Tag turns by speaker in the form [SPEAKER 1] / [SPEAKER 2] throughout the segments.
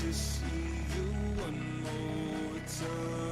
[SPEAKER 1] to see you one more time.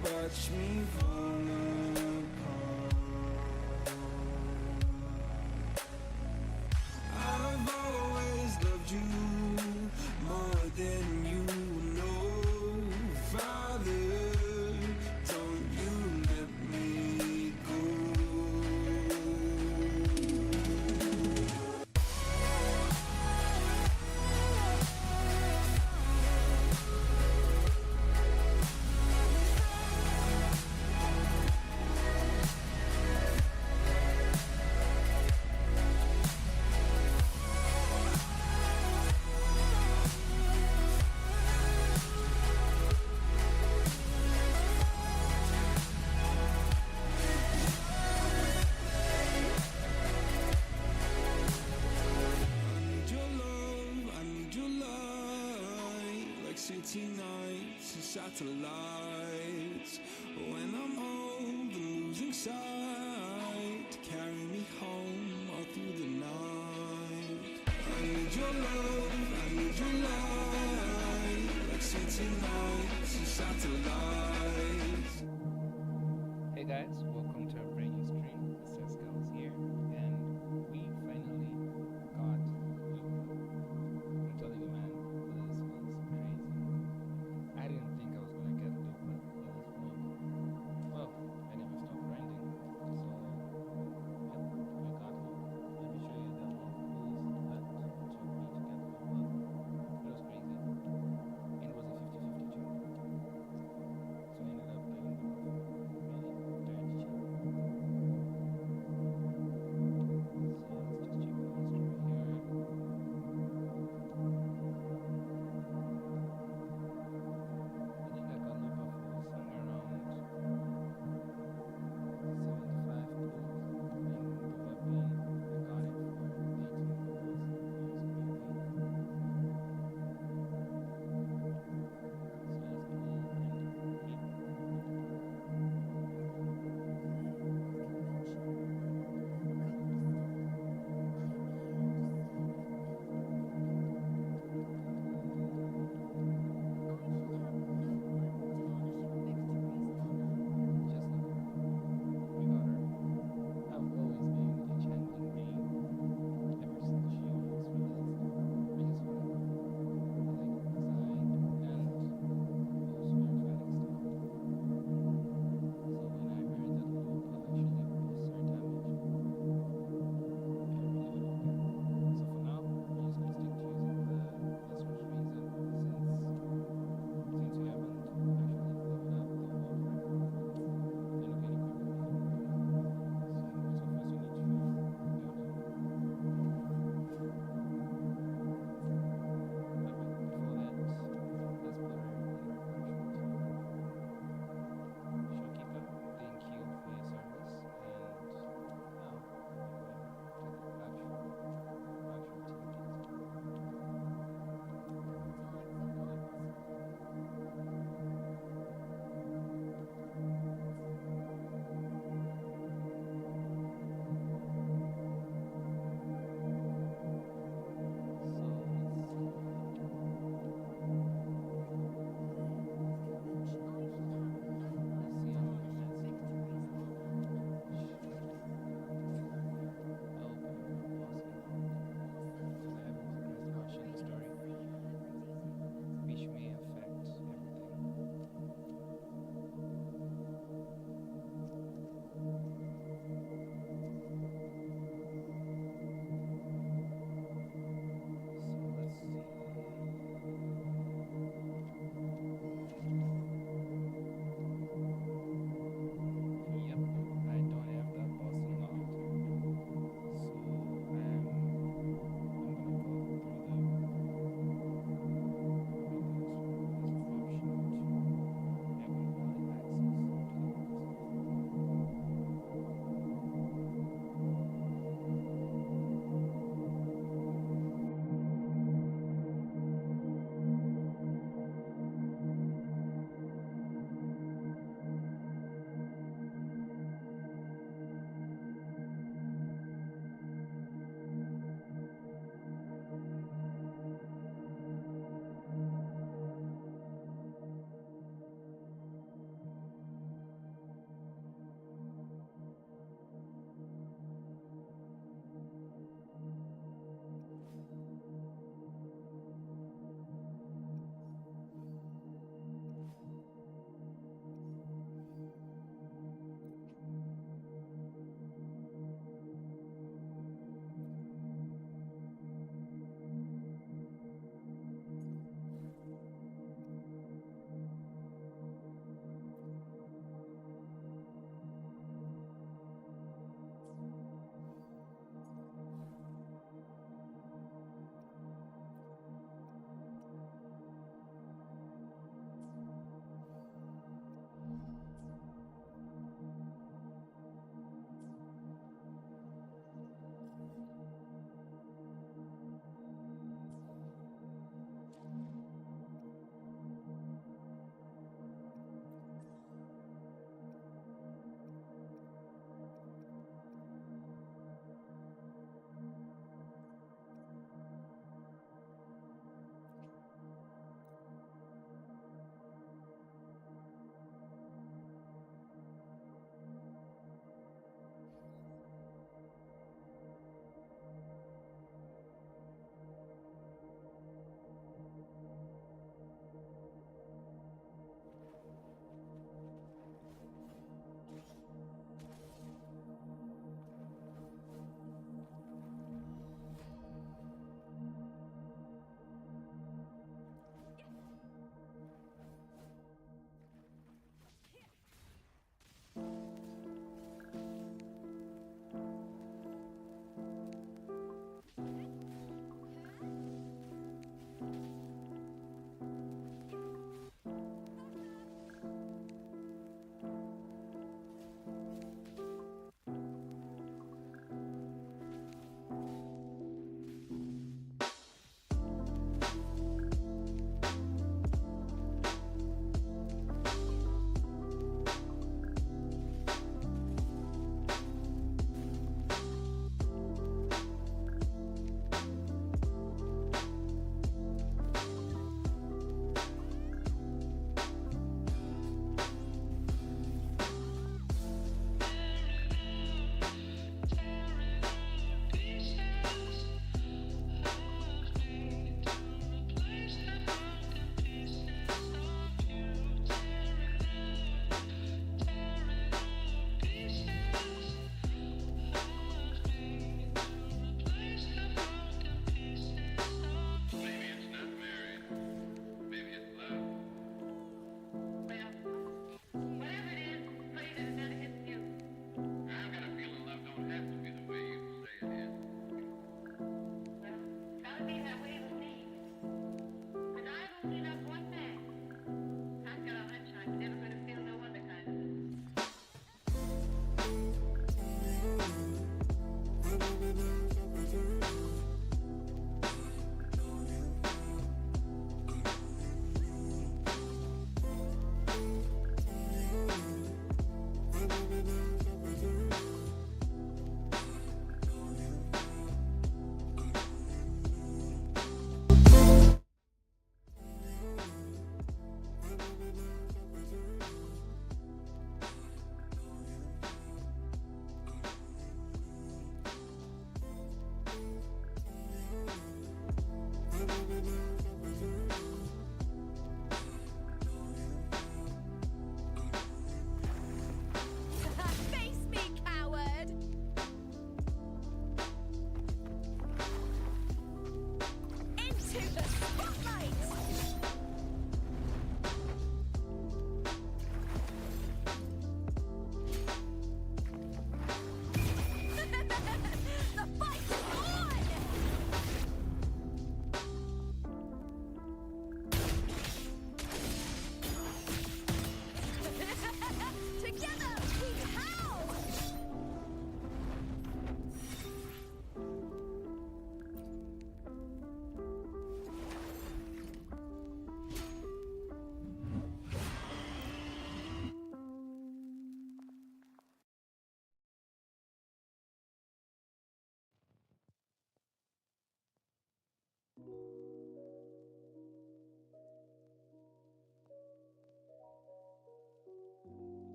[SPEAKER 1] Watch me fall apart. I've always loved you more than you know. Father, don't you let me go. City nights and satellites. When I'm old and losing sight, carry me home all through the night. I need your love, I need your light, like city nights and satellites.
[SPEAKER 2] Hey guys, welcome to a brand new stream. Mr. Skulls here, and we finally got Lupa. I'm telling you, man, this was crazy. I didn't think I was gonna get Lupa at this point. Well, I never stopped grinding, so yep, we got Lupa. Let me show you the amount of pulls that took me to get Lupa. It was crazy, and it was a 50-50 chance. So I ended up getting Lupa for really dirt cheap.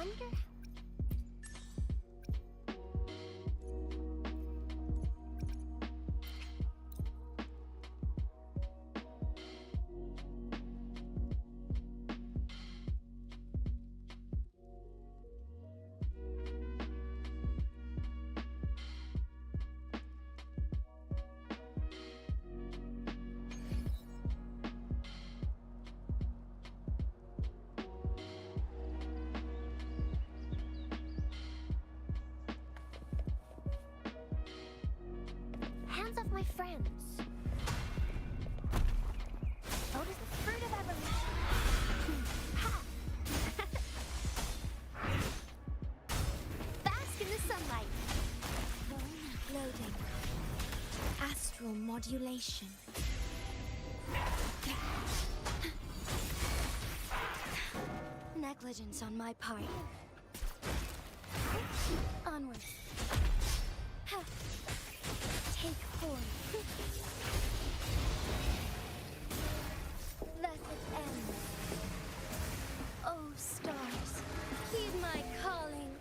[SPEAKER 3] wonder. Hands off my friends. Out is the fruit of evolution. Ha! Bask in the sunlight. Loading. Astral modulation. Negligence on my part. Onward. Ha! Take form. Thus it ends. Oh, stars, heed my calling.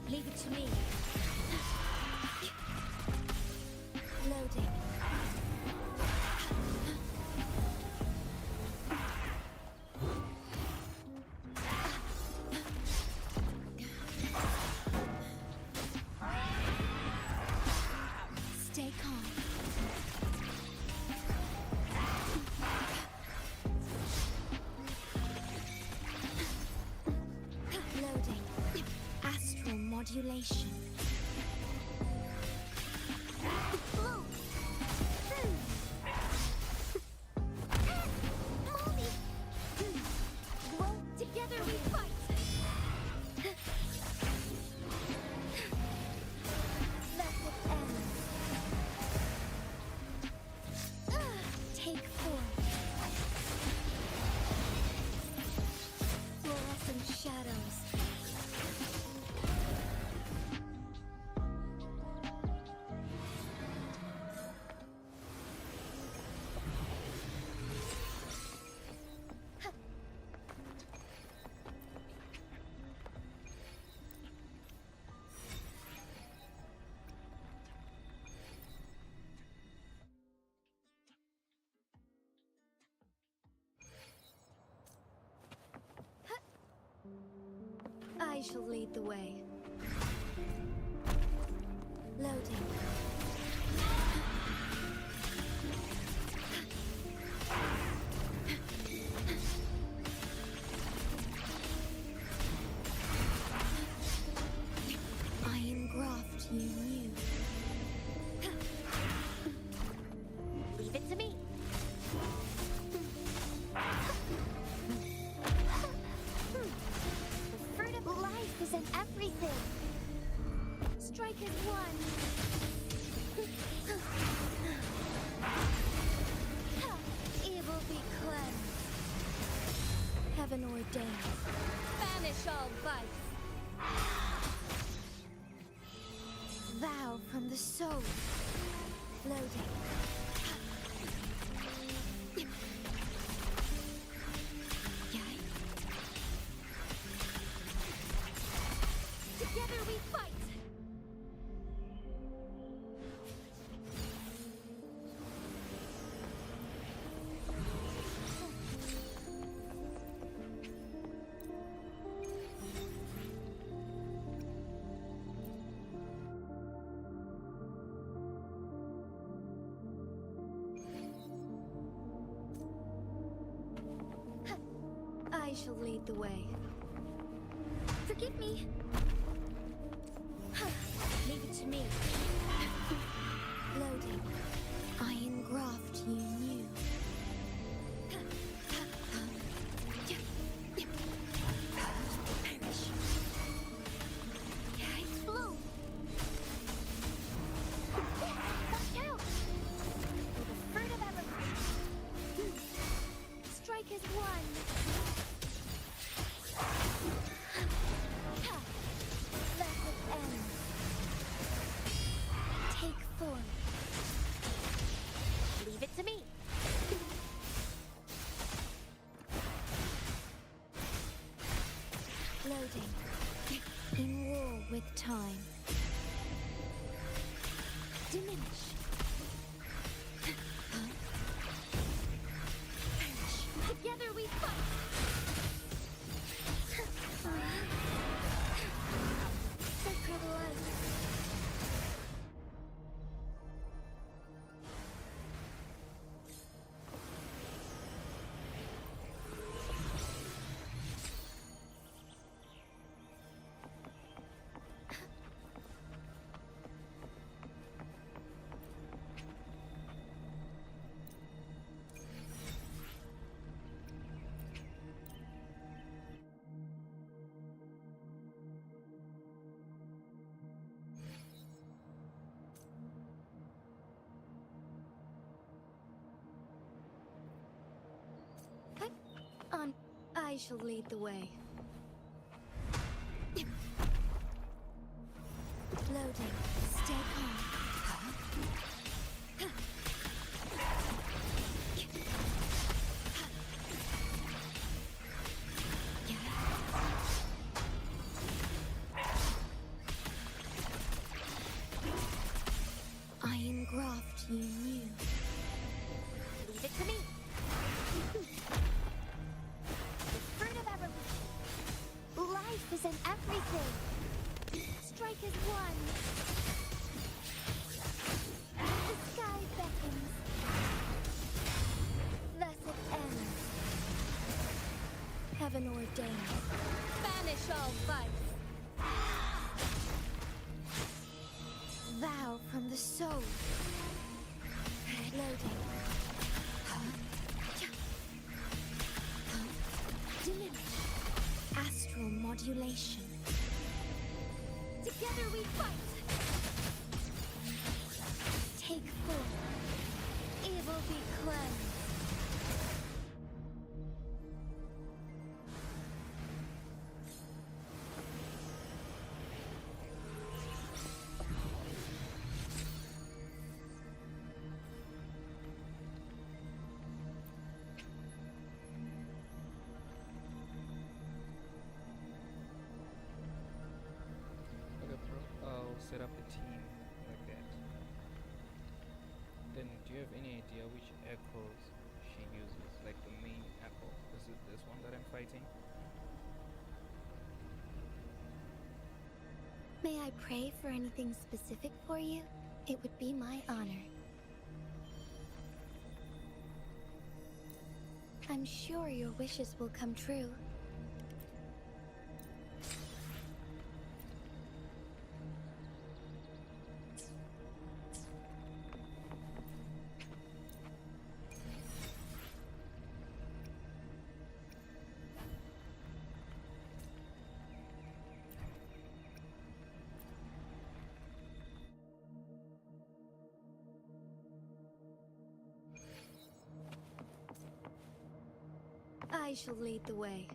[SPEAKER 3] Leave it to me. Loading. Stay calm. Loading. Astral modulation. Blow. Mommy. Blow. Together we fight. Let it end. Take form. Fluorescent shadows. I shall lead the way. Loading. I engraft you new. Leave it to me. The fruit of life is in everything. Strike as one. Evil be cleansed. Heaven ordained. Banish all vice. Vow from the soul. Loading. Together we fight! I shall lead the way. Forgive me. Leave it to me. Loading. I engraft you new. Perish. I blow. Watch out! The fruit of evolution. Strike as one. Let it end. In war with time. Diminish. Perish. Together we fight. Sacred light. On, I shall lead the way. Loading. Stay calm. I engraft you new. Leave it to me. Life is in everything. Strike is one. The sky beckons. Thus it ends. Heaven ordained. Banish all vice. Vow from the soul. Loading. Diminish. Astral modulation. Together we fight. Take form. Evil be cleansed.
[SPEAKER 2] Set up the team like that. Then do you have any idea which echoes she uses? Like the main echo? Is it this one that I'm fighting?
[SPEAKER 3] May I pray for anything specific for you? It would be my honor. I'm sure your wishes will come true. I shall lead the way.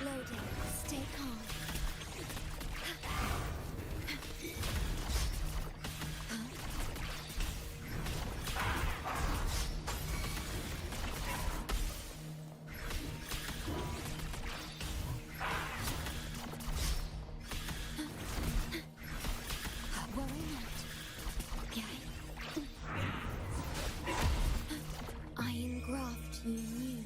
[SPEAKER 3] Loading. Stay calm. You knew.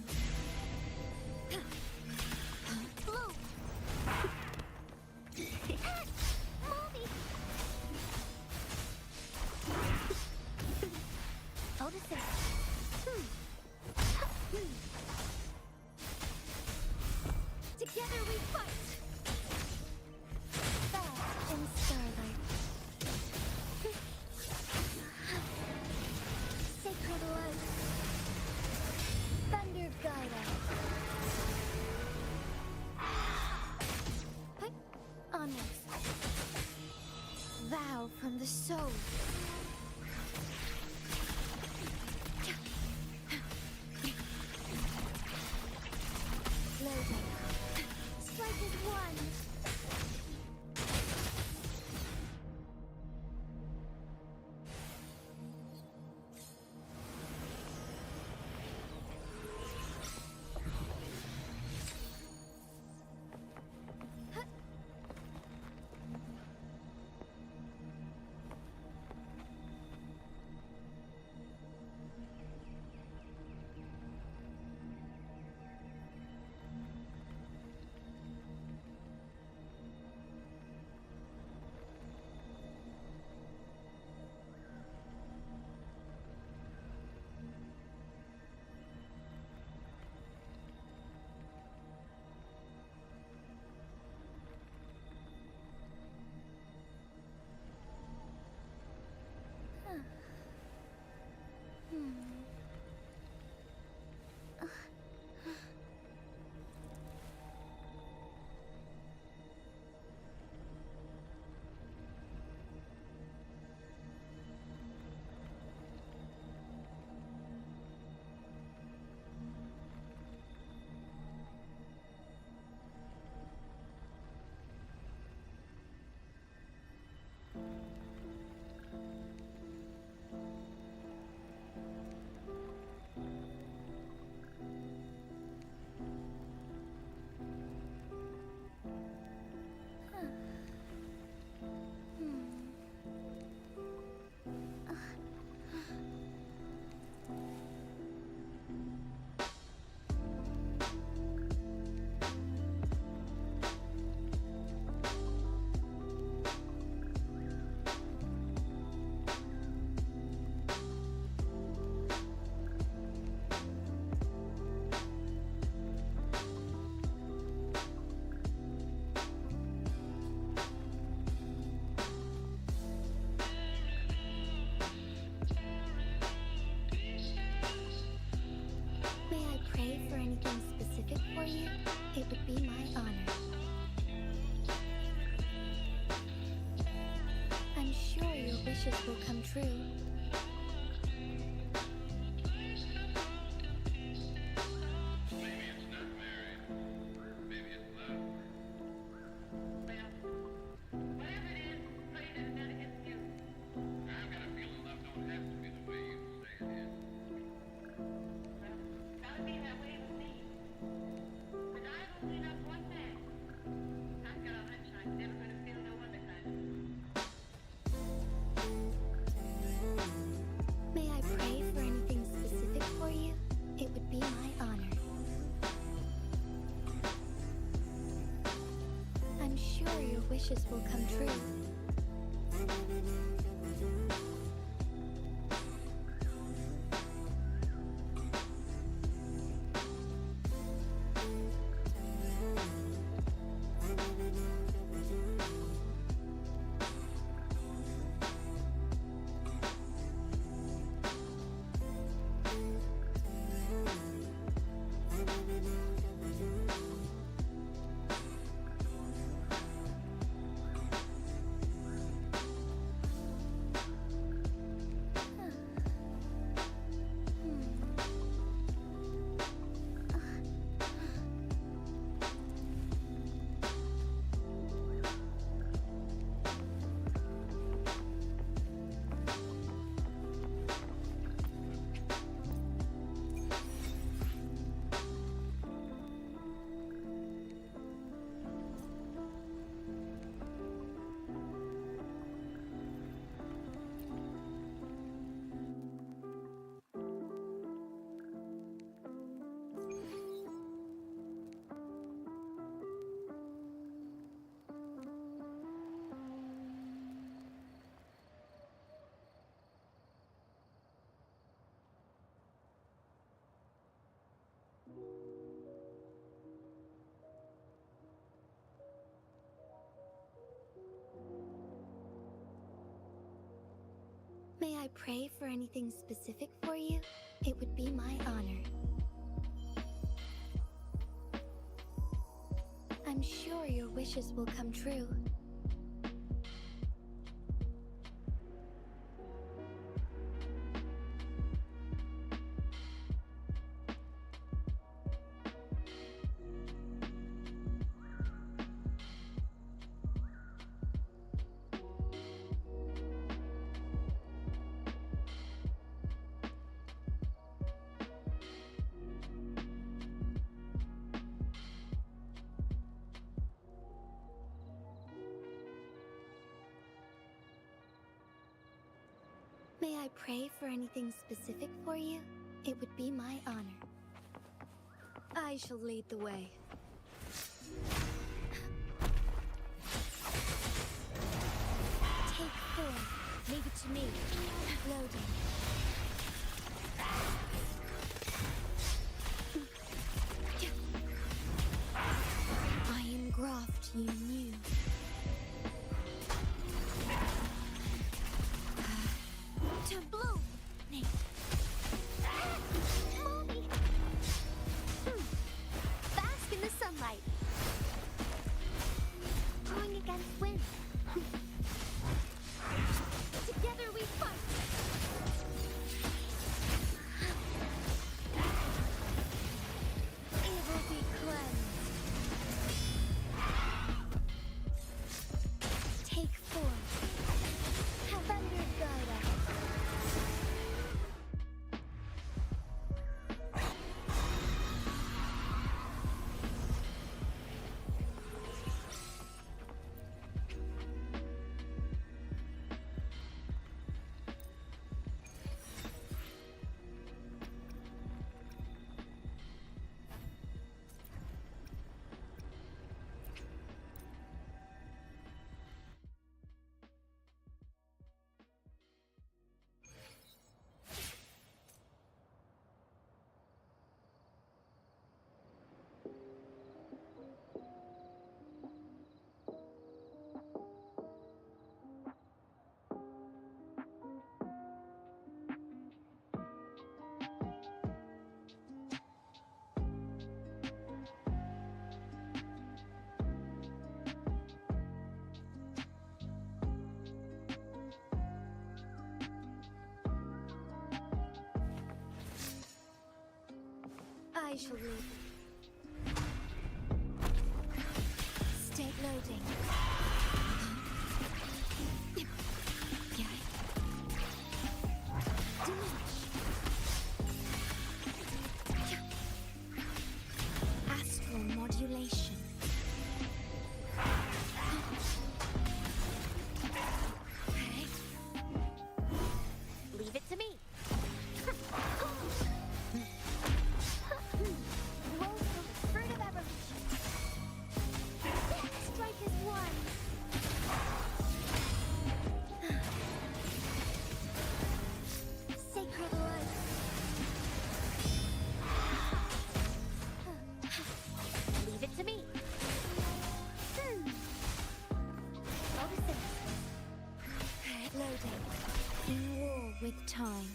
[SPEAKER 3] Odyssey. Together we fight. Fast in starlight. Sacred light. Thunder guide us. Onwards. Vow from the soul. Loading. Strike is one. true. May I pray for anything specific for you? It would be my honor. I'm sure your wishes will come true. May I pray for anything specific for you? It would be my honor. I'm sure your wishes will come true. May I pray for anything specific for you? It would be my honor. I shall lead the way. Take form. Leave it to me. Loading. Iron graft you knew. To bloom, Nate. Mommy! Bask in the sunlight. Going against wind. Together we fight. I shall leave. State loading. Astral modulation. Okay. Leave it to me. Roll for the fruit of evolution. Strike as one. Sacred light. Leave it to me. Photosynthesis. Loading. In war with time.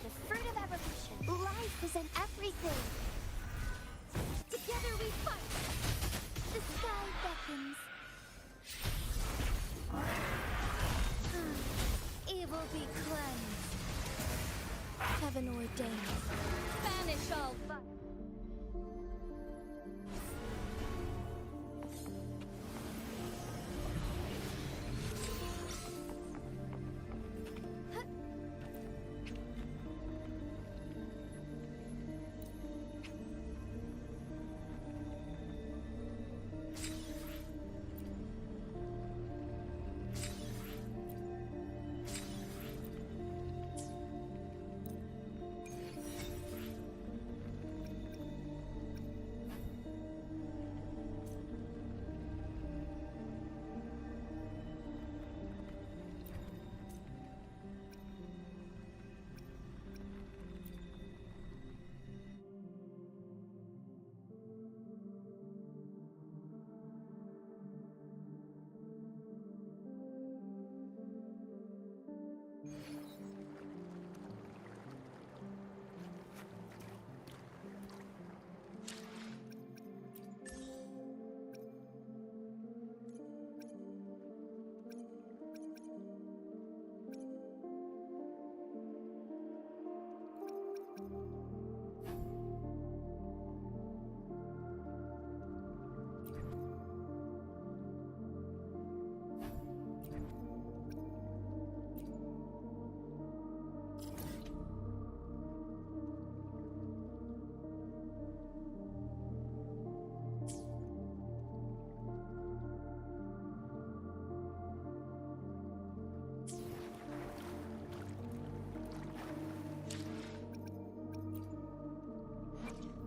[SPEAKER 3] The fruit of evolution. Life is in everything. Together we fight. The sky beckons. Evil be cleansed. Heaven ordains. Banish all violence.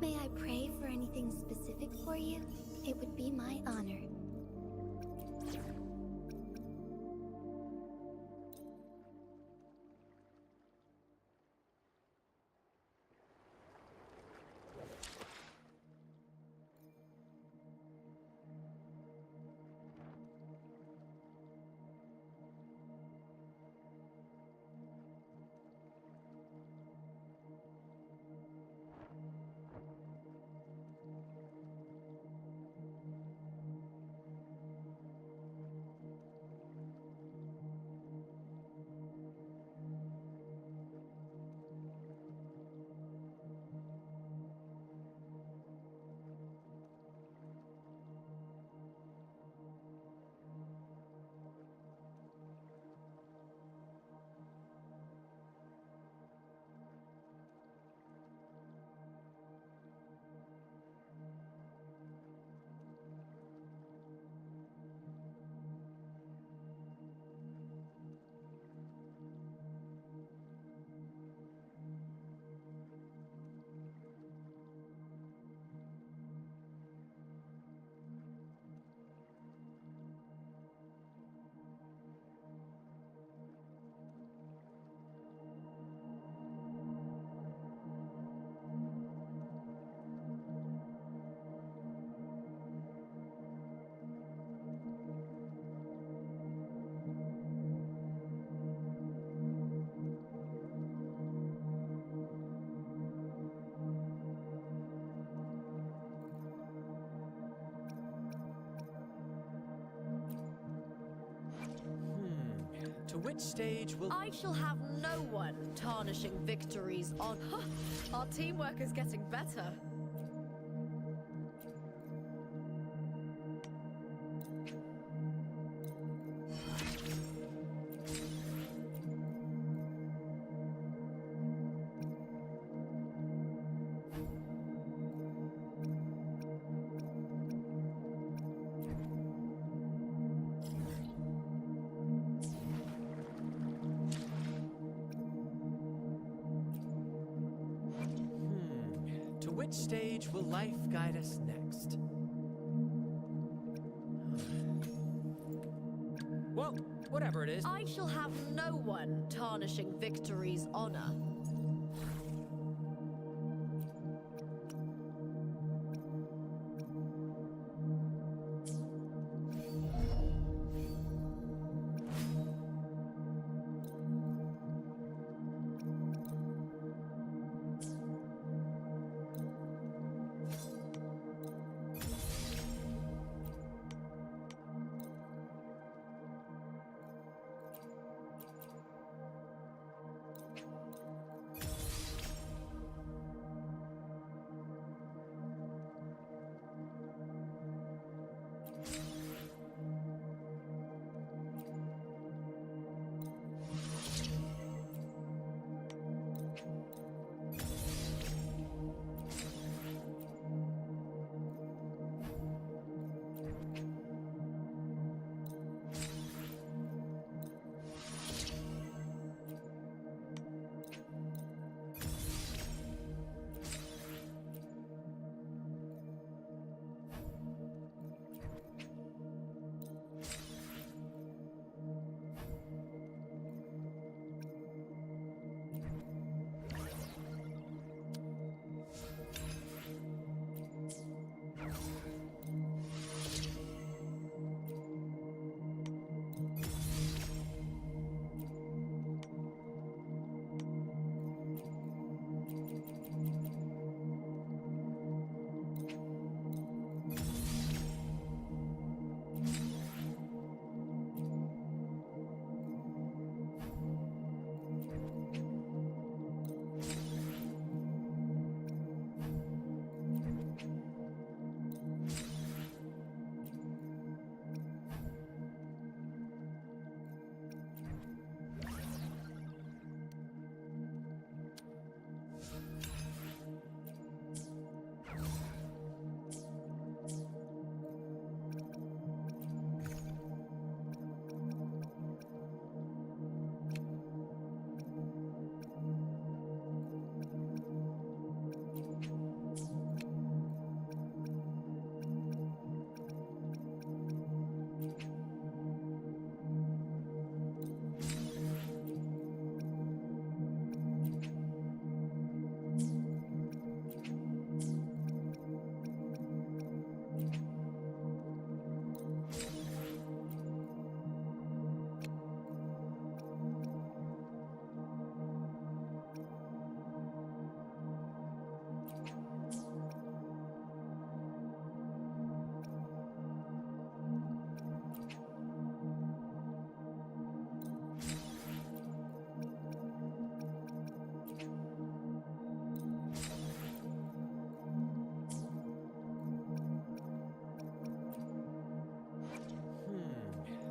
[SPEAKER 3] May I pray for anything specific for you? It would be my honor.
[SPEAKER 4] To which stage will...
[SPEAKER 5] I shall have no one tarnishing victories on... Our teamwork is getting better.
[SPEAKER 4] To which stage will life guide us next? Well, whatever it is.
[SPEAKER 5] I shall have no one tarnishing victory's honor.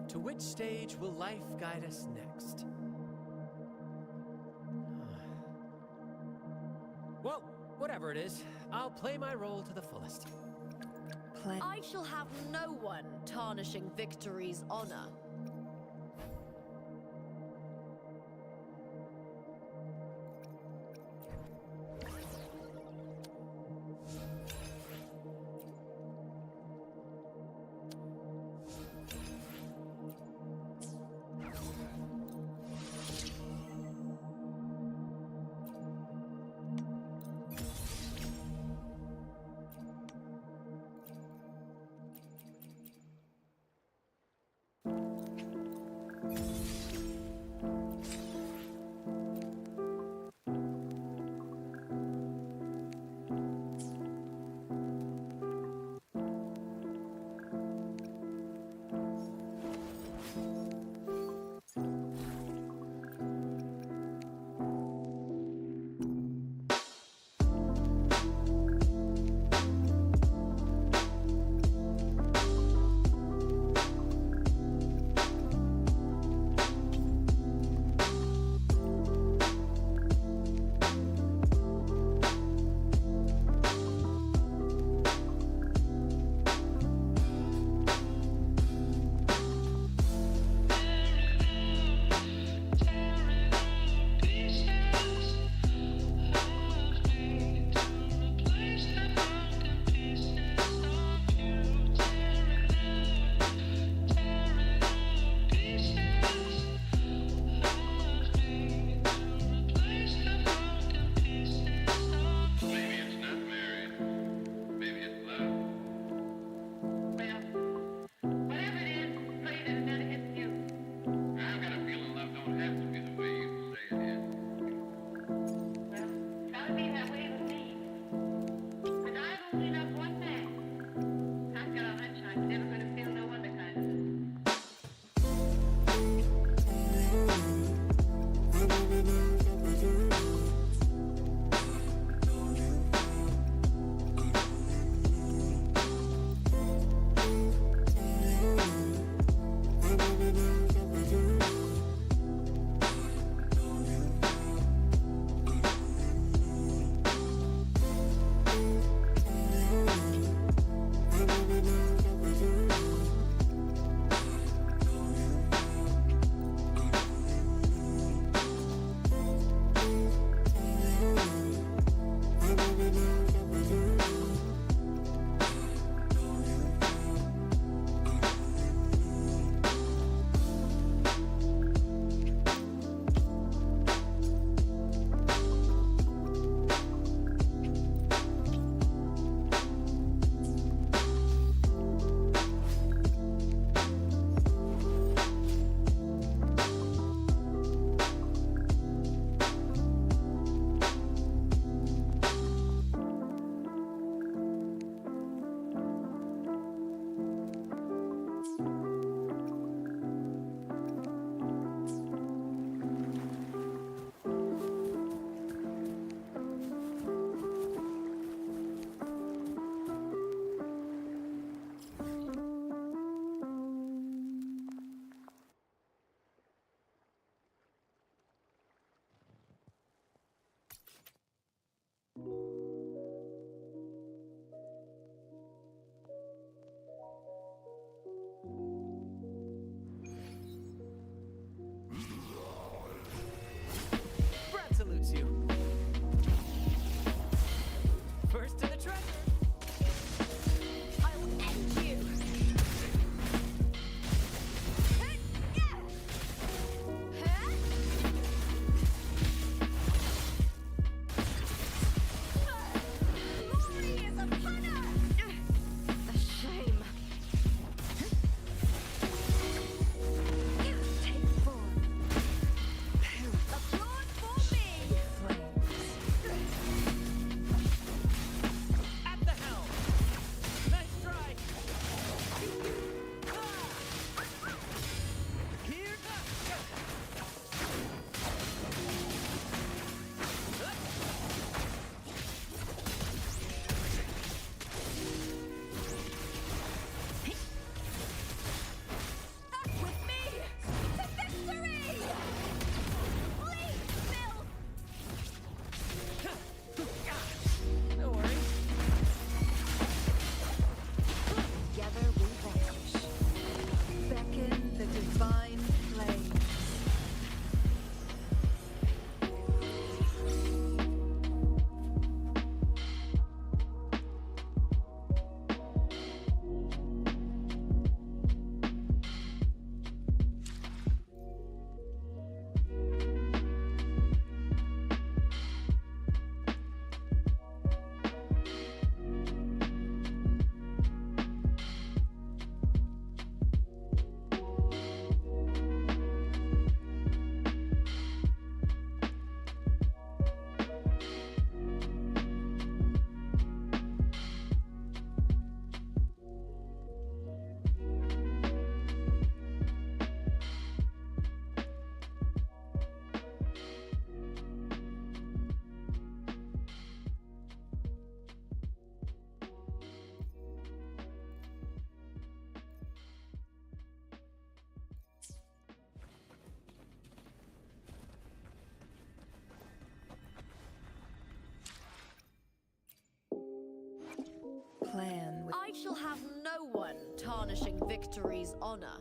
[SPEAKER 4] To which stage will life guide us next? Well, whatever it is, I'll play my role to the fullest.
[SPEAKER 5] I shall have no one tarnishing victory's honor. shall have no one tarnishing victory's honor.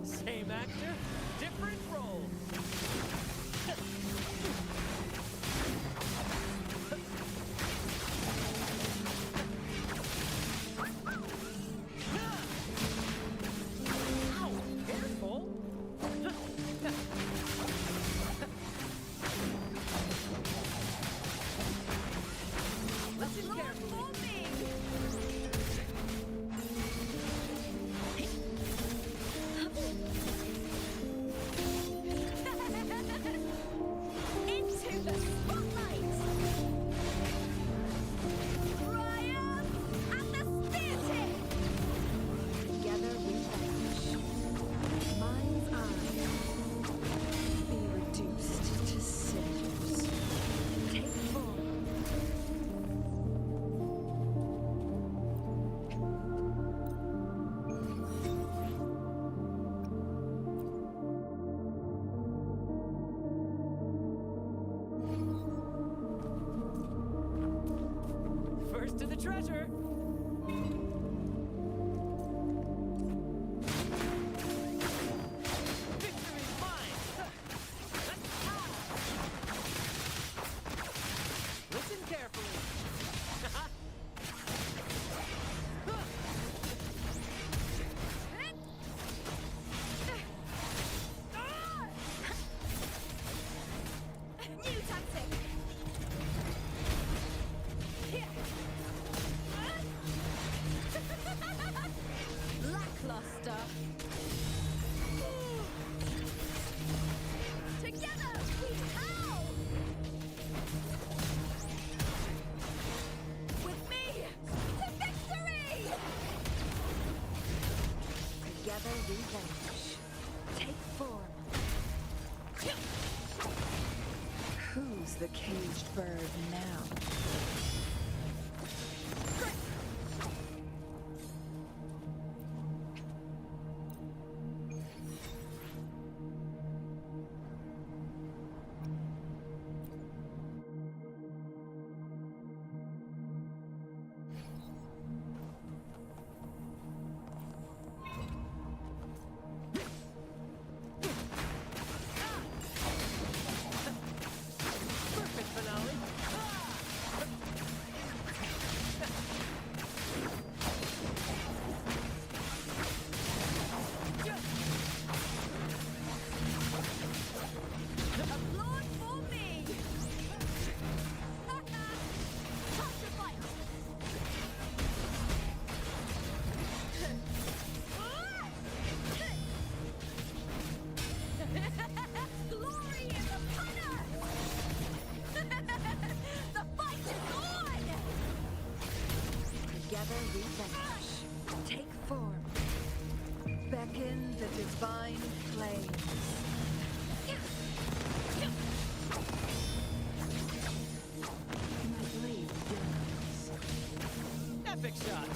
[SPEAKER 4] Same actor, different role. Ow, careful. Listen carefully.
[SPEAKER 5] Into the spotlight! Ryan and the spear tip!
[SPEAKER 3] Together we vanish. Mind's eye. Be reduced to cinders. Take form.
[SPEAKER 4] First to the treasure. Victory's mine. Listen carefully.
[SPEAKER 5] New tactic! Lackluster. Together we howl! With me to victory!
[SPEAKER 3] Together we vanish. Take form. Who's the caged bird now?
[SPEAKER 4] Perfect finale.
[SPEAKER 5] together we vanish. Take form. Beckon the divine flames. My blade burns.
[SPEAKER 4] Epic shot.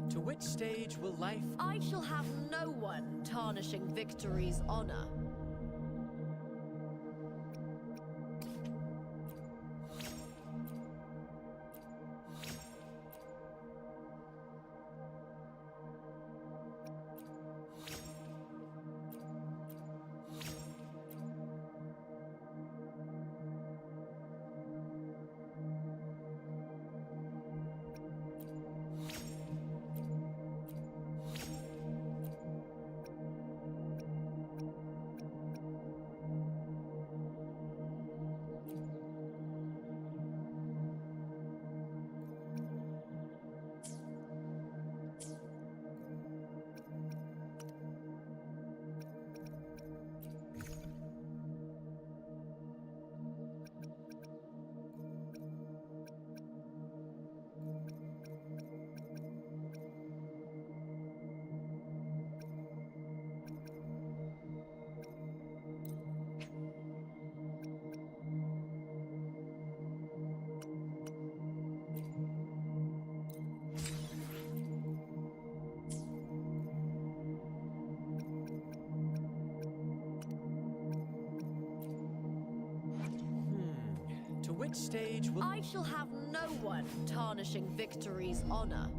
[SPEAKER 4] To which stage will life...
[SPEAKER 5] I shall have no one tarnishing victory's honor.
[SPEAKER 4] To which stage will...
[SPEAKER 5] I shall have no one tarnishing victory's honor.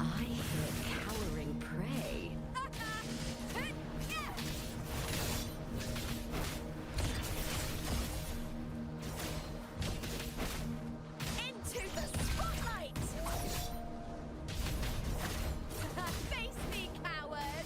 [SPEAKER 5] I hear cowering prey. Into the spotlight! Face me, coward!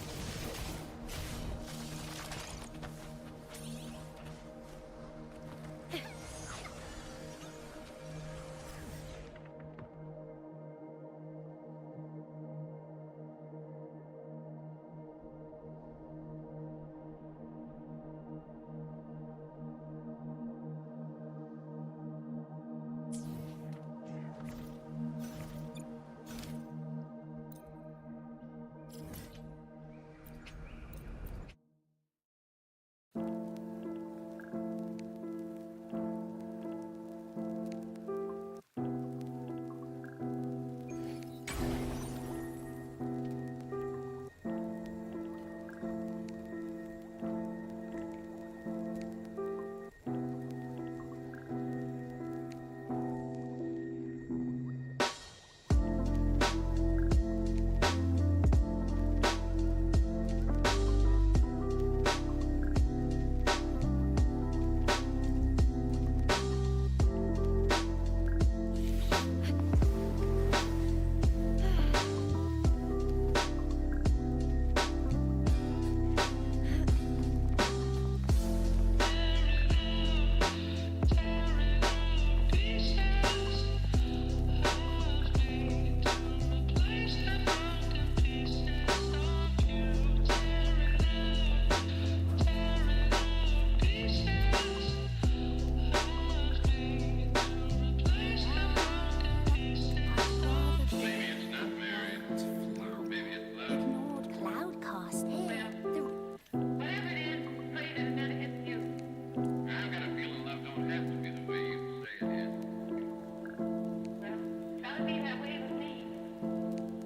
[SPEAKER 6] ought to be that way with me.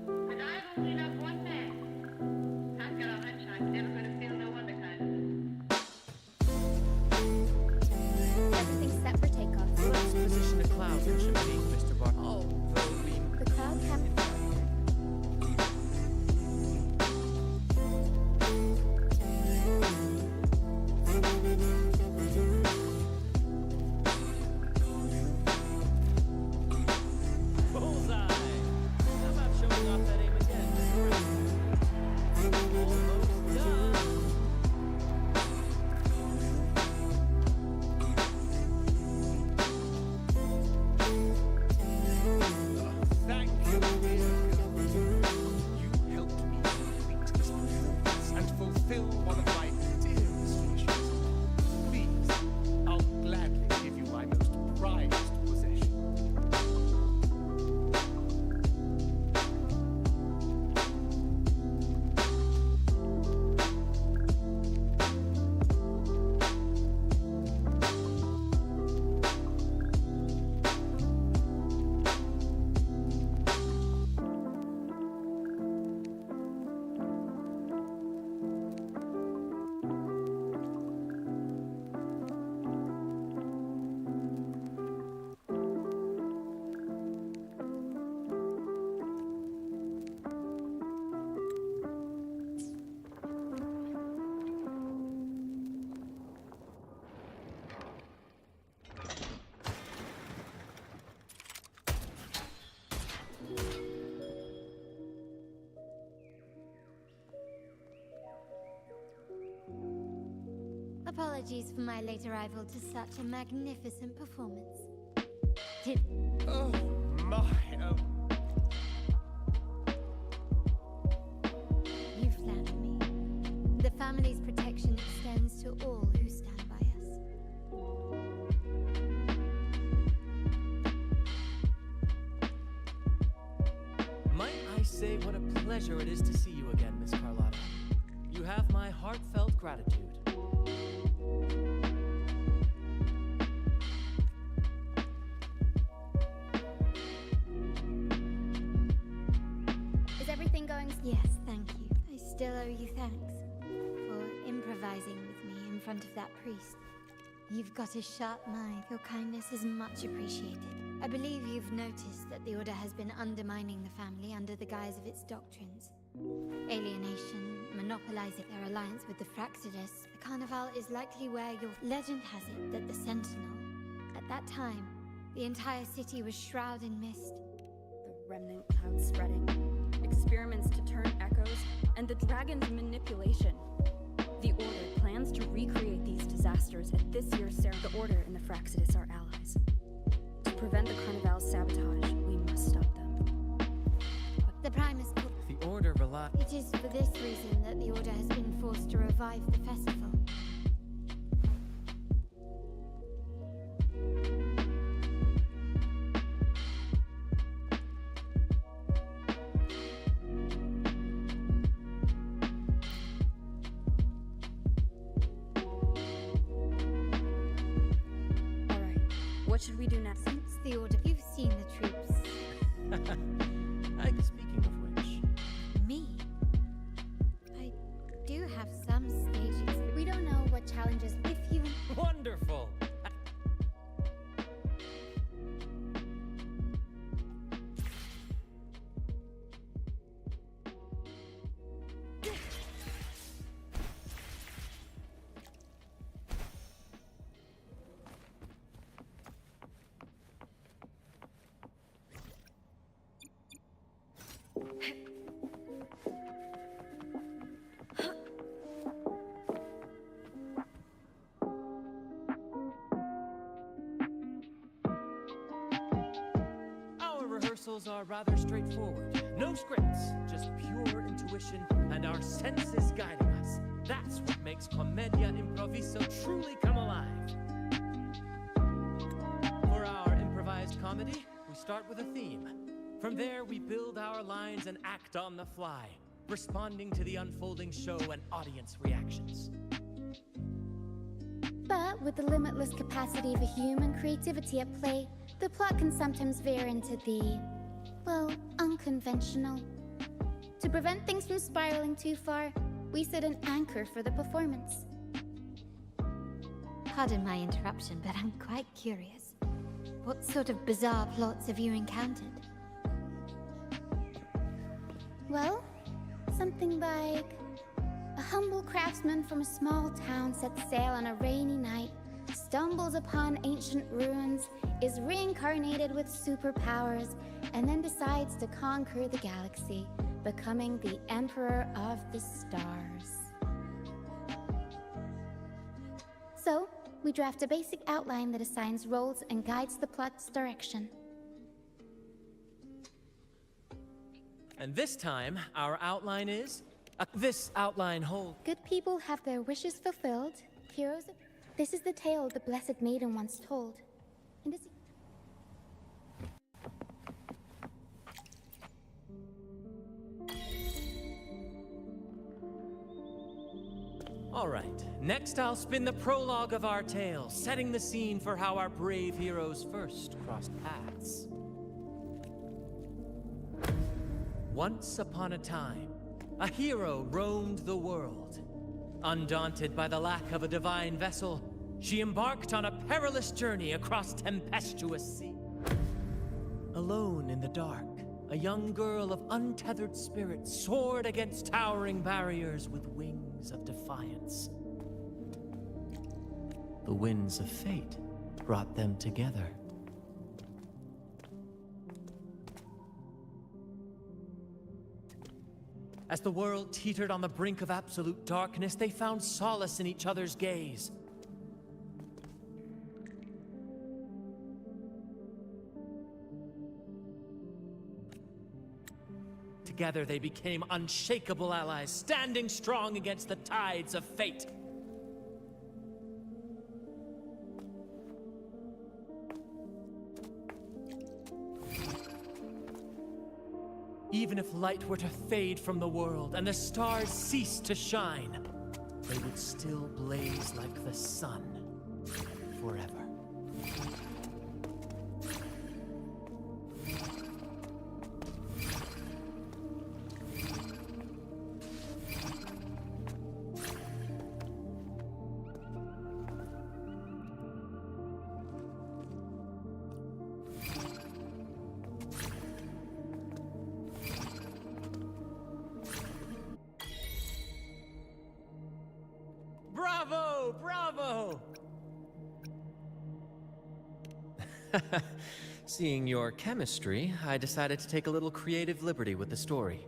[SPEAKER 6] But I've only loved one man. I've got a hunch I'm never going to feel no other kind of.
[SPEAKER 3] Everything's set for takeoff.
[SPEAKER 4] Let's position a cloud engine beneath Mr. Bar. Although we...
[SPEAKER 3] The cloud camp.
[SPEAKER 4] Bullseye! How about showing off that aim again, Mr. Brown? Almost done.
[SPEAKER 7] Thank you, dear girl. You helped me complete this performance and fulfill one of my dearest wishes. Please, I'll gladly give you my most prized possession.
[SPEAKER 3] Apologies for my late arrival to such a magnificent performance. Did
[SPEAKER 7] Oh, my,
[SPEAKER 3] you flatter me? The family's protection extends to all who stand by us.
[SPEAKER 4] Might I say what a pleasure it is to see you again, Miss Carlotta. You have my heartfelt gratitude.
[SPEAKER 3] Is everything going? Yes, thank you. I still owe you thanks for improvising with me in front of that priest. You've got a sharp mind. Your kindness is much appreciated. I believe you've noticed that the Order has been undermining the family under the guise of its doctrines. Alienation, monopolizing their alliance with the Fraxidus. The Carnival is likely where your legend has it that the Sentinel, at that time, the entire city was shrouded in mist.
[SPEAKER 8] The remnant cloud spreading, experiments to turn echoes, and the dragon's manipulation. The Order plans to recreate these disasters at this year's ceremony. The Order and the Fraxidus are allies. To prevent the Carnival's sabotage, we must stop them.
[SPEAKER 3] The Primus called.
[SPEAKER 4] The Order relies...
[SPEAKER 3] It is for this reason that the Order has been forced to revive the festival.
[SPEAKER 8] Alright, what should we do next?
[SPEAKER 3] Since the Order, you've seen the troops.
[SPEAKER 4] Speaking of which...
[SPEAKER 3] Me? I do have some stage experience. We don't know what challenges if you...
[SPEAKER 4] Wonderful! Our rehearsals are rather straightforward. No scripts, just pure intuition and our senses guiding us. That's what makes Commedia Improviso truly come alive. For our improvised comedy, we start with a theme. From there, we build our lines and act on the fly, responding to the unfolding show and audience reactions.
[SPEAKER 3] But with the limitless capacity of a human creativity at play, the plot can sometimes veer into the
[SPEAKER 9] well, unconventional. To prevent things from spiraling too far, we set an anchor for the performance.
[SPEAKER 3] Pardon my interruption, but I'm quite curious. What sort of bizarre plots have you encountered?
[SPEAKER 9] Well, something like a humble craftsman from a small town sets sail on a rainy night, stumbles upon ancient ruins, is reincarnated with superpowers, and then decides to conquer the galaxy, becoming the Emperor of the Stars. So, we draft a basic outline that assigns roles and guides the plot's direction.
[SPEAKER 4] And this time, our outline is... this outline holds...
[SPEAKER 9] Good people have their wishes fulfilled. Heroes... This is the tale the Blessed Maiden once told. And it's...
[SPEAKER 4] Alright, next I'll spin the prologue of our tale, setting the scene for how our brave heroes first crossed paths. Once upon a time, a hero roamed the world. Undaunted by the lack of a divine vessel, she embarked on a perilous journey across tempestuous sea. Alone in the dark, a young girl of untethered spirit soared against towering barriers with wings of defiance. The winds of fate brought them together. As the world teetered on the brink of absolute darkness, they found solace in each other's gaze. Together they became unshakable allies, standing strong against the tides of fate. Even if light were to fade from the world and the stars cease to shine, they would still blaze like the sun forever. Bravo! Bravo! Seeing your chemistry, I decided to take a little creative liberty with the story.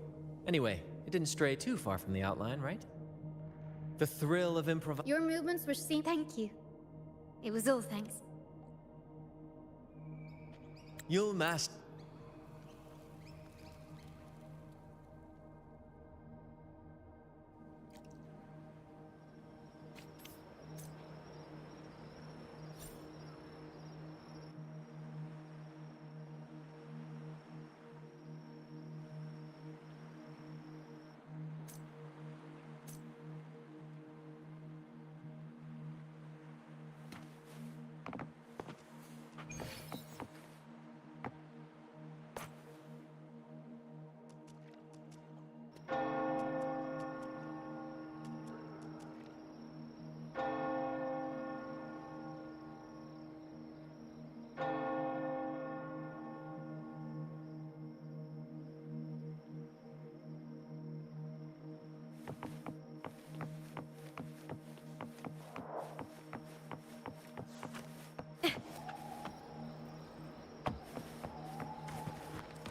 [SPEAKER 4] Anyway, it didn't stray too far from the outline, right? The thrill of improv...
[SPEAKER 9] Your movements were seen.
[SPEAKER 3] Thank you. It was all thanks.
[SPEAKER 4] You'll master...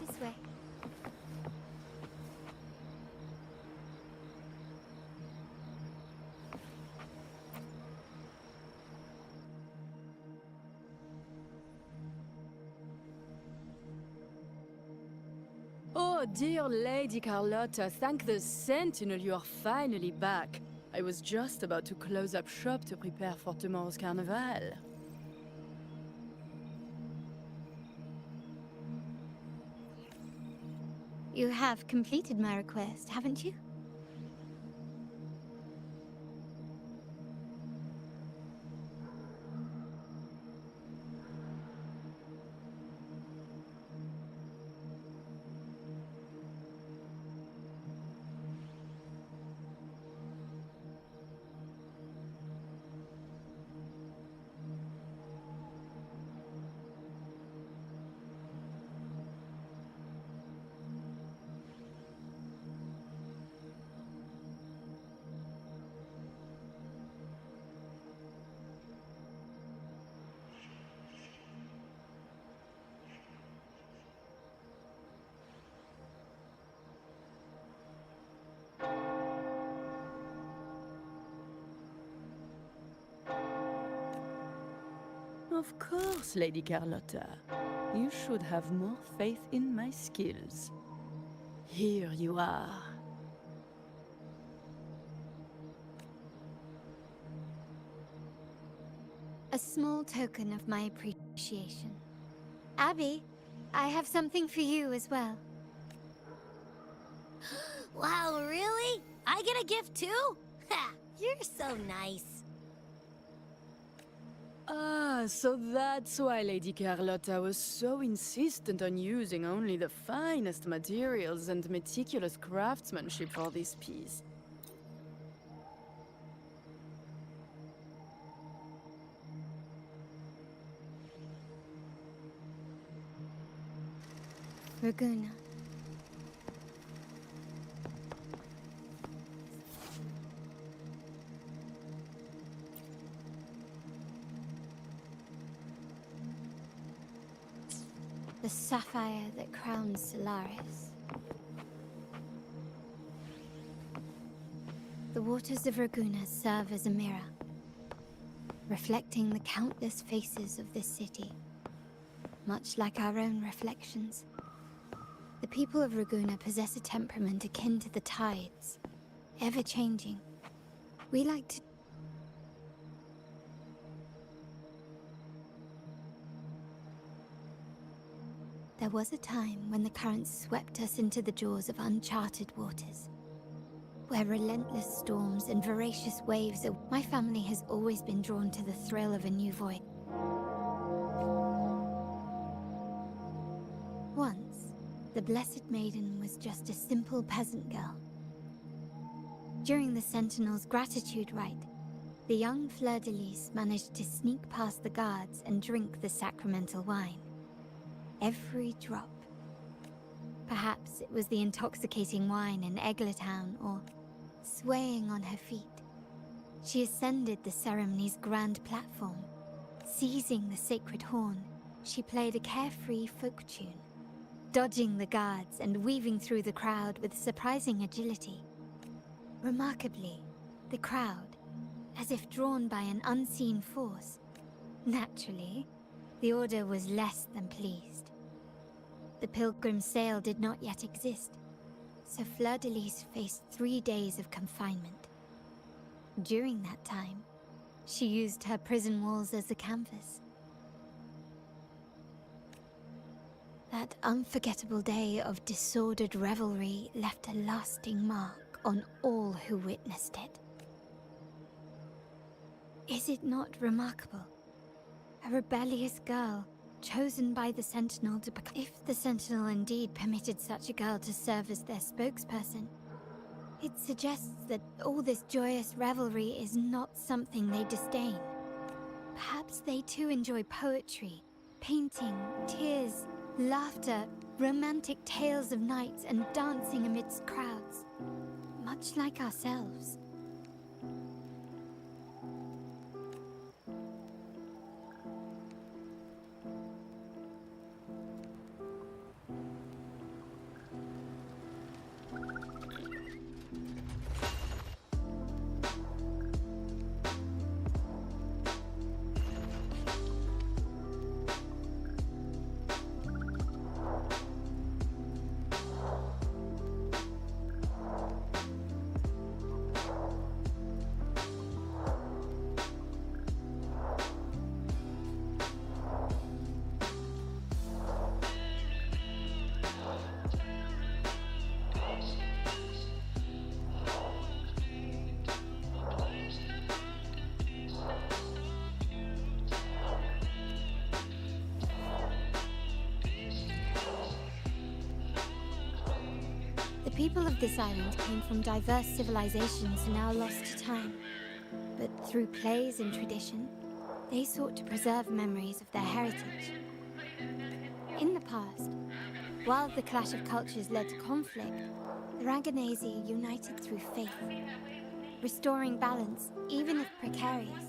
[SPEAKER 3] This way.
[SPEAKER 8] Oh, dear Lady Carlotta, thank the Sentinel you are finally back. I was just about to close up shop to prepare for tomorrow's carnival.
[SPEAKER 3] You have completed my request, haven't you?
[SPEAKER 10] Of course, Lady Carlotta. You should have more faith in my skills. Here you are.
[SPEAKER 3] A small token of my appreciation. Abby, I have something for you as well.
[SPEAKER 5] Wow, really? I get a gift too? Ha! You're so nice.
[SPEAKER 10] Ah, so that's why Lady Carlotta was so insistent on using only the finest materials and meticulous craftsmanship for this piece.
[SPEAKER 3] Raguna. The sapphire that crowns Solaris. The waters of Raguna serve as a mirror, reflecting the countless faces of this city, much like our own reflections. The people of Raguna possess a temperament akin to the tides, ever-changing. We like to... There was a time when the currents swept us into the jaws of uncharted waters, where relentless storms and voracious waves are... My family has always been drawn to the thrill of a new voyage. Once, the Blessed Maiden was just a simple peasant girl. During the Sentinel's gratitude rite, the young Fleur-de-Lis managed to sneak past the guards and drink the sacramental wine. Every drop. Perhaps it was the intoxicating wine in Eggletown, or swaying on her feet. She ascended the ceremony's grand platform. Seizing the sacred horn, she played a carefree folk tune, dodging the guards and weaving through the crowd with surprising agility. Remarkably, the crowd, as if drawn by an unseen force, naturally, the Order was less than pleased. The pilgrim sale did not yet exist, so Fleur-de-Lis faced 3 days of confinement. During that time, she used her prison walls as a canvas. That unforgettable day of disordered revelry left a lasting mark on all who witnessed it. Is it not remarkable? A rebellious girl, chosen by the Sentinel to become... If the Sentinel indeed permitted such a girl to serve as their spokesperson, it suggests that all this joyous revelry is not something they disdain. Perhaps they too enjoy poetry, painting, tears, laughter, romantic tales of nights, and dancing amidst crowds, much like ourselves. The people of this island came from diverse civilizations now lost to time. But through plays and tradition, they sought to preserve memories of their heritage. In the past, while the clash of cultures led to conflict, the Ragganese united through faith, restoring balance even if precarious.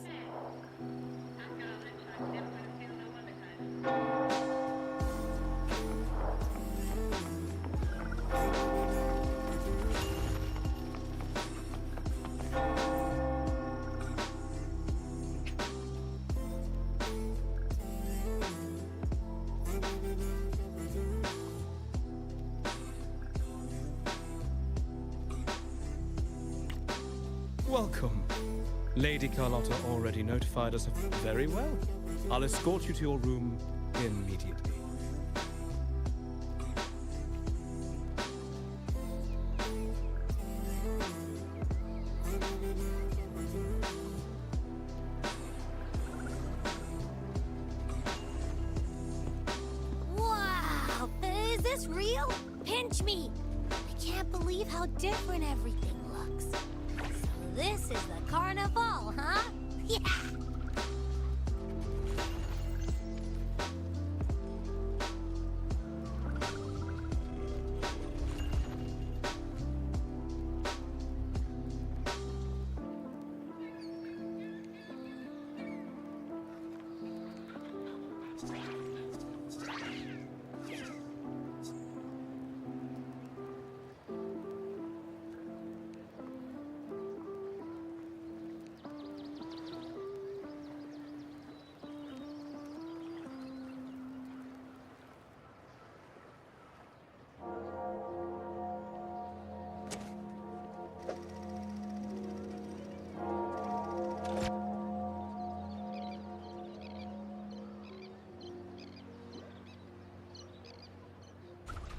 [SPEAKER 11] Welcome. Lady Carlotta already notified us. Very well. I'll escort you to your room immediately.
[SPEAKER 3] Wow! Is this real? Pinch me! I can't believe how different everything looks. So this is the carnival, huh? Yeah!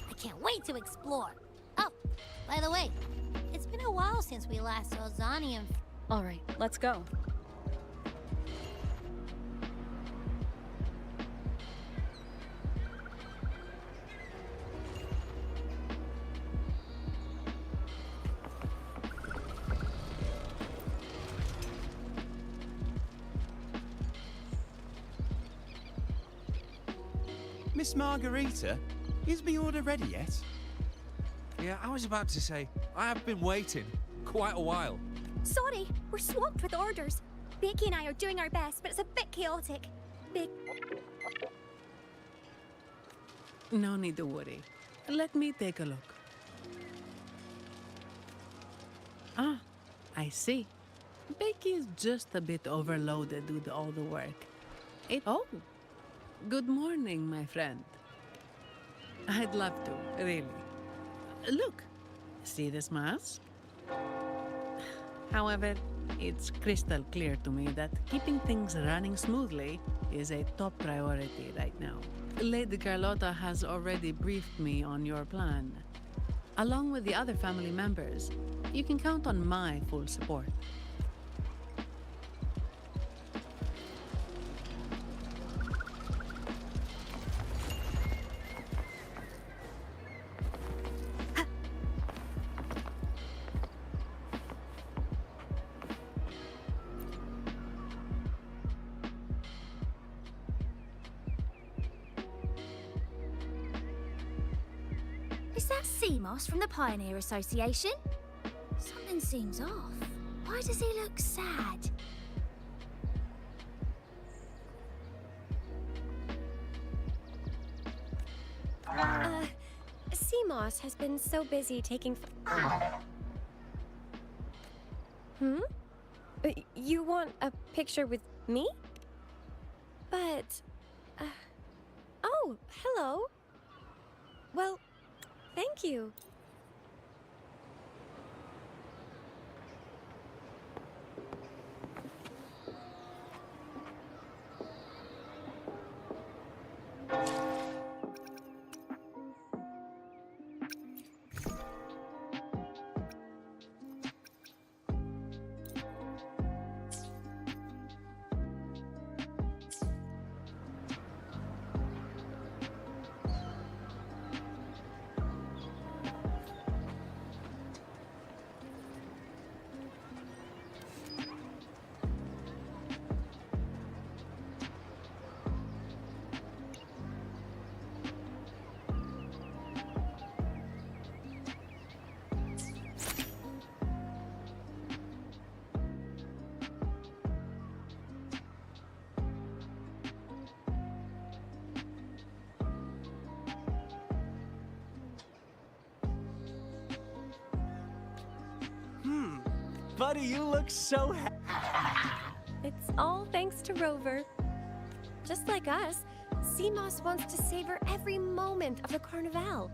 [SPEAKER 3] I can't wait to explore. Oh, by the way, it's been a while since we last saw Zani and...
[SPEAKER 8] All right, let's go.
[SPEAKER 12] Miss Margarita, is my order ready yet?
[SPEAKER 7] Yeah, I was about to say, I have been waiting quite a while.
[SPEAKER 13] Sorry, we're swamped with orders. Becky and I are doing our best, but it's a bit chaotic.
[SPEAKER 14] No need to worry. Let me take a look. Ah, I see. Becky is just a bit overloaded with all the work. Oh, good morning, my friend. I'd love to, really. Look, see this mask? However, it's crystal clear to me that keeping things running smoothly is a top priority right now. Lady Carlotta has already briefed me on your plan. Along with the other family members, you can count on my full support.
[SPEAKER 13] Is that Seamoss from the Pioneer Association? Something seems off. Why does he look sad?
[SPEAKER 15] Seamoss has been so busy taking... You want a picture with me? But... Oh, hello. Well, thank you.
[SPEAKER 12] Buddy, you look so
[SPEAKER 15] It's all thanks to Rover. Just like us, Seamoss wants to savor every moment of the Carnival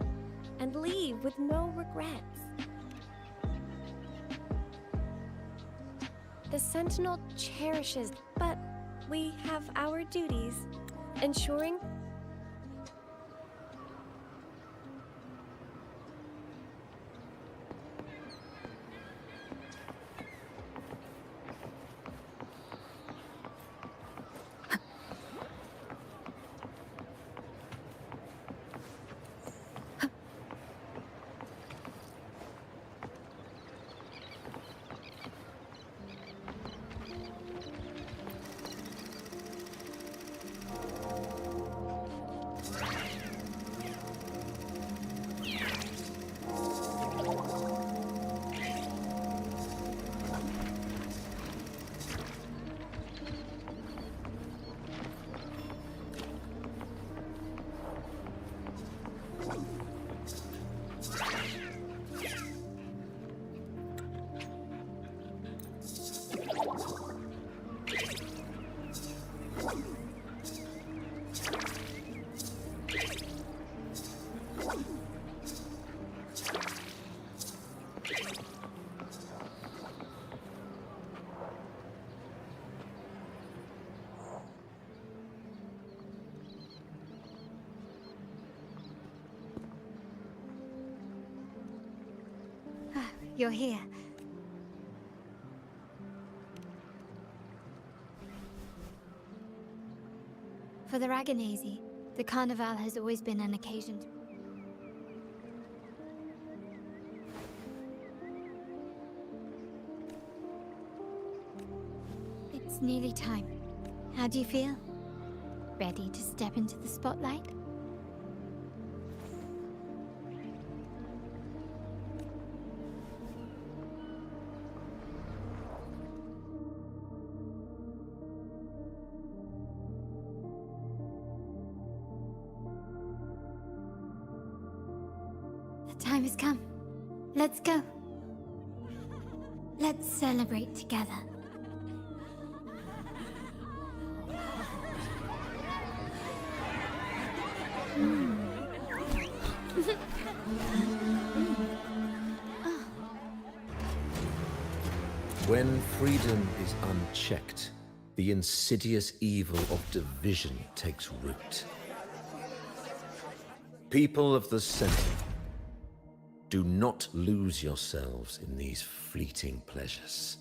[SPEAKER 15] and leave with no regrets. The Sentinel cherishes, but we have our duties. Ensuring
[SPEAKER 3] You're here. For the Raganese, the Carnival has always been an occasion to... It's nearly time. How do you feel? Ready to step into the spotlight? The time has come. Let's go. Let's celebrate together.
[SPEAKER 16] When freedom is unchecked, the insidious evil of division takes root. People of the Sentinel, do not lose yourselves in these fleeting pleasures.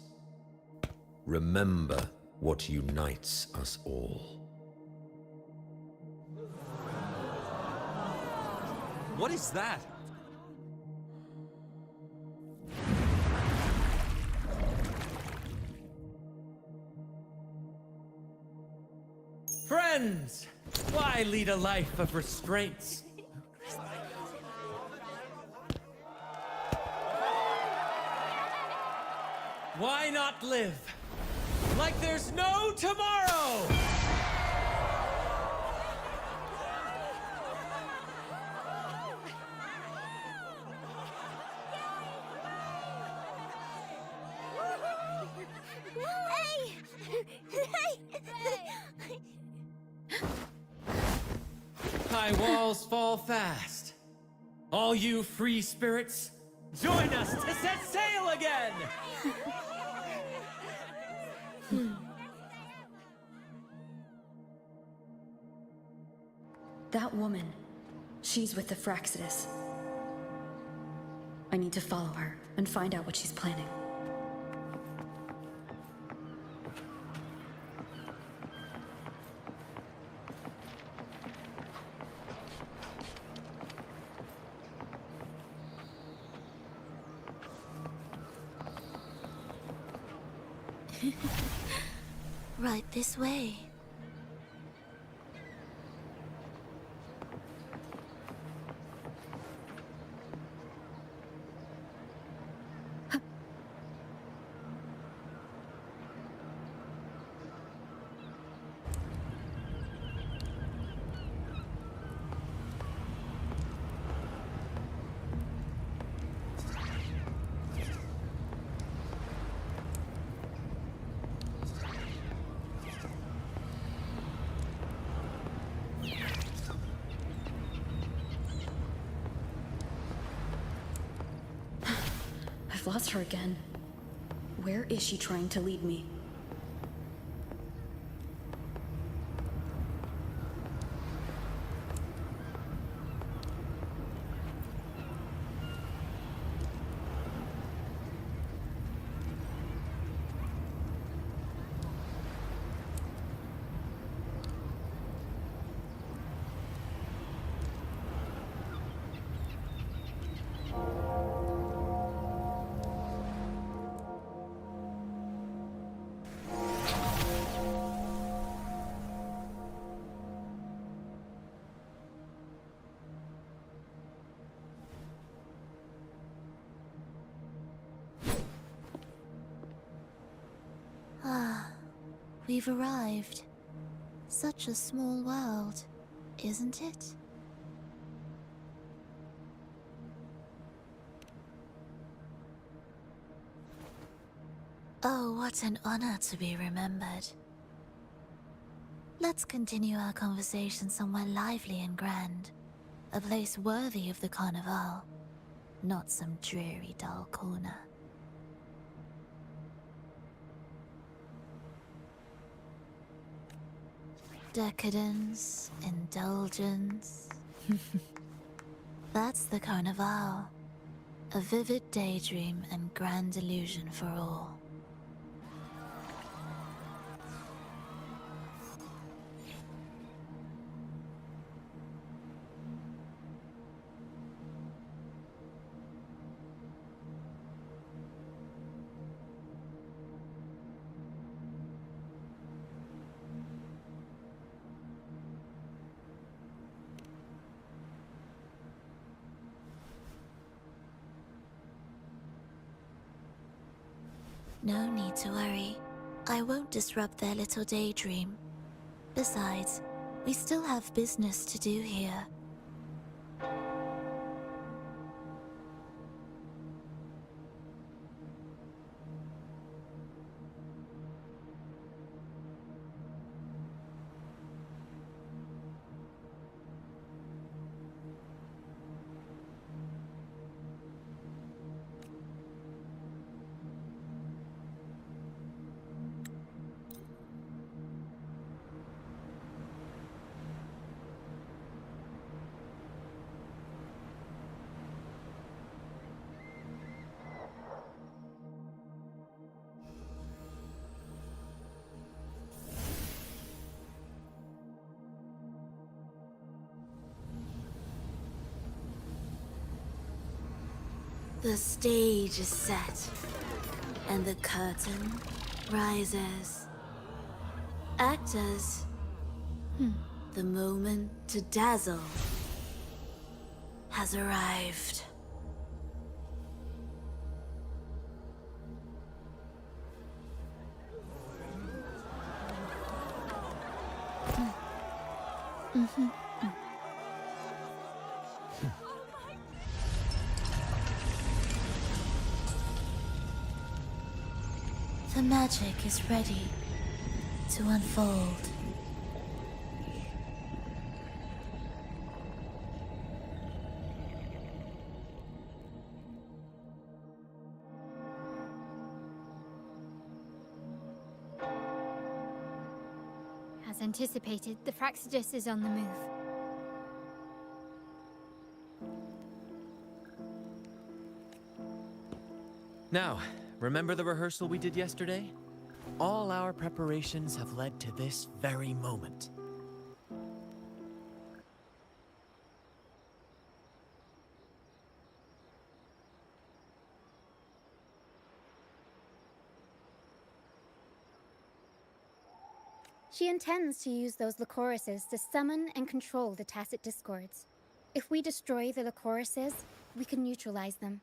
[SPEAKER 16] Remember what unites us all.
[SPEAKER 12] What is that?
[SPEAKER 4] Friends, why lead a life of restraints? Why not live like there's no tomorrow? High walls fall fast. All you free spirits, join us to set sail again!
[SPEAKER 8] That woman, she's with the Fraxidus. I need to follow her and find out what she's planning.
[SPEAKER 13] Right this way.
[SPEAKER 8] I've lost her again. Where is she trying to lead me?
[SPEAKER 13] Ah, we've arrived. Such a small world, isn't it? Oh, what an honor to be remembered. Let's continue our conversation somewhere lively and grand. A place worthy of the Carnival, not some dreary, dull corner. Decadence, indulgence. That's the Carnival. A vivid daydream and grand illusion for all. No need to worry. I won't disrupt their little daydream. Besides, we still have business to do here. The stage is set, and the curtain rises. Actors, the moment to dazzle has arrived. The magic is ready to unfold.
[SPEAKER 3] As anticipated, the Fraxidus is on the move.
[SPEAKER 4] Now, remember the rehearsal we did yesterday? All our preparations have led to this very moment.
[SPEAKER 9] She intends to use those Lycorises to summon and control the Tacit Discords. If we destroy the Lycorises, we can neutralize them.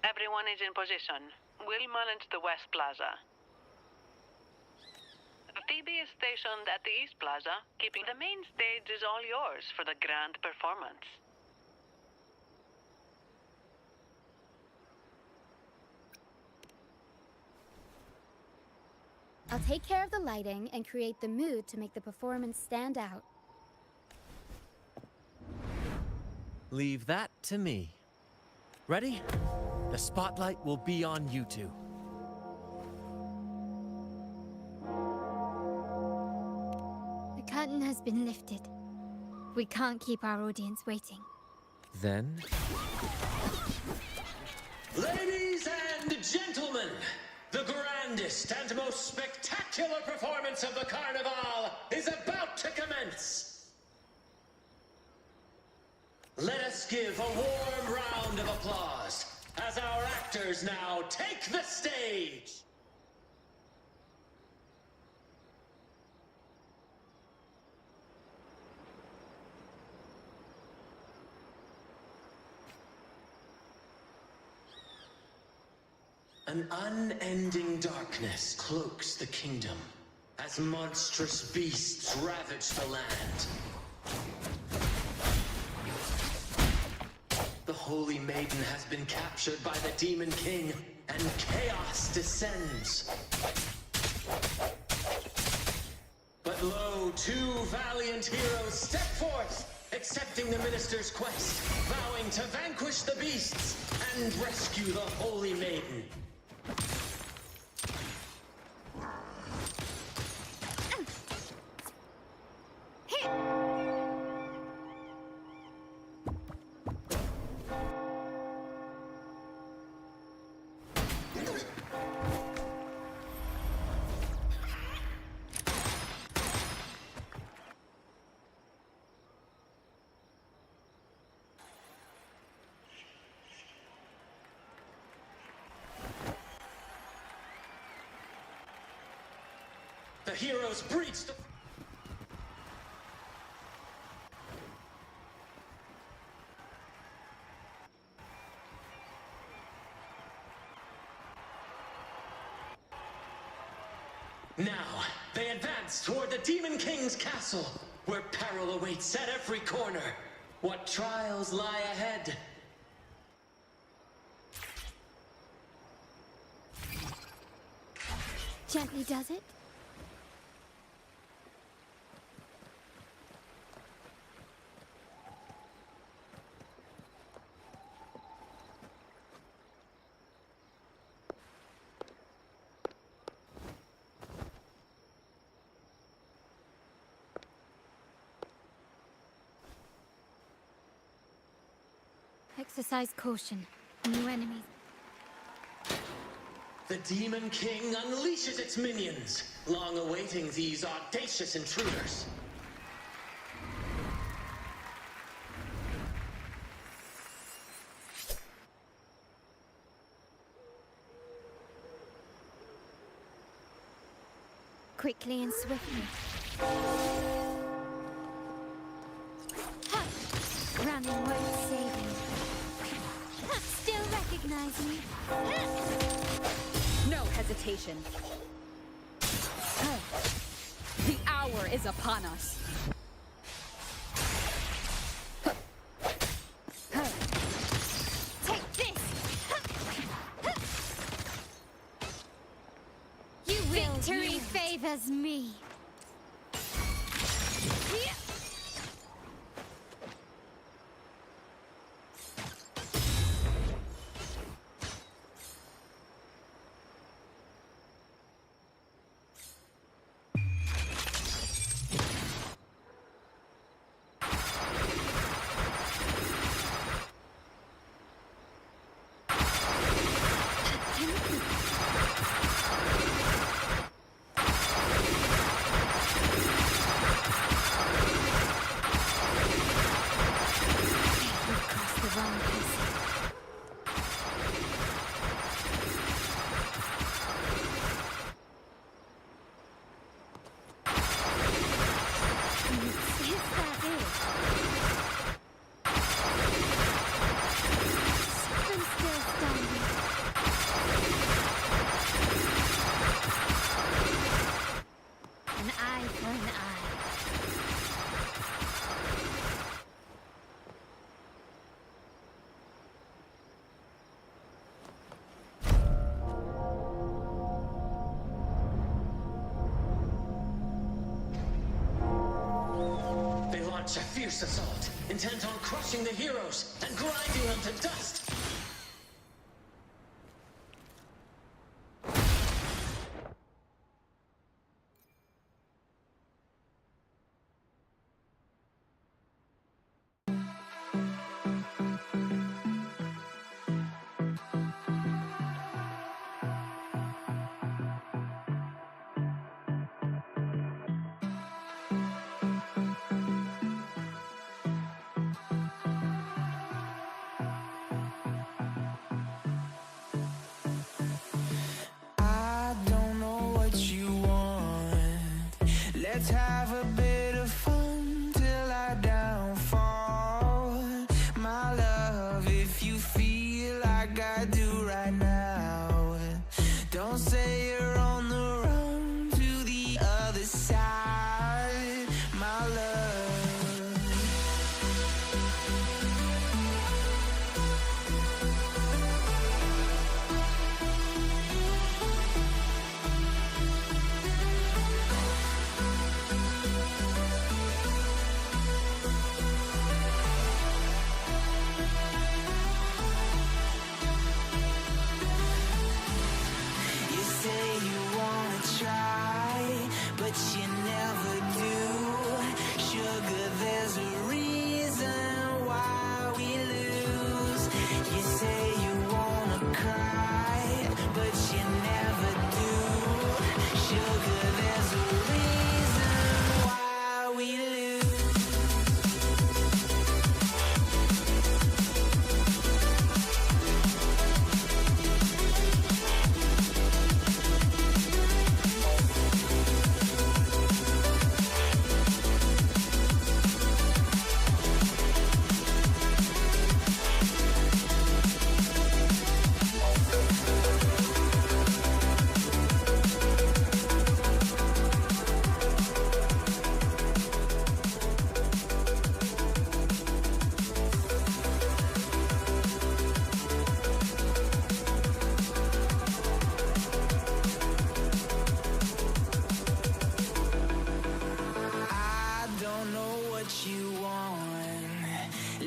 [SPEAKER 17] Everyone is in position. We'll manage the West Plaza. Phoebe is stationed at the East Plaza, keeping the main stage is all yours for the grand performance.
[SPEAKER 9] I'll take care of the lighting and create the mood to make the performance stand out.
[SPEAKER 4] Leave that to me. Ready? The spotlight will be on you two.
[SPEAKER 3] The curtain has been lifted. We can't keep our audience waiting.
[SPEAKER 4] Then...
[SPEAKER 16] Ladies and gentlemen, the grandest and most spectacular performance of the Carnival is about to commence. Let us give a warm round of applause as our actors now take the stage. An unending darkness cloaks the kingdom as monstrous beasts ravage the land. The Holy Maiden has been captured by the Demon King, and chaos descends. But lo, two valiant heroes step forth, accepting the minister's quest, vowing to vanquish the beasts and rescue the Holy Maiden. The heroes breach the... Now, they advance toward the Demon King's castle, where peril awaits at every corner. What trials lie ahead?
[SPEAKER 3] Gently does it? Exercise caution. New enemies.
[SPEAKER 16] The Demon King unleashes its minions, long awaiting these audacious intruders.
[SPEAKER 3] Quickly and swiftly. Running won't save you. Still recognize me.
[SPEAKER 8] No hesitation. The hour is upon us.
[SPEAKER 3] Take this! You will. Victory favors me.
[SPEAKER 16] launch a fierce assault, intent on crushing the heroes and grinding them to dust.
[SPEAKER 1] Let's have a bit of fun till I downfall. My love, if you feel like I do right now, don't say you're on the run to the other side, my love.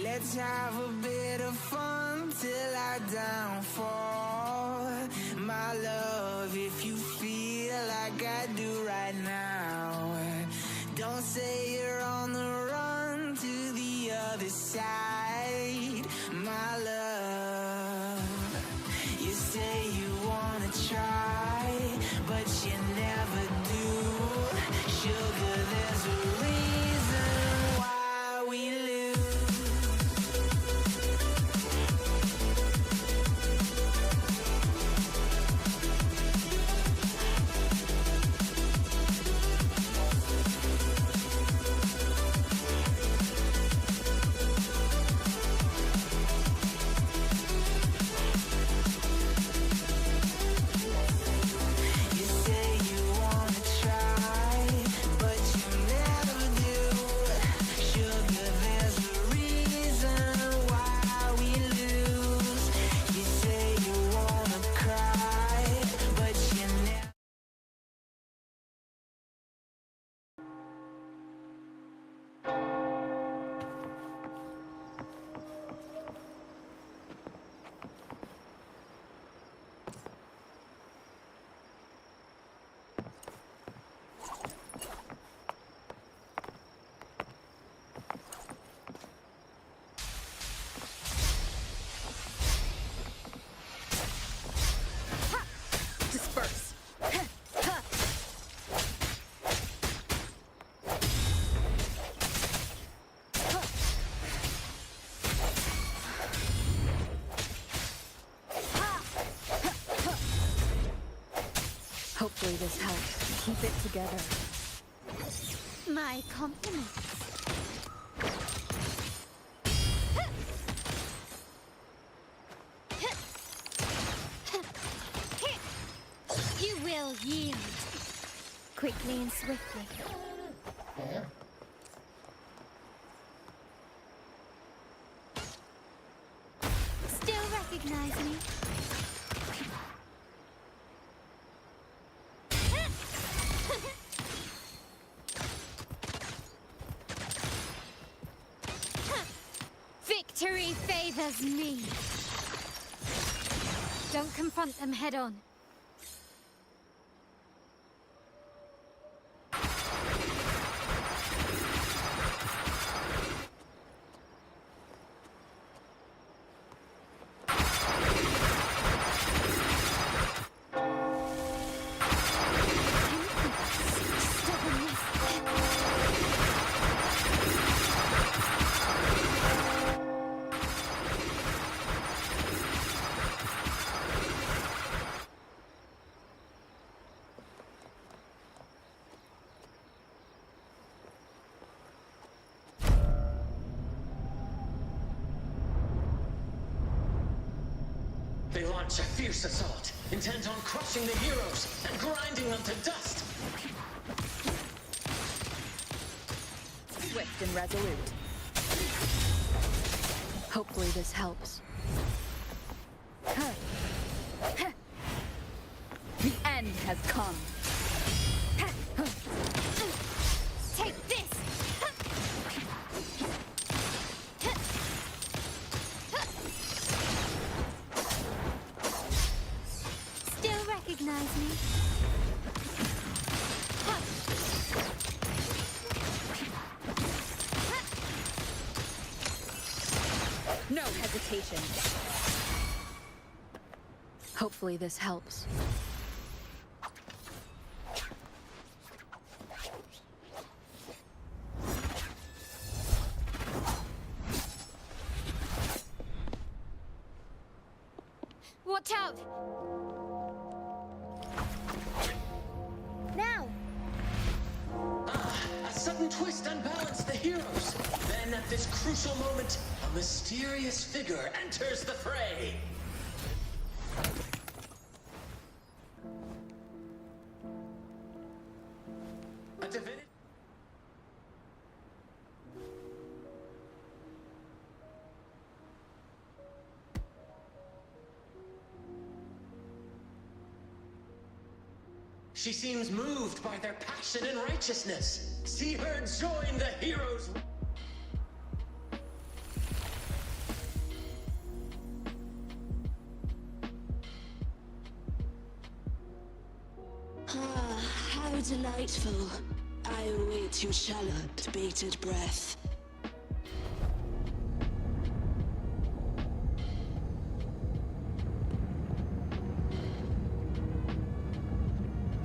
[SPEAKER 1] Let's have a bit of fun till I downfall. My love, if you feel like I do right now, don't say you're on the run to the other side, my love. You say you wanna try, but you never do. Sugar, there's a reason why we lose.
[SPEAKER 5] Disperse.
[SPEAKER 8] Hopefully this helps keep it together.
[SPEAKER 3] My compliments. You will yield. Quickly and swiftly. Still recognize me? brave as me. Don't confront them head on.
[SPEAKER 16] They launch a fierce assault, intent on crushing the heroes and grinding them to dust.
[SPEAKER 8] Swift and resolute. Hopefully this helps. The end has come.
[SPEAKER 3] Take this! Still recognize me?
[SPEAKER 8] No hesitation. Hopefully this helps.
[SPEAKER 3] Watch out!
[SPEAKER 9] Now!
[SPEAKER 16] A sudden twist unbalanced the heroes. Then at this crucial moment, a mysterious figure enters the fray. A divinity. She seems moved by their passion and righteousness. See her join the heroes.
[SPEAKER 18] Ah, how delightful. I await your shallow, bated breath.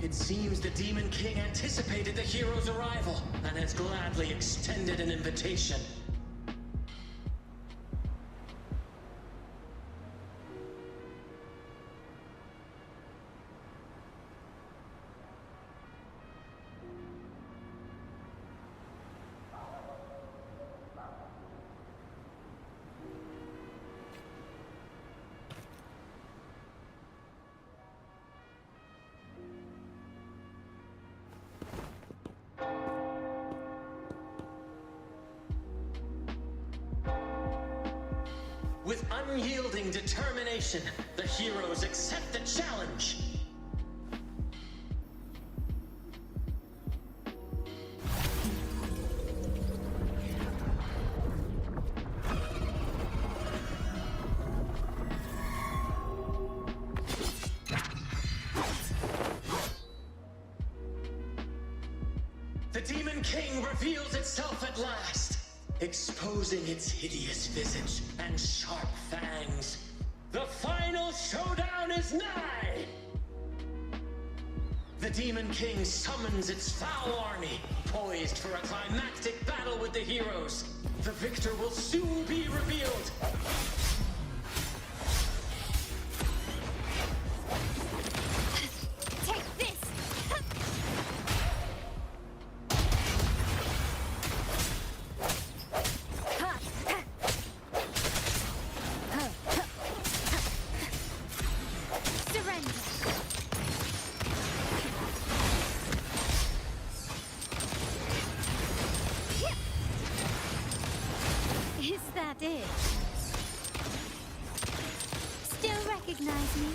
[SPEAKER 16] It seems the Demon King anticipated the hero's arrival and has gladly extended an invitation. With unyielding determination, the heroes accept the challenge. The Demon King reveals itself at last, exposing its hideous visage and sharp fangs. The final showdown is nigh! The Demon King summons its foul army, poised for a climactic battle with the heroes. The victor will soon be revealed.
[SPEAKER 3] Take this! Surrender! Is that it? Still recognize me?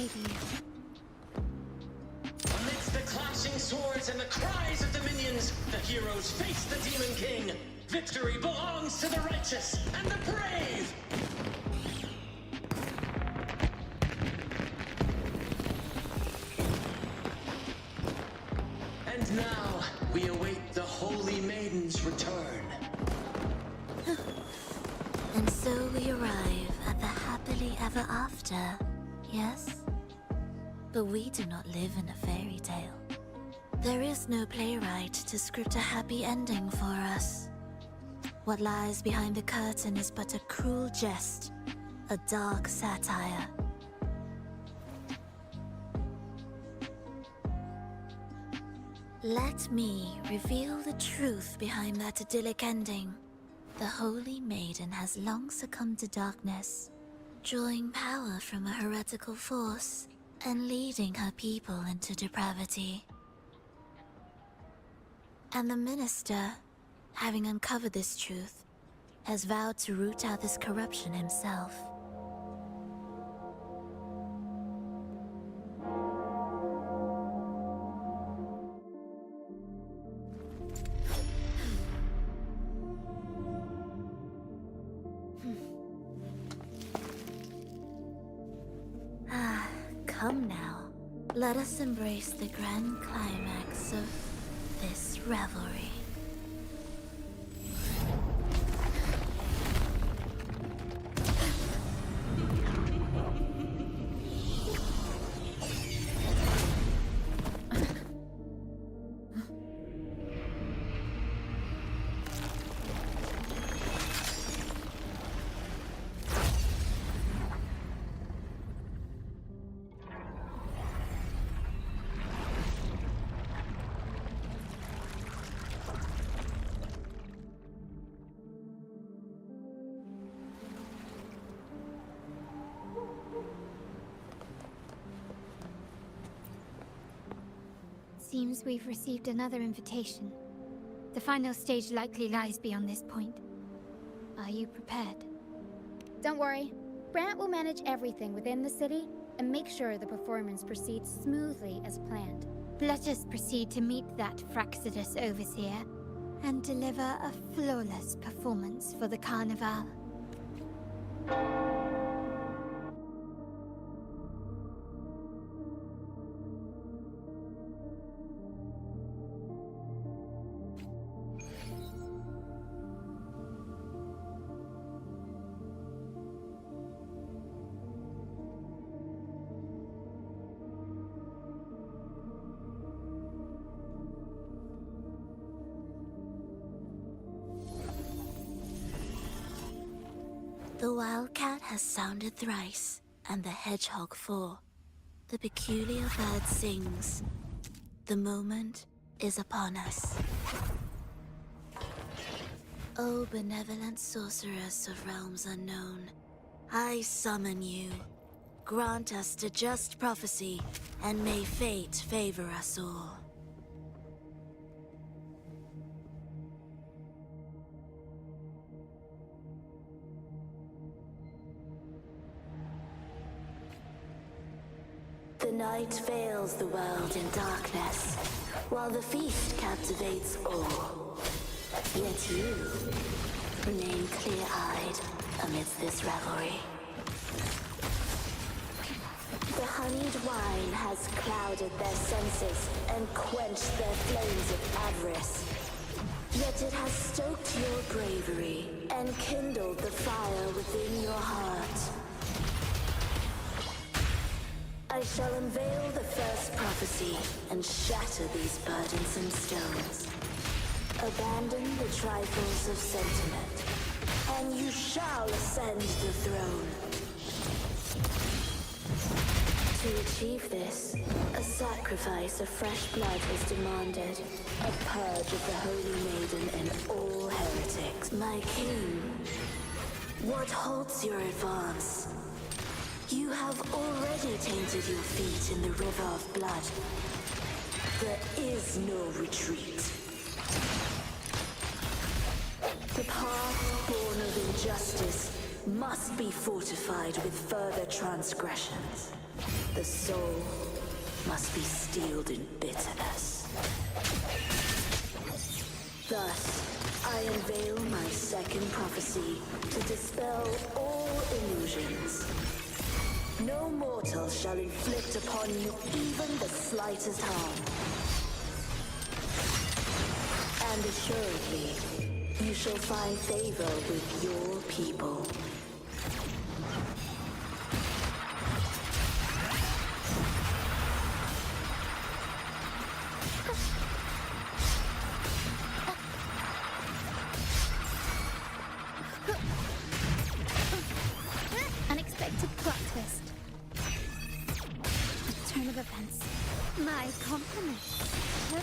[SPEAKER 3] save you.
[SPEAKER 16] Amidst the clashing swords and the cries of the minions, the heroes face the Demon King. Victory belongs to the righteous and the brave! And now, we await the Holy Maiden's return.
[SPEAKER 13] And so we arrive at the happily ever after, yes? But we do not live in a fairy tale. There is no playwright to script a happy ending for us. What lies behind the curtain is but a cruel jest, a dark satire. Let me reveal the truth behind that idyllic ending. The Holy Maiden has long succumbed to darkness, drawing power from a heretical force and leading her people into depravity. And the minister, having uncovered this truth, has vowed to root out this corruption himself. Come now, let us embrace the grand climax of this revelry.
[SPEAKER 3] Seems we've received another invitation. The final stage likely lies beyond this point. Are you prepared?
[SPEAKER 9] Don't worry. Brant will manage everything within the city and make sure the performance proceeds smoothly as planned.
[SPEAKER 3] Let us proceed to meet that Fraxidus Overseer and deliver a flawless performance for the Carnival.
[SPEAKER 13] The wildcat has sounded thrice, and the hedgehog four. The peculiar bird sings. The moment is upon us. O benevolent sorceress of realms unknown, I summon you. Grant us the just prophecy, and may fate favor us all. The night veils the world in darkness, while the feast captivates all. Yet you remain clear-eyed amidst this revelry. The honeyed wine has clouded their senses and quenched their flames of avarice. Yet it has stoked your bravery and kindled the fire within your heart. I shall unveil the first prophecy and shatter these burdensome stones. Abandon the trifles of sentiment, and you shall ascend the throne. To achieve this, a sacrifice of fresh blood is demanded. A purge of the Holy Maiden and all heretics. My king, what halts your advance? You have already tainted your feet in the river of blood. There is no retreat. The path born of injustice must be fortified with further transgressions.
[SPEAKER 18] The soul must be steeled in bitterness. Thus, I unveil my second prophecy to dispel all illusions. No mortal shall inflict upon you even the slightest harm. And assuredly, you shall find favor with your people.
[SPEAKER 9] Unexpected plot twist. A turn of events. My compliments.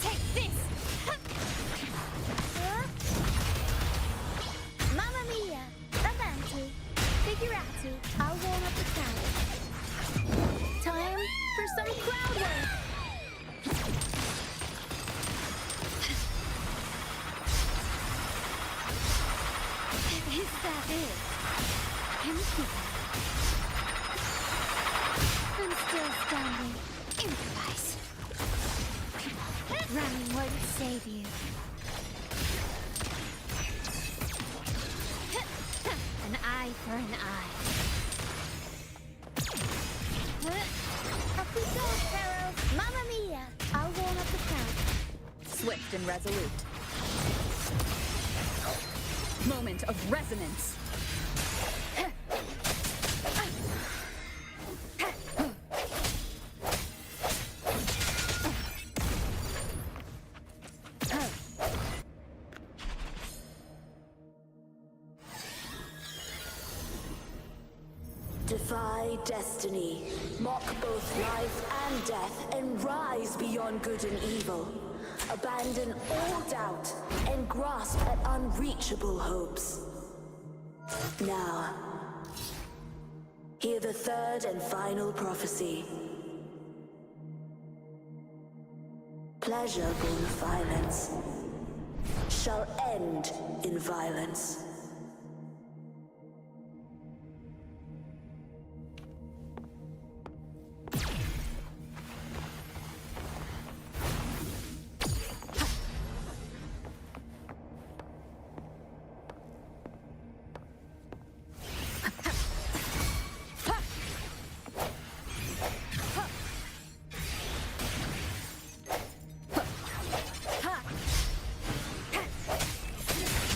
[SPEAKER 9] Take this! Mamma mia! Avanti! Figurati! I'll warm up the crowd. Time for some crowd work!
[SPEAKER 3] Is that it? I'm still standing. Improvise. Running won't save you. An eye for an eye.
[SPEAKER 9] Up we go, Pharaoh! Mamma mia! I'll warm up the crowd.
[SPEAKER 8] Swift and resolute. Moment of resonance.
[SPEAKER 18] Defy destiny, mock both life and death, and rise beyond good and evil. Abandon all doubt and grasp at unreachable hopes. Now, hear the third and final prophecy. Pleasure born of violence shall end in violence.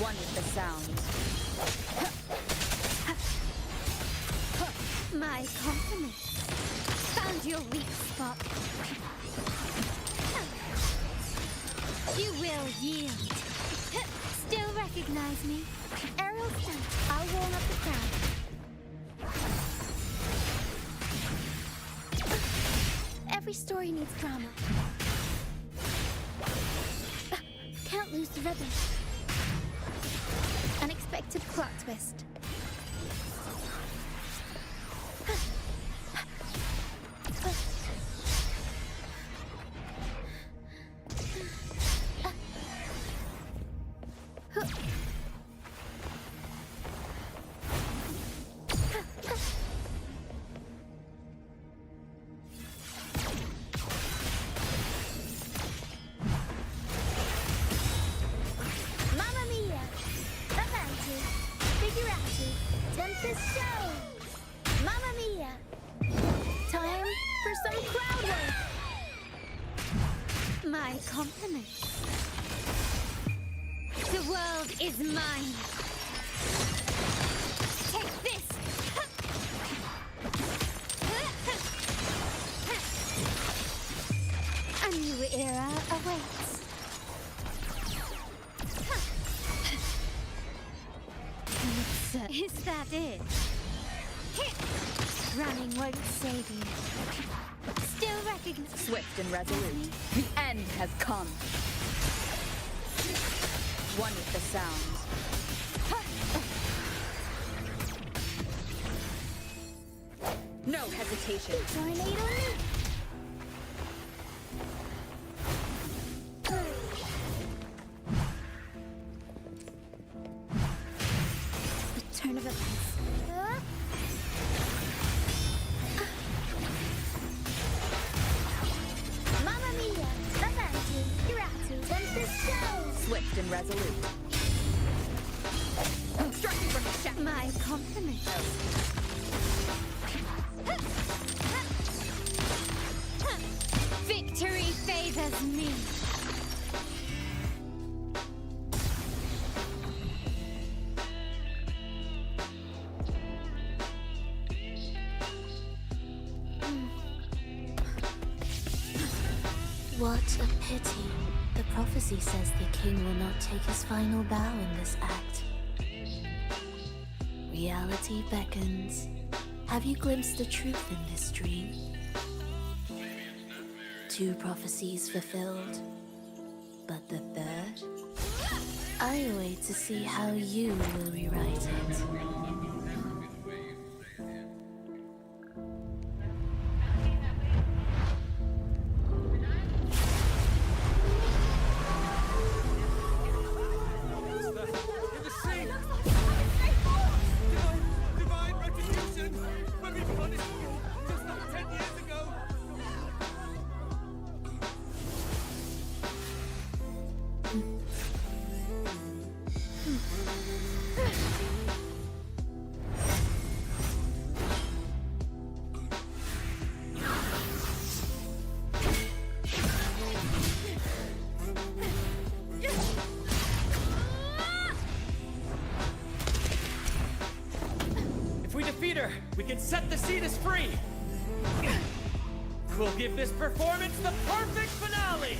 [SPEAKER 8] One with the sound.
[SPEAKER 3] My compliments. Found your weak spot. You will yield. Still recognize me?
[SPEAKER 9] Aerial stunt. I'll warm up the crowd. Every story needs drama. Can't lose the rhythm. Unexpected plot twist. Mamma mia! Avanti! Figurati! Tempest show! Mamma mia! Time for some crowd work!
[SPEAKER 3] My compliments. The world is mine. Take this. A new era awaits. Is that it? Running won't save you. Still recognize.
[SPEAKER 8] Swift and resolute. The end has come. One with the sound. No hesitation.
[SPEAKER 9] Tornado.
[SPEAKER 3] A turn of events.
[SPEAKER 4] salute.
[SPEAKER 3] My compliments. Victory favors me.
[SPEAKER 13] What a pity. The prophecy says the king will not take his final bow in this act. Reality beckons. Have you glimpsed the truth in this dream? 2 prophecies fulfilled, but the third? I await to see how you will rewrite it.
[SPEAKER 4] If we defeat her, we can set the Cetus free! We'll give this performance the perfect finale!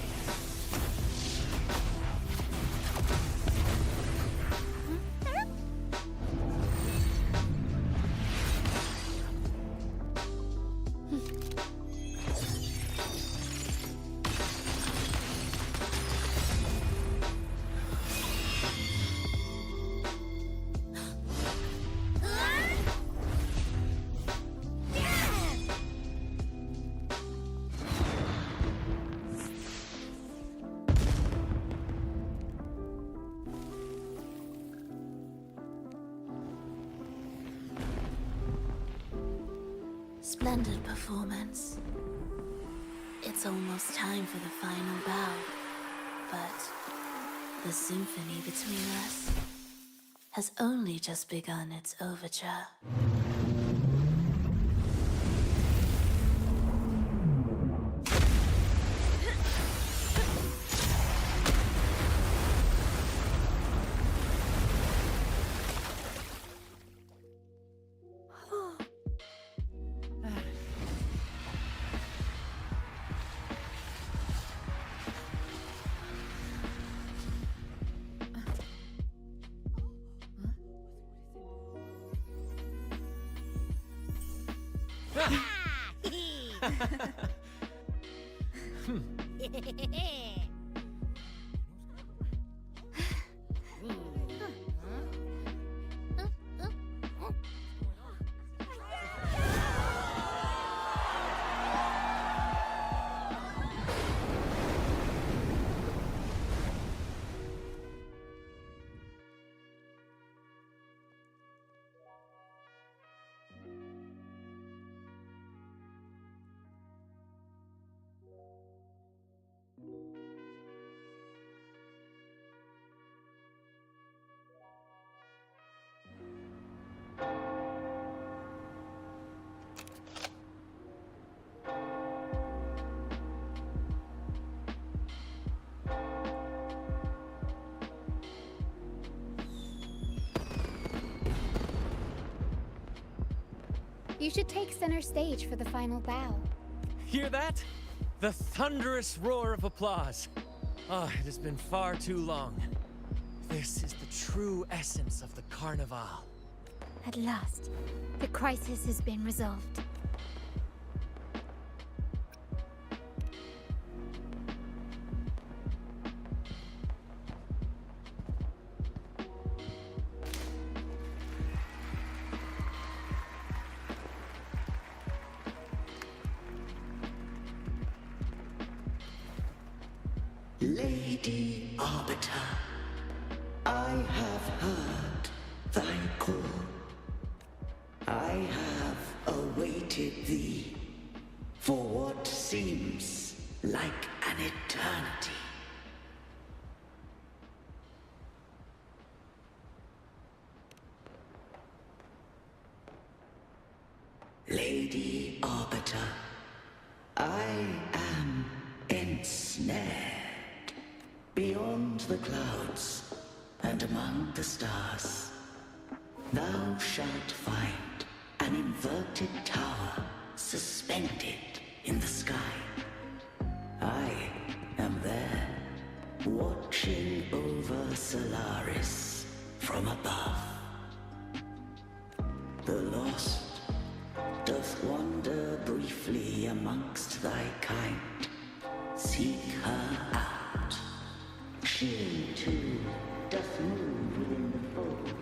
[SPEAKER 4] Splendid performance. It's almost time for the final bow, but the symphony between us has only just begun its overture.
[SPEAKER 9] You should take center stage for the final bow.
[SPEAKER 4] Hear that? The thunderous roar of applause. Ah, it has been far too long. This is the true essence of the Carnival.
[SPEAKER 3] At last, the crisis has been resolved.
[SPEAKER 19] Lady Arbiter, I have heard thy call. I have awaited thee for what seems like an eternity. Lady Arbiter, I am ensnared. Beyond the clouds and among the stars, thou shalt find an inverted tower suspended in the sky. I am there, watching over Solaris from above. The lost doth wander briefly amongst thy kind. Seek her out. She, too, doth move within the fold.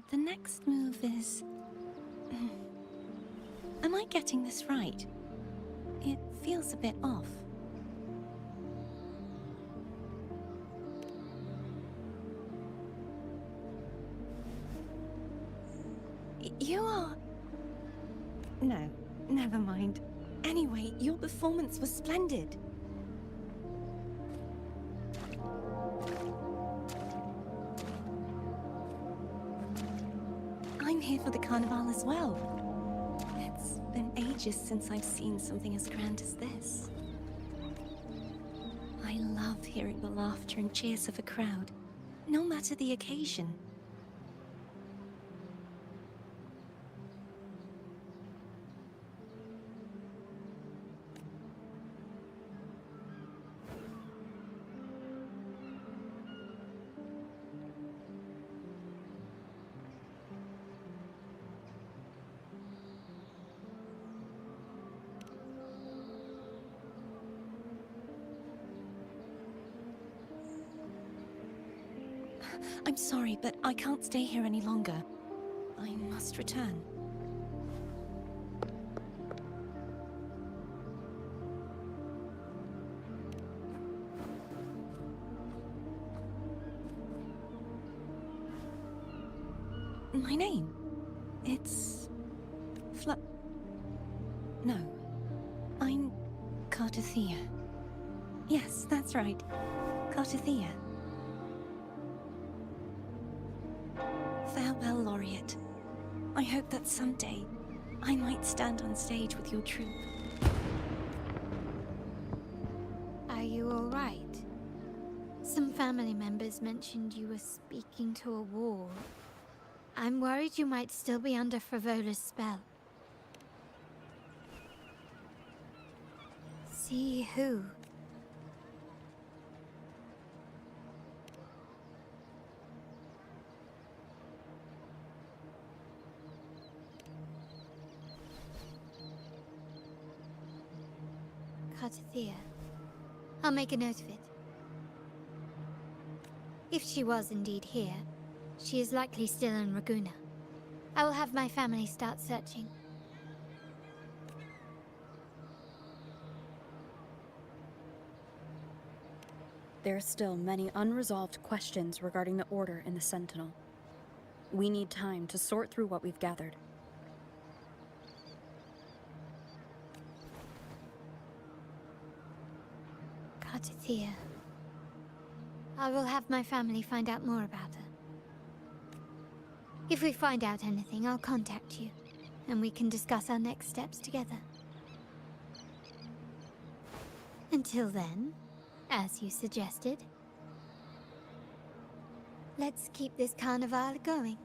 [SPEAKER 15] The next move is... Am I getting this right? It feels a bit off. You are... No, never mind. Anyway, your performance was splendid. I'm here for the carnival as well. It's been ages since I've seen something as grand as this. I love hearing the laughter and cheers of a crowd, no matter the occasion. I'm sorry, but I can't stay here any longer. I must return. My name? It's... No. I'm... Cartothea. Yes, that's right. Cartothea. Farewell, Laureate. I hope that someday I might stand on stage with your troupe.
[SPEAKER 3] Are you all right? Some family members mentioned you were speaking to a wall. I'm worried you might still be under Frivola's spell. See who? Cartothea. I'll make a note of it. If she was indeed here, she is likely still in Raguna. I will have my family start searching.
[SPEAKER 8] There are still many unresolved questions regarding the Order and the Sentinel. We need time to sort through what we've gathered.
[SPEAKER 3] Cartothea. I will have my family find out more about her. If we find out anything, I'll contact you, and we can discuss our next steps together. Until then, as you suggested, Let's keep this carnival going.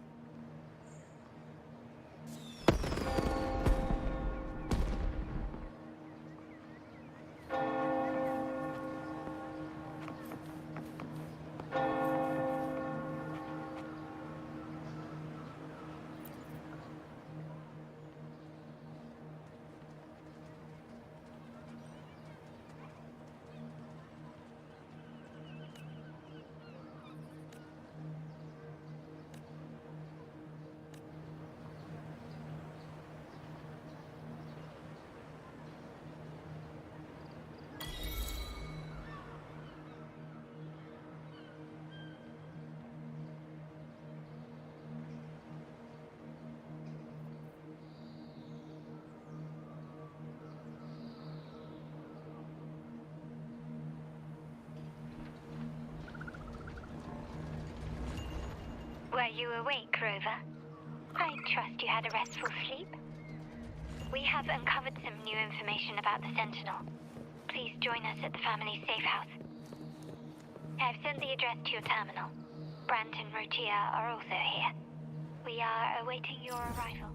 [SPEAKER 20] Were you awake, Rover? I trust you had a restful sleep. We have uncovered some new information about the Sentinel. Please join us at the family's safe house. I've sent the address to your terminal. Brant and Rotia are also here. We are awaiting your arrival.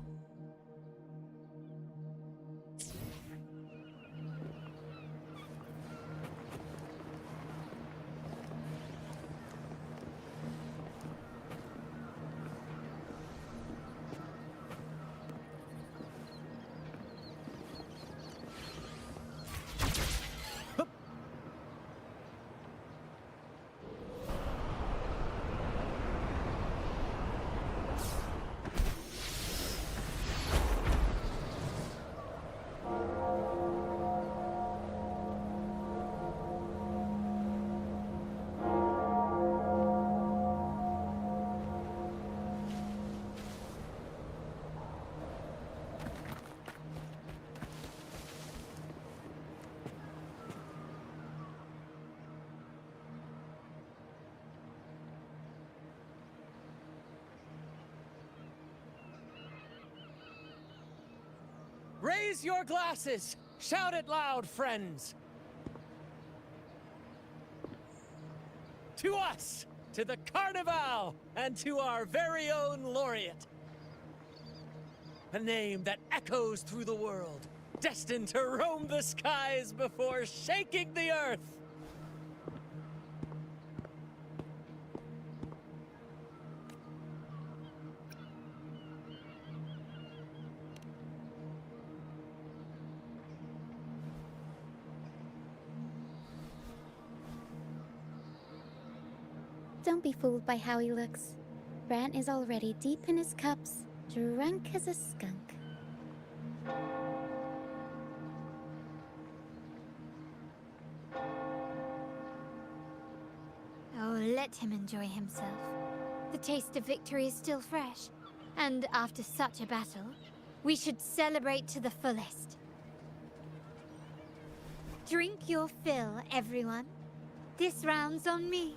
[SPEAKER 4] Raise your glasses! Shout it loud, friends! To us! To the Carnival! And to our very own laureate! A name that echoes through the world, destined to roam the skies before shaking the earth!
[SPEAKER 9] Don't be fooled by how he looks. Brant is already deep in his cups, drunk as a skunk.
[SPEAKER 3] Oh, let him enjoy himself. The taste of victory is still fresh. And after such a battle, we should celebrate to the fullest. Drink your fill, everyone. This round's on me.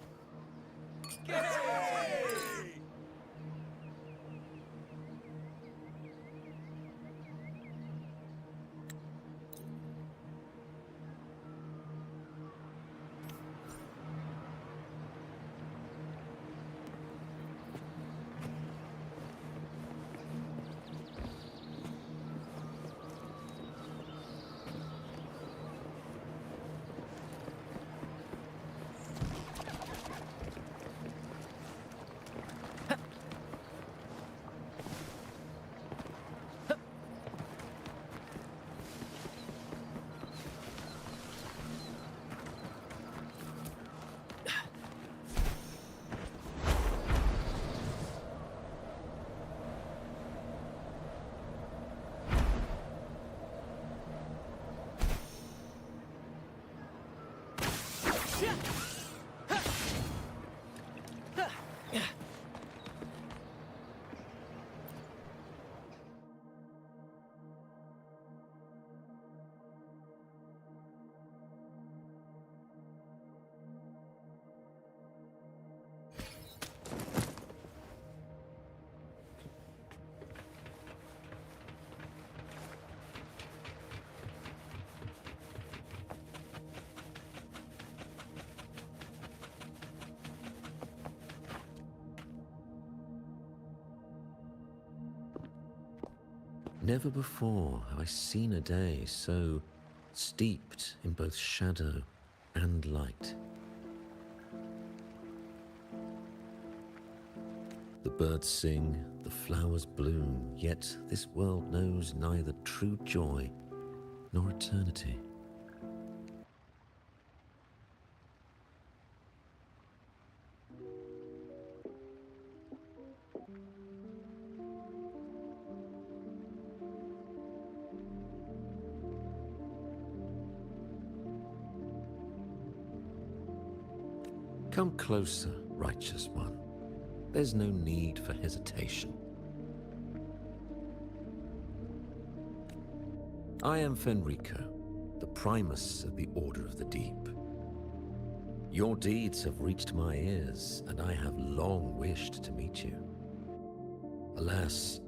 [SPEAKER 21] Never before have I seen a day so steeped in both shadow and light. The birds sing, the flowers bloom, yet this world knows neither true joy nor eternity. Come closer, righteous one. There's no need for hesitation. I am Fenrico, the Primus of the Order of the Deep. Your deeds have reached my ears, and I have long wished to meet you. Alas,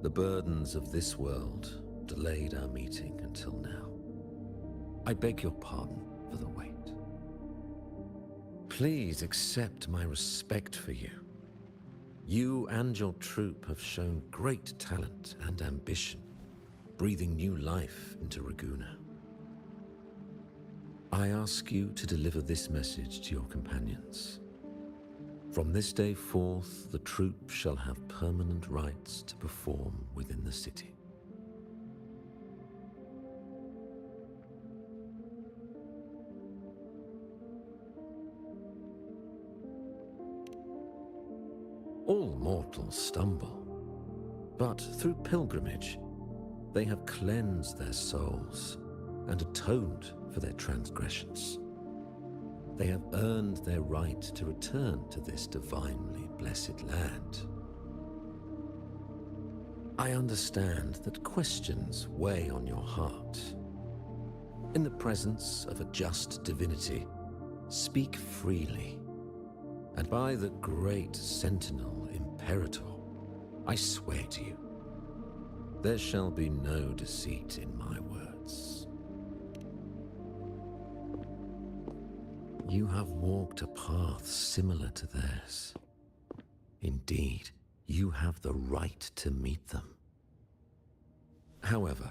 [SPEAKER 21] the burdens of this world delayed our meeting until now. I beg your pardon for the wait. Please accept my respect for you. You and your troop have shown great talent and ambition, breathing new life into Raguna. I ask you to deliver this message to your companions. From this day forth, the troop shall have permanent rights to perform within the city. All mortals stumble, but through pilgrimage, they have cleansed their souls and atoned for their transgressions. They have earned their right to return to this divinely blessed land. I understand that questions weigh on your heart. In the presence of a just divinity, speak freely. And by the great Sentinel Imperator, I swear to you, there shall be no deceit in my words. You have walked a path similar to theirs. Indeed, you have the right to meet them. However,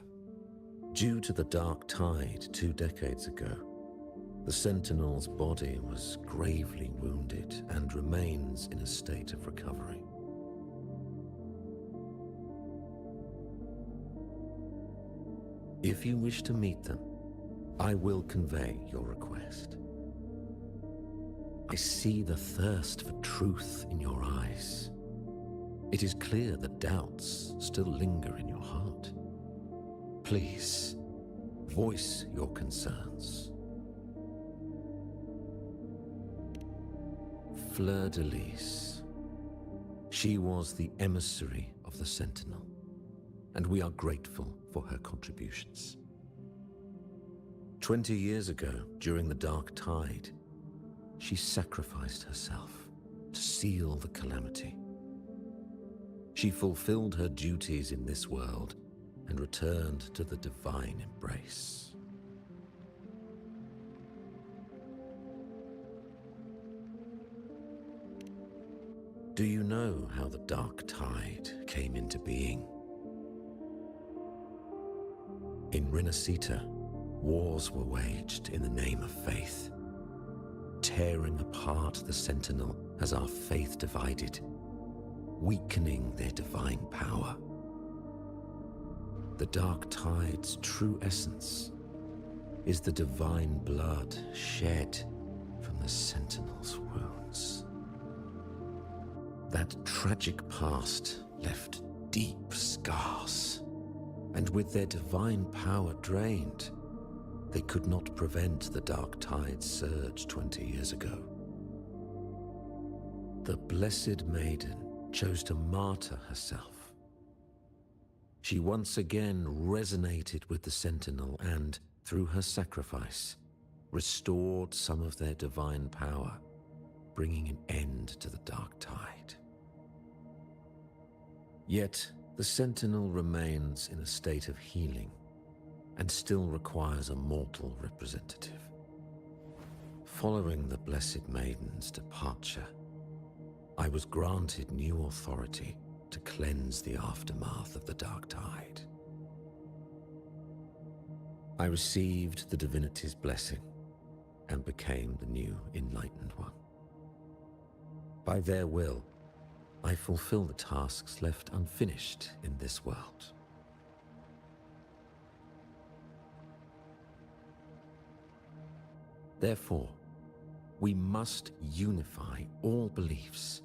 [SPEAKER 21] due to the Dark Tide 2 decades ago, the Sentinel's body was gravely wounded and remains in a state of recovery. If you wish to meet them, I will convey your request. I see the thirst for truth in your eyes. It is clear that doubts still linger in your heart. Please, voice your concerns. Fleur-de-Lis. She was the emissary of the Sentinel, and we are grateful for her contributions. 20 years ago, during the Dark Tide, she sacrificed herself to seal the calamity. She fulfilled her duties in this world and returned to the divine embrace. Do you know how the Dark Tide came into being? In Rinascita, wars were waged in the name of faith, tearing apart the Sentinel as our faith divided, weakening their divine power. The Dark Tide's true essence is the divine blood shed from the Sentinel's wounds. That tragic past left deep scars, and with their divine power drained, they could not prevent the Dark Tide's surge 20 years ago. The Blessed Maiden chose to martyr herself. She once again resonated with the Sentinel and, through her sacrifice, restored some of their divine power, bringing an end to the Dark Tide. Yet, the Sentinel remains in a state of healing and still requires a mortal representative. Following the Blessed Maiden's departure, I was granted new authority to cleanse the aftermath of the Dark Tide. I received the divinity's blessing and became the new Enlightened One. By their will, I fulfill the tasks left unfinished in this world. Therefore, we must unify all beliefs,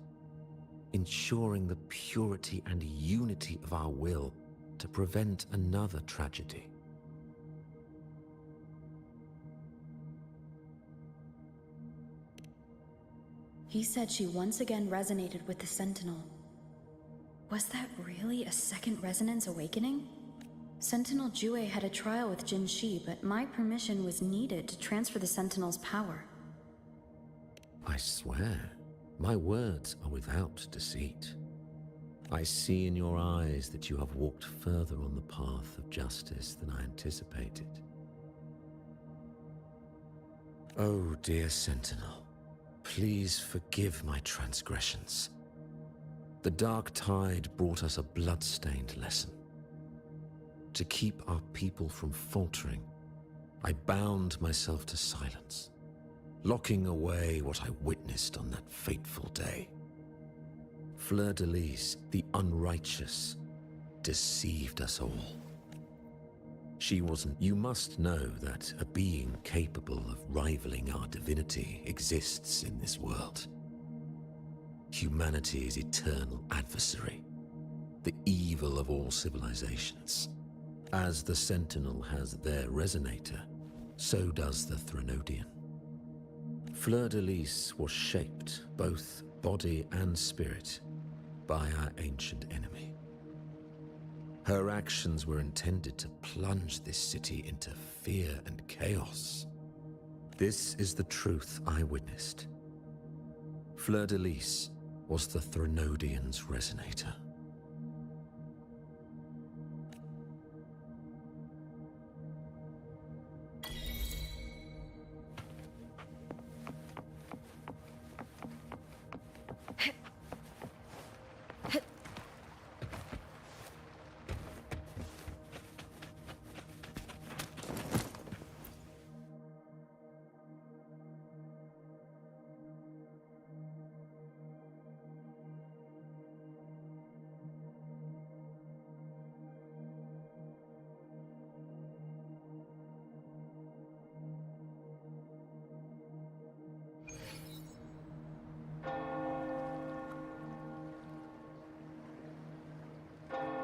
[SPEAKER 21] ensuring the purity and unity of our will to prevent another tragedy.
[SPEAKER 8] He said she once again resonated with the Sentinel. Was that really a second resonance awakening? Sentinel Jue had a trial with Jin Shi, but my permission was needed to transfer the Sentinel's power.
[SPEAKER 21] I swear, my words are without deceit. I see in your eyes that you have walked further on the path of justice than I anticipated. Oh, dear Sentinel, please forgive my transgressions. The dark tide brought us a blood-stained lesson. To keep our people from faltering, I bound myself to silence, locking away what I witnessed on that fateful day. Fleur-de-Lis, the unrighteous, deceived us all. She wasn't. You must know that a being capable of rivaling our divinity exists in this world. Humanity's eternal adversary, the evil of all civilizations. As the Sentinel has their resonator, so does the Threnodian. Fleur-de-Lis was shaped, both body and spirit, by our ancient enemy. Her actions were intended to plunge this city into fear and chaos. This is the truth I witnessed. Fleur-de-Lis was the Threnodian's resonator.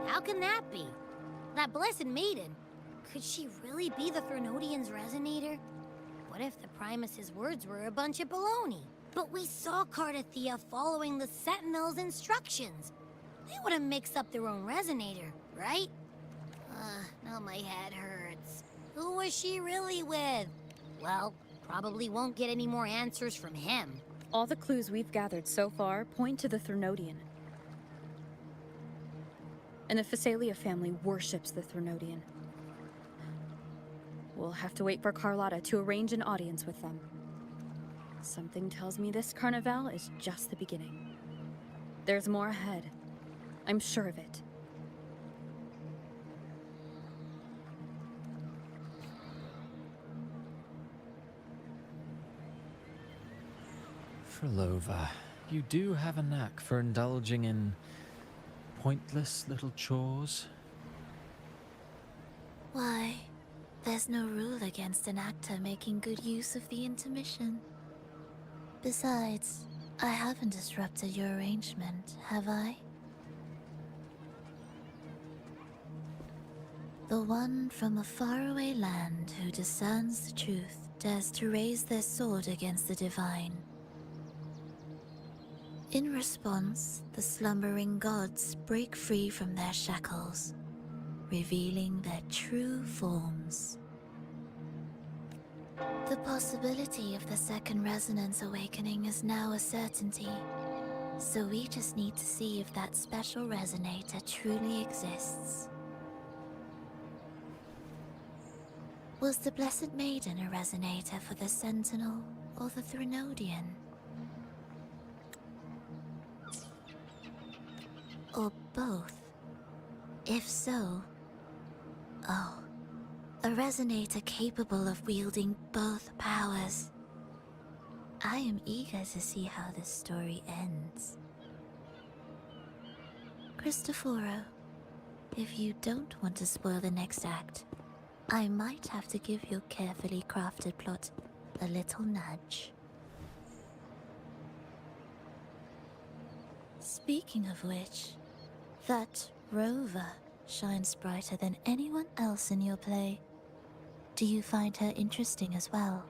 [SPEAKER 2] How can that be? That blessed maiden, could she really be the Threnodian's resonator? What if the Primus's words were a bunch of baloney? But we saw Cardathea following the Sentinel's instructions. They wouldn't mix up their own resonator, right? Now my head hurts. Who was she really with? Well, probably won't get any more answers from him.
[SPEAKER 8] All the clues we've gathered so far point to the Threnodian. And the Phasalia family worships the Threnodian. We'll have to wait for Carlotta to arrange an audience with them. Something tells me this Carnival is just the beginning. There's more ahead. I'm sure of it.
[SPEAKER 4] Frolova, you do have a knack for indulging in pointless little chores.
[SPEAKER 13] Why? There's no rule against an actor making good use of the intermission. Besides, I haven't disrupted your arrangement, have I? The one from a faraway land who discerns the truth dares to raise their sword against the divine. In response, the slumbering gods break free from their shackles, revealing their true forms. The possibility of the second resonance awakening is now a certainty, so we just need to see if that special resonator truly exists. Was the Blessed Maiden a resonator for the Sentinel or the Threnodian? Or both? If so... Oh, a A resonator capable of wielding both powers. I am eager to see how this story ends. Cristoforo, if you don't want to spoil the next act, I might have to give your carefully crafted plot a little nudge. Speaking of which, that rover shines brighter than anyone else in your play. Do you find her interesting as well?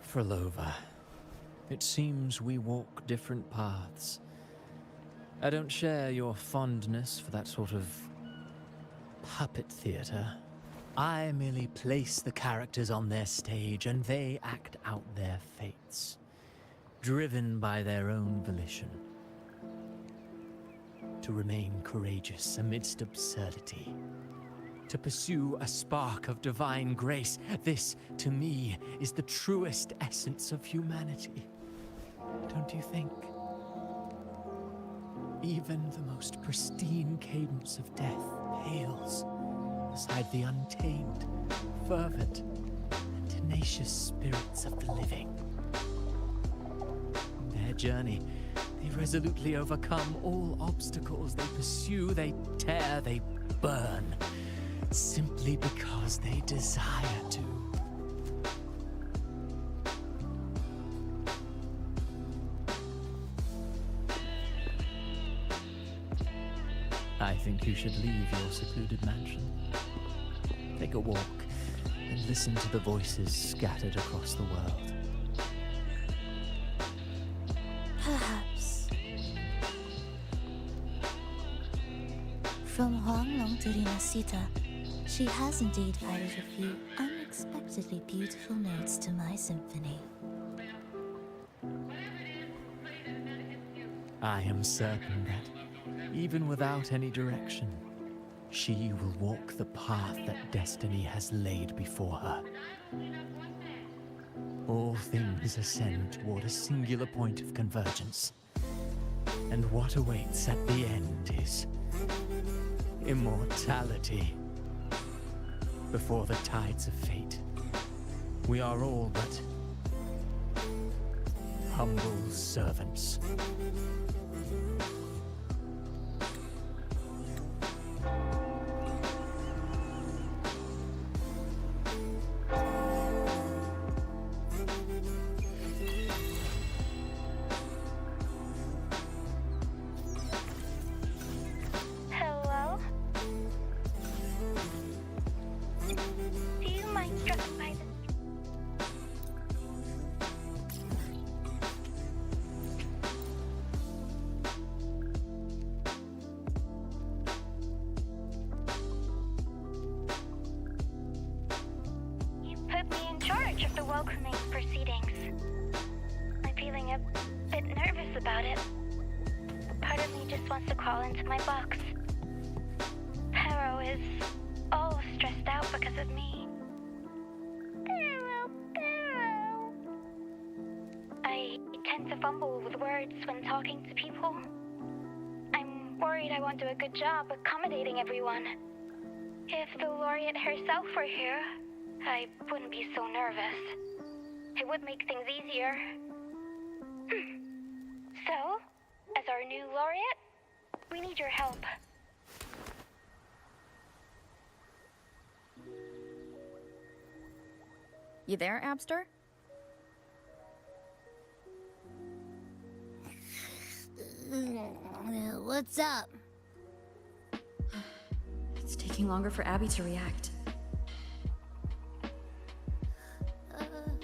[SPEAKER 4] Frolova, it seems we walk different paths. I don't share your fondness for that sort of puppet theater. I merely place the characters on their stage and they act out their fates, driven by their own volition. To remain courageous amidst absurdity. To pursue a spark of divine grace. This, to me, is the truest essence of humanity. Don't you think? Even the most pristine cadence of death pales beside the untamed, fervent, and tenacious spirits of the living. In their journey, they resolutely overcome all obstacles. They pursue, they tear, they burn, simply because they desire to. I think you should leave your secluded mansion. Take a walk and listen to the voices scattered across the world.
[SPEAKER 13] Perhaps. From Huanglong to Rinasita, she has indeed added a few unexpectedly beautiful notes to my symphony.
[SPEAKER 4] I am certain that, even without any direction, she will walk the path that destiny has laid before her. All things ascend toward a singular point of convergence. And what awaits at the end is immortality. Before the tides of fate, we are all but humble servants.
[SPEAKER 20] Hello? Do you mind dropping by the... You put me in charge of the welcoming proceedings. I'm feeling a bit nervous about it. Part of me just wants to crawl into my box. Pero is all stressed out because of me. Pero. I tend to fumble with words when talking to people. I'm worried I won't do a good job accommodating everyone. If the laureate herself were here, I wouldn't be so nervous. It would make things easier. So, as our new laureate, we need your help.
[SPEAKER 8] You there, Abster?
[SPEAKER 2] What's up?
[SPEAKER 8] It's taking longer for Abby to react.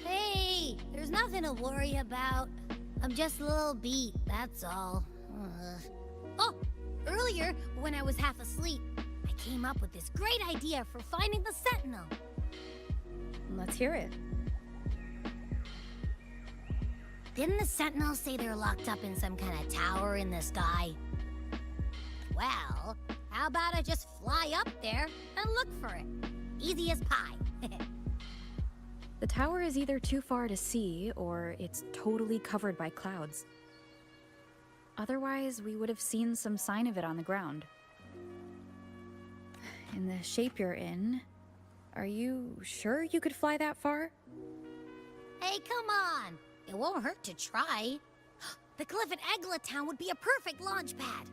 [SPEAKER 2] Hey, there's nothing to worry about. I'm just a little beat, that's all. Oh, earlier, when I was half asleep, I came up with this great idea for finding the Sentinel.
[SPEAKER 8] Let's hear it.
[SPEAKER 2] Didn't the Sentinels say they're locked up in some kind of tower in the sky? Well, how about I just fly up there and look for it? Easy as pie.
[SPEAKER 8] The tower is either too far to see, or it's totally covered by clouds. Otherwise, we would have seen some sign of it on the ground. In the shape you're in, Are you sure you could fly that far?
[SPEAKER 2] Hey, come on! It won't hurt to try. The cliff at Egla Town would be a perfect launch pad.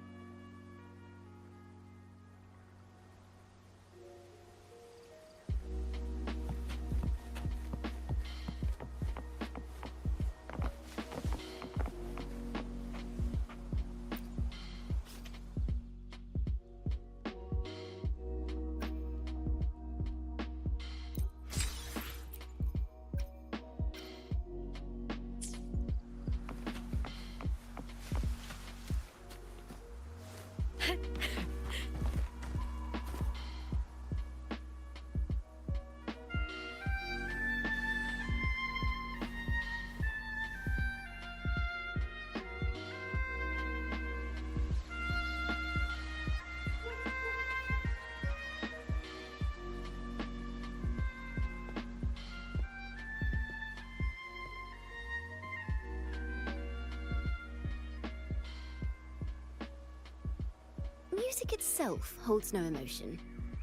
[SPEAKER 6] Music itself holds no emotion.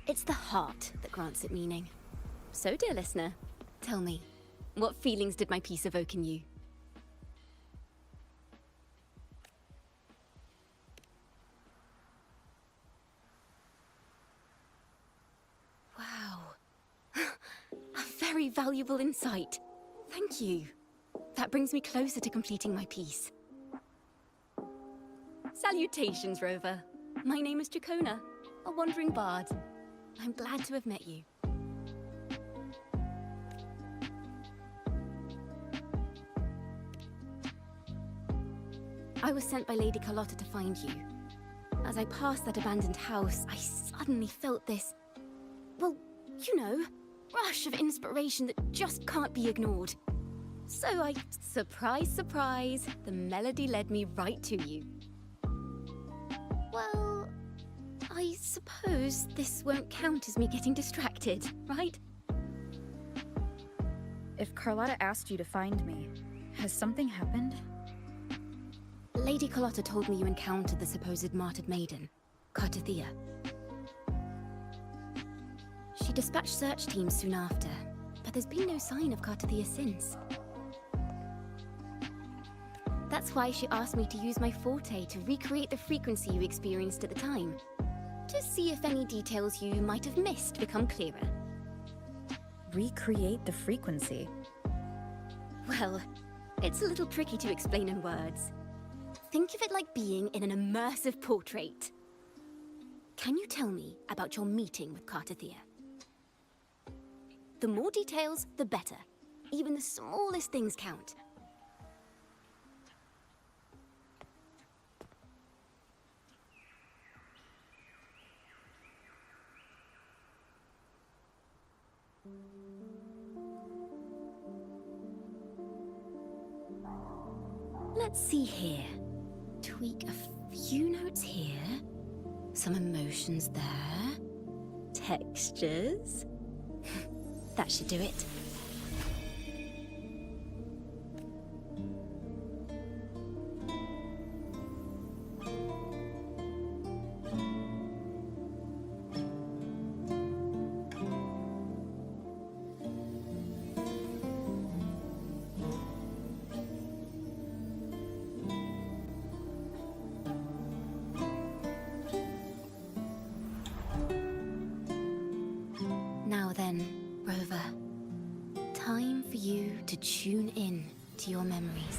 [SPEAKER 6] It's the heart that grants it meaning. So, dear listener, tell me, what feelings did my piece evoke in you? Wow. A very valuable insight. Thank you. That brings me closer to completing my piece. Salutations, Rover. My name is Dracona, a wandering bard. I'm glad to have met you. I was sent by Lady Carlotta to find you. As I passed that abandoned house, I suddenly felt this, well, you know, rush of inspiration that just can't be ignored. So surprise, surprise, the melody led me right to you. Well, I suppose this won't count as me getting distracted, right?
[SPEAKER 8] If Carlotta asked you to find me, has something happened?
[SPEAKER 6] Lady Carlotta told me you encountered the supposed martyred maiden, Cartathea. She dispatched search teams soon after, but there's been no sign of Cartathea since. That's why she asked me to use my forte to recreate the frequency you experienced at the time, to see if any details you might have missed become clearer.
[SPEAKER 8] Recreate the frequency?
[SPEAKER 6] Well, it's a little tricky to explain in words. Think of it like being in an immersive portrait. Can you tell me about your meeting with Cartathea? The more details, the better. Even the smallest things count. Let's see here. Tweak a few notes here. Some emotions there. Textures. That should do it. Now then, Rover. Time for you to tune in to your memories.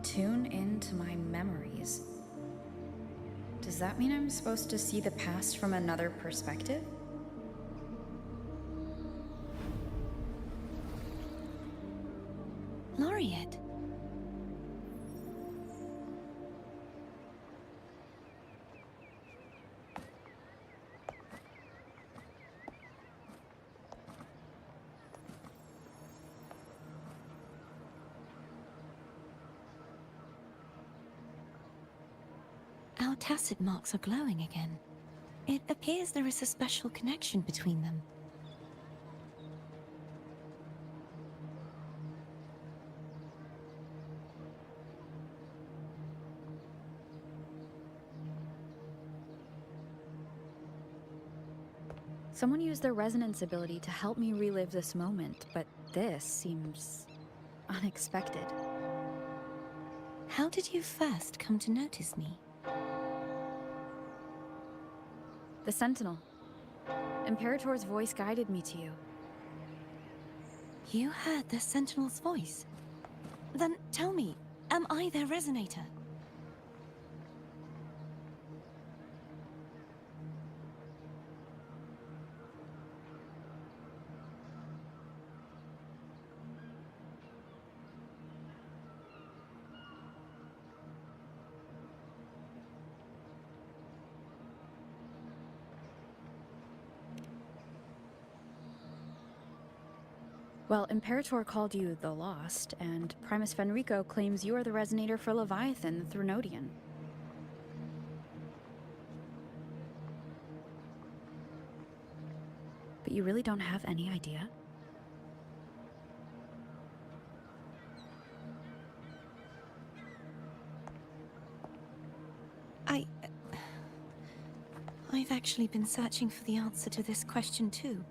[SPEAKER 8] Tune into my memories.
[SPEAKER 10] Does that mean I'm supposed to see the past from another perspective?
[SPEAKER 22] Laureate. Our tacit marks are glowing again. It appears there is a special connection between them.
[SPEAKER 10] Someone used their resonance ability to help me relive this moment, but this seems unexpected.
[SPEAKER 22] How did you first come to notice me?
[SPEAKER 10] The Sentinel. Imperator's voice guided me to you.
[SPEAKER 22] You heard the Sentinel's voice? Then tell me, am I their resonator?
[SPEAKER 10] Well, Imperator called you the Lost, and Primus Fenrico claims you are the resonator for Leviathan, the Threnodian. But you really don't have any idea?
[SPEAKER 22] I've actually been searching for the answer to this question too.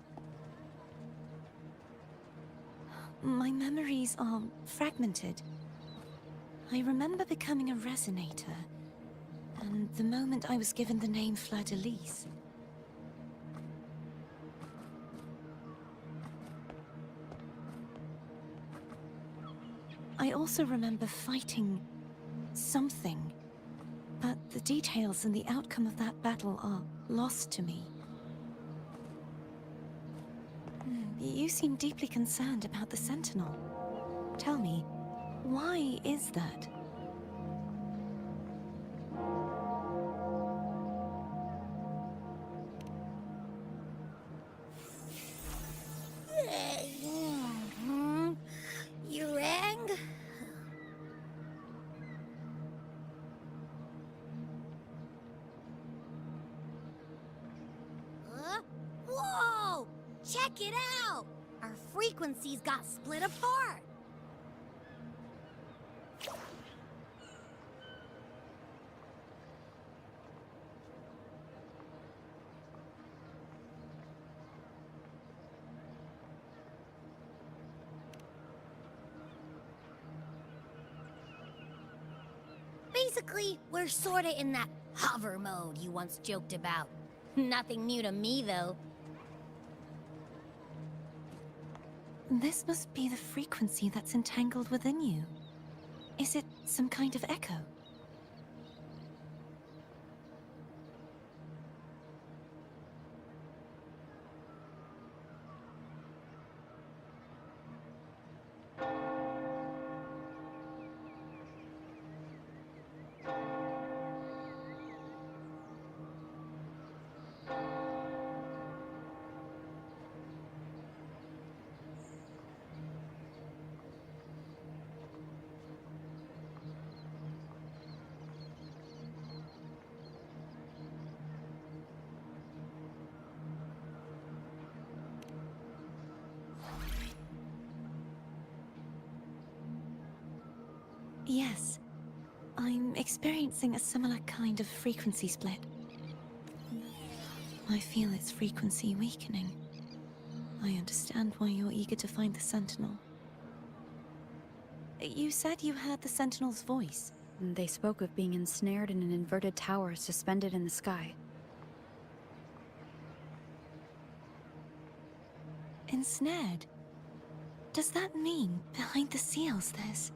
[SPEAKER 22] My memories are fragmented. I remember becoming a resonator, and the moment I was given the name Fleur-de-Lis. I also remember fighting something, but the details and the outcome of that battle are lost to me. You seem deeply concerned about the Sentinel. Tell me, why is that?
[SPEAKER 2] You rang? Whoa! Check it out! Our frequencies got split apart! Basically, we're sorta in that hover mode you once joked about. Nothing new to me, though.
[SPEAKER 22] This must be the frequency that's entangled within you. Is it some kind of echo? Yes. I'm experiencing a similar kind of frequency split. I feel its frequency weakening. I understand why you're eager to find the Sentinel. You said you heard the Sentinel's voice.
[SPEAKER 10] They spoke of being ensnared in an inverted tower suspended in the sky.
[SPEAKER 22] Ensnared? Does that mean behind the seals there's...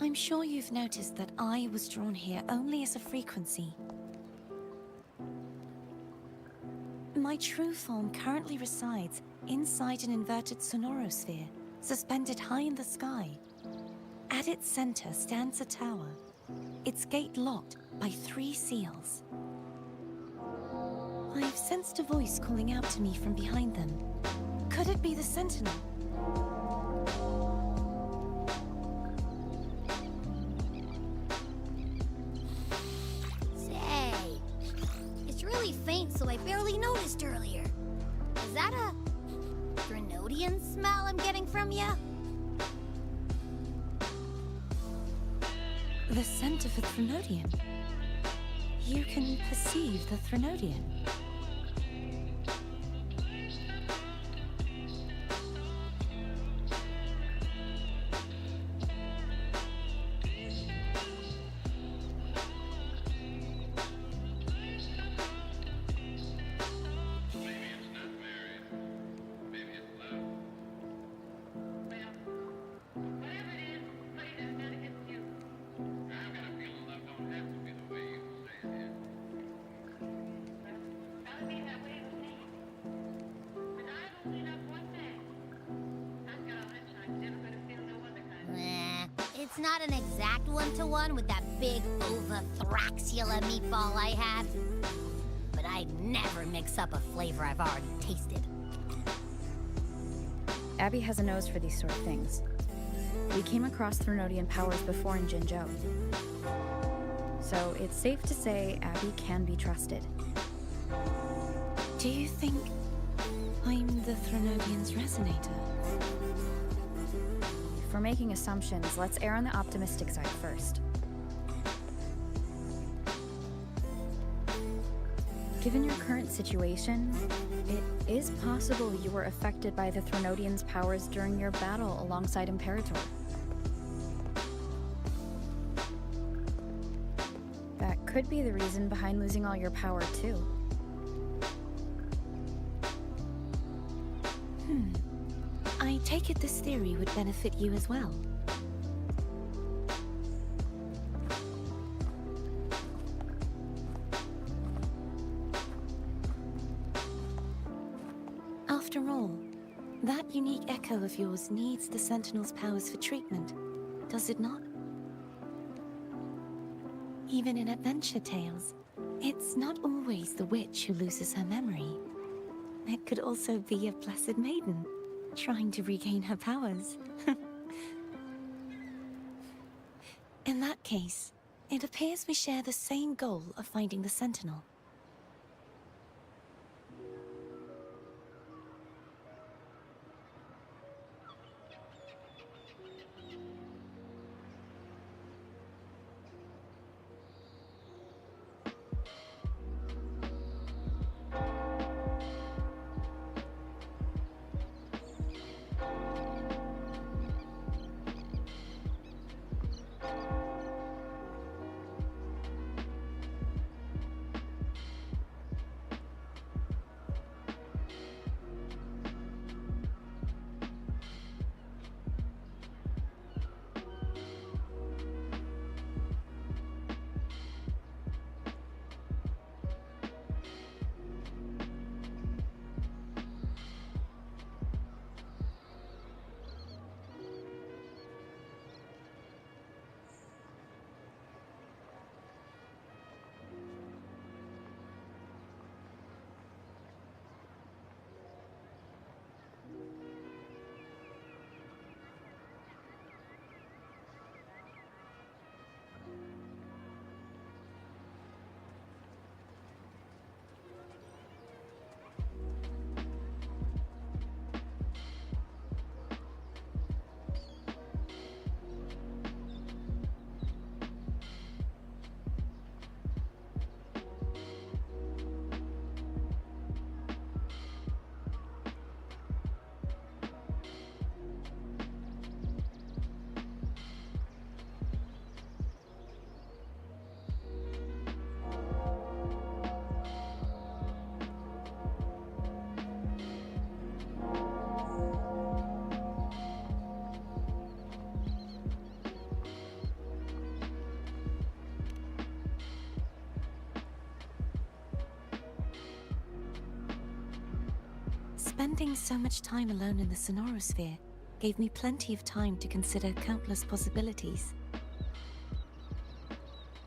[SPEAKER 22] I'm sure you've noticed that I was drawn here only as a frequency. My true form currently resides inside an inverted sonorosphere, suspended high in the sky. At its center stands a tower, its gate locked by 3 seals. I've sensed a voice calling out to me from behind them. Could it be the Sentinel?
[SPEAKER 2] Say, it's really faint, so I barely noticed earlier. Is that a Threnodian smell I'm getting from you?
[SPEAKER 22] The scent of a Threnodian. You can perceive the Threnodian.
[SPEAKER 2] It's not an exact one-to-one with that big Ovathraxula meatball I had. But I'd never mix up a flavor I've already tasted.
[SPEAKER 10] Abby has a nose for these sort of things. We came across Threnodian powers before in Jinzhou. So it's safe to say Abby can be trusted.
[SPEAKER 22] Do you think I'm the Threnodian's resonator?
[SPEAKER 10] If we're making assumptions, let's err on the optimistic side first. Given your current situation, it is possible you were affected by the Threnodian's powers during your battle alongside Imperator. That could be the reason behind losing all your power, too.
[SPEAKER 22] I take it this theory would benefit you as well. After all, that unique echo of yours needs the Sentinel's powers for treatment, does it not? Even in adventure tales, it's not always the witch who loses her memory. It could also be a blessed maiden, trying to regain her powers. In that case, it appears we share the same goal of finding the Sentinel. Spending so much time alone in the Sonorosphere gave me plenty of time to consider countless possibilities.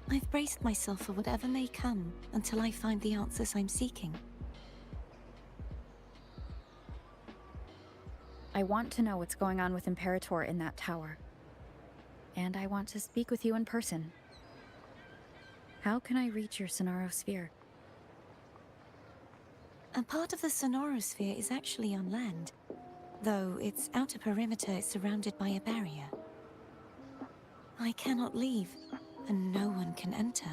[SPEAKER 22] I've braced myself for whatever may come until I find the answers I'm seeking.
[SPEAKER 10] I want to know what's going on with Imperator in that tower. And I want to speak with you in person. How can I reach your Sonorosphere?
[SPEAKER 22] A part of the Sonorosphere is actually on land, though its outer perimeter is surrounded by a barrier. I cannot leave, and no one can enter.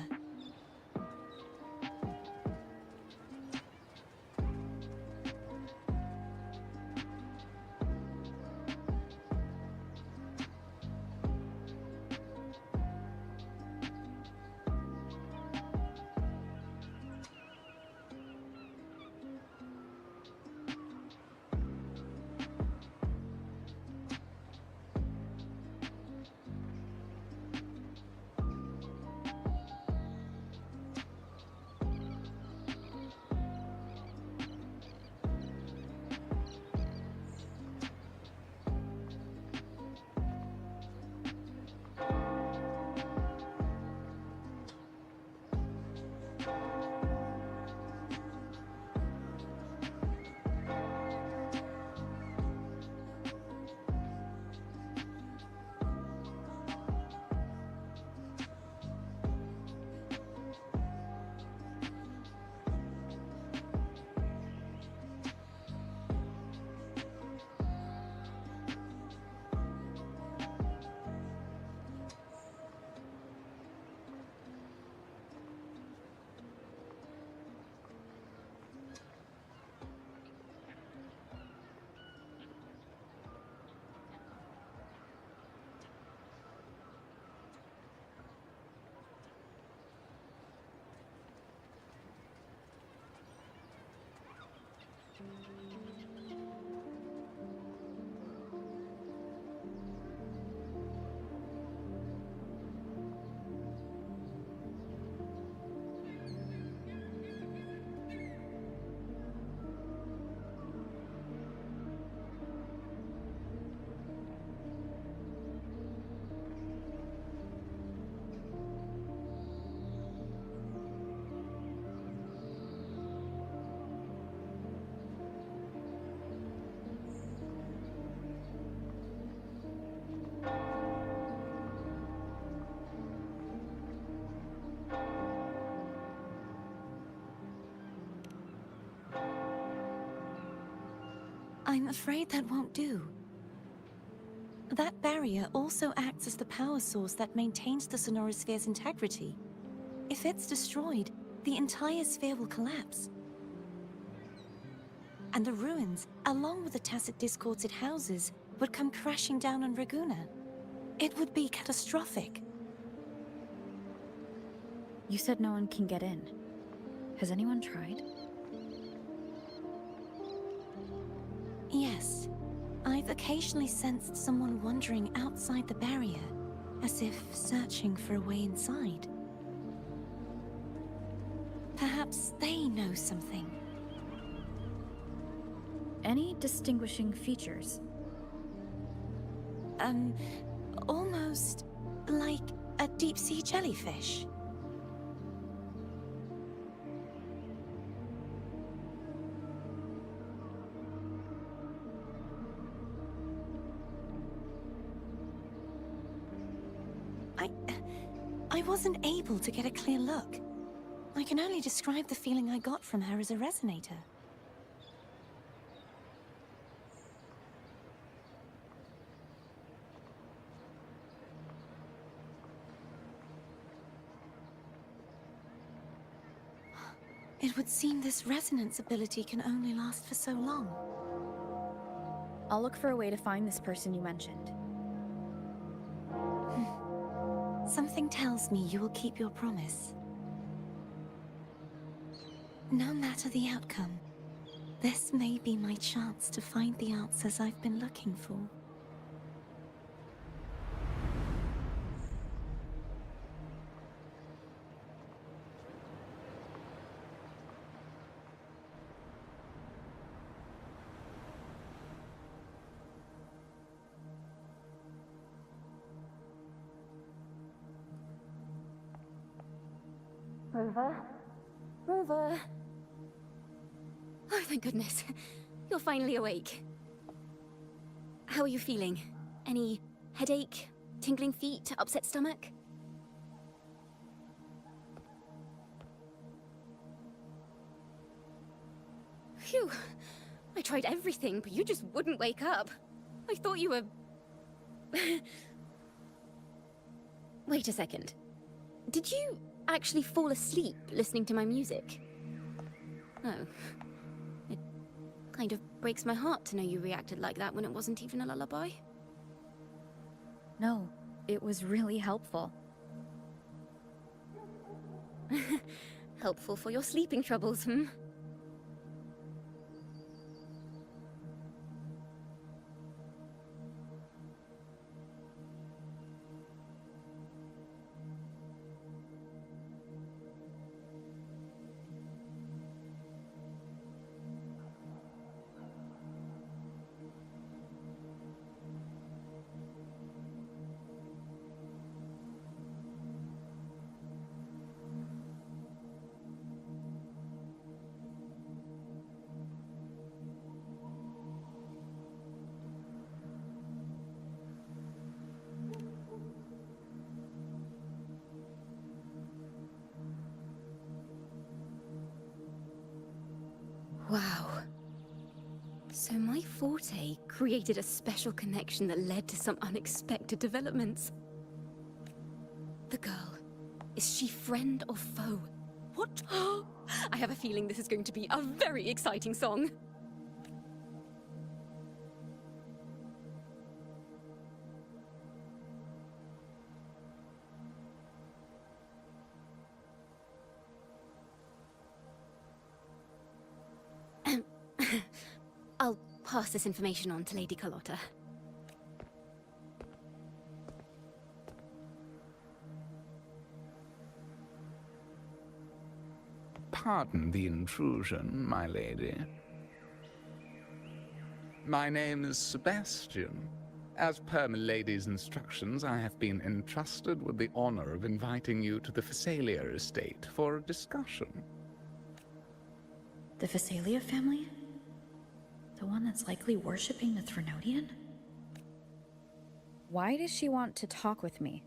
[SPEAKER 22] I'm afraid that won't do. That barrier also acts as the power source that maintains the Sonorosphere's integrity. If it's destroyed, the entire sphere will collapse. And the ruins, along with the tacit discords it houses, would come crashing down on Raguna. It would be catastrophic.
[SPEAKER 10] You said no one can get in. Has anyone tried?
[SPEAKER 22] Yes. I've occasionally sensed someone wandering outside the barrier, as if searching for a way inside. Perhaps they know something.
[SPEAKER 10] Any distinguishing features?
[SPEAKER 22] Almost like a deep-sea jellyfish. I wasn't able to get a clear look. I can only describe the feeling I got from her as a resonator. It would seem this resonance ability can only last for so long.
[SPEAKER 10] I'll look for a way to find this person you mentioned.
[SPEAKER 22] Something tells me you will keep your promise. No matter the outcome, this may be my chance to find the answers I've been looking for.
[SPEAKER 6] Rover? Rover? Oh, thank goodness. You're finally awake. How are you feeling? Any headache, tingling feet, upset stomach? Phew. I tried everything, but you just wouldn't wake up. I thought you were... Wait a second. Did you actually fall asleep listening to my music? Oh. It kind of breaks my heart to know you reacted like that when it wasn't even a lullaby.
[SPEAKER 10] No, it was really helpful.
[SPEAKER 6] Helpful for your sleeping troubles, hmm? Wow. So my forte created a special connection that led to some unexpected developments. The girl, is she friend or foe? What? I have a feeling this is going to be a very exciting song. I'll pass this information on to Lady Carlotta.
[SPEAKER 7] Pardon the intrusion, my lady. My name is Sebastian. As per milady's instructions, I have been entrusted with the honor of inviting you to the Phasalia estate for a discussion.
[SPEAKER 10] The Phasalia family? The one that's likely worshipping the Threnodian? Why does she want to talk with me?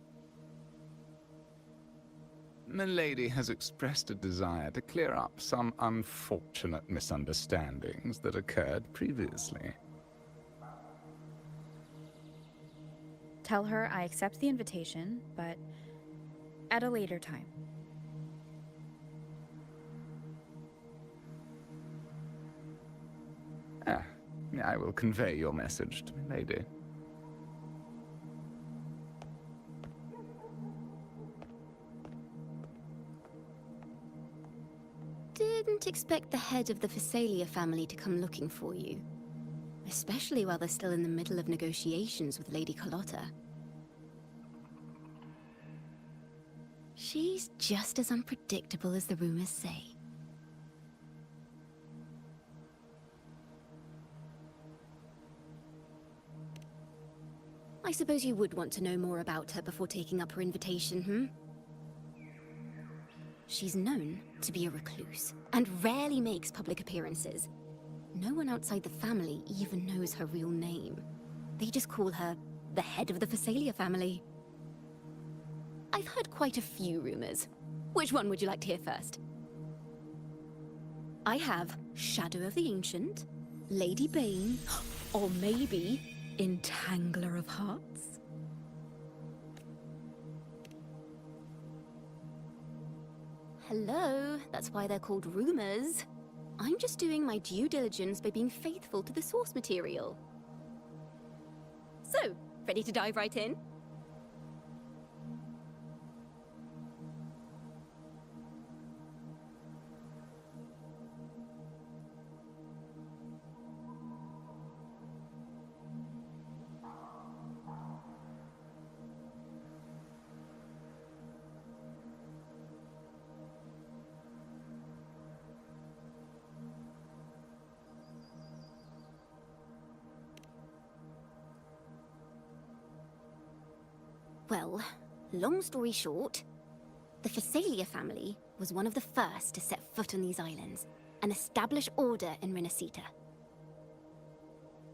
[SPEAKER 7] Milady has expressed a desire to clear up some unfortunate misunderstandings that occurred previously.
[SPEAKER 10] Tell her I accept the invitation, but at a later time.
[SPEAKER 7] I will convey your message to Milady.
[SPEAKER 6] Didn't expect the head of the Phasalia family to come looking for you. Especially while they're still in the middle of negotiations with Lady Carlotta. She's just as unpredictable as the rumors say. I suppose you would want to know more about her before taking up her invitation, hmm? She's known to be a recluse, and rarely makes public appearances. No one outside the family even knows her real name. They just call her the head of the Phasalia family. I've heard quite a few rumors. Which one would you like to hear first? I have Shadow of the Ancient, Lady Bane, or maybe Entangler of Hearts. Hello, that's why they're called rumors. I'm just doing my due diligence by being faithful to the source material. So, ready to dive right in? Well, long story short, the Phasalia family was one of the first to set foot on these islands and establish order in Renacita.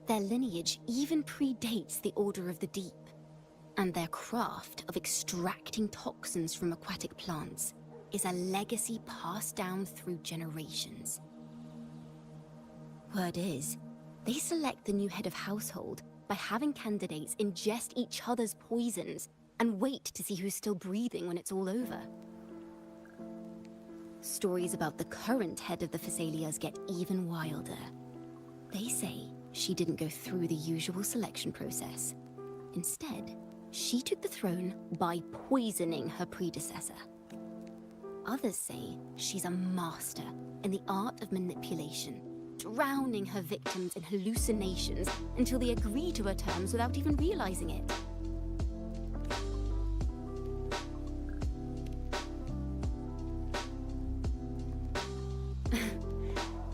[SPEAKER 6] Their lineage even predates the Order of the Deep, and their craft of extracting toxins from aquatic plants is a legacy passed down through generations. Word is, they select the new head of household by having candidates ingest each other's poisons and wait to see who's still breathing when it's all over. Stories about the current head of the Phasalias get even wilder. They say she didn't go through the usual selection process. Instead, she took the throne by poisoning her predecessor. Others say she's a master in the art of manipulation, drowning her victims in hallucinations until they agree to her terms without even realizing it.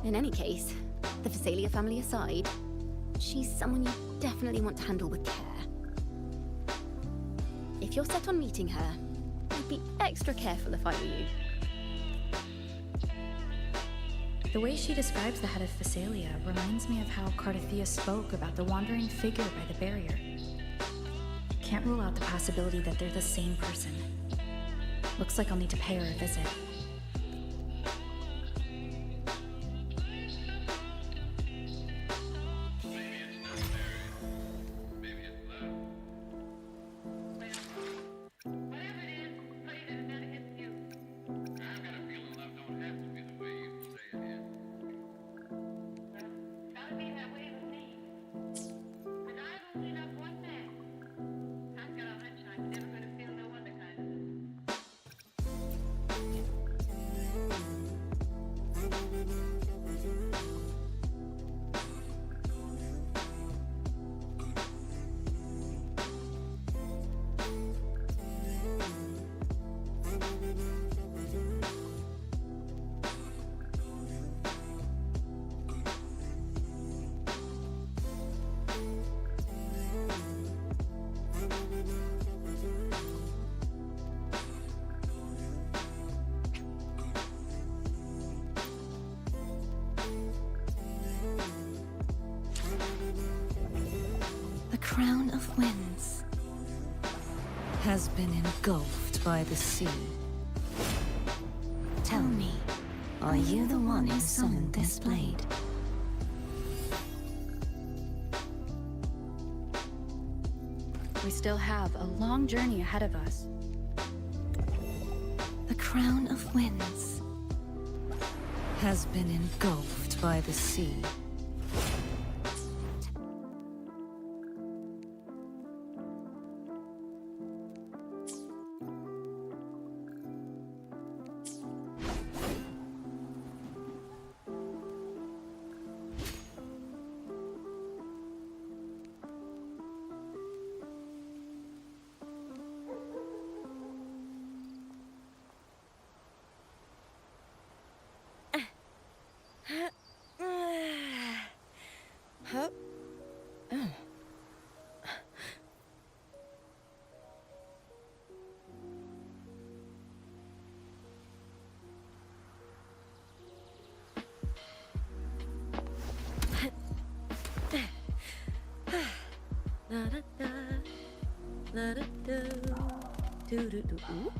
[SPEAKER 6] In any case, the Phasalia family aside, she's someone you definitely want to handle with care. If you're set on meeting her, I'd be extra careful if I were you.
[SPEAKER 10] The way she describes the head of Phasalia reminds me of how Cardathea spoke about the wandering figure by the barrier. Can't rule out the possibility that they're the same person. Looks like I'll need to pay her a visit.
[SPEAKER 11] The crown of winds has been engulfed by the sea. Tell me, are you the one who summoned this blade?
[SPEAKER 10] We still have a long journey ahead of us.
[SPEAKER 11] The crown of winds has been engulfed by the sea.
[SPEAKER 5] Huh? Oh. La da da, la da do, do do do.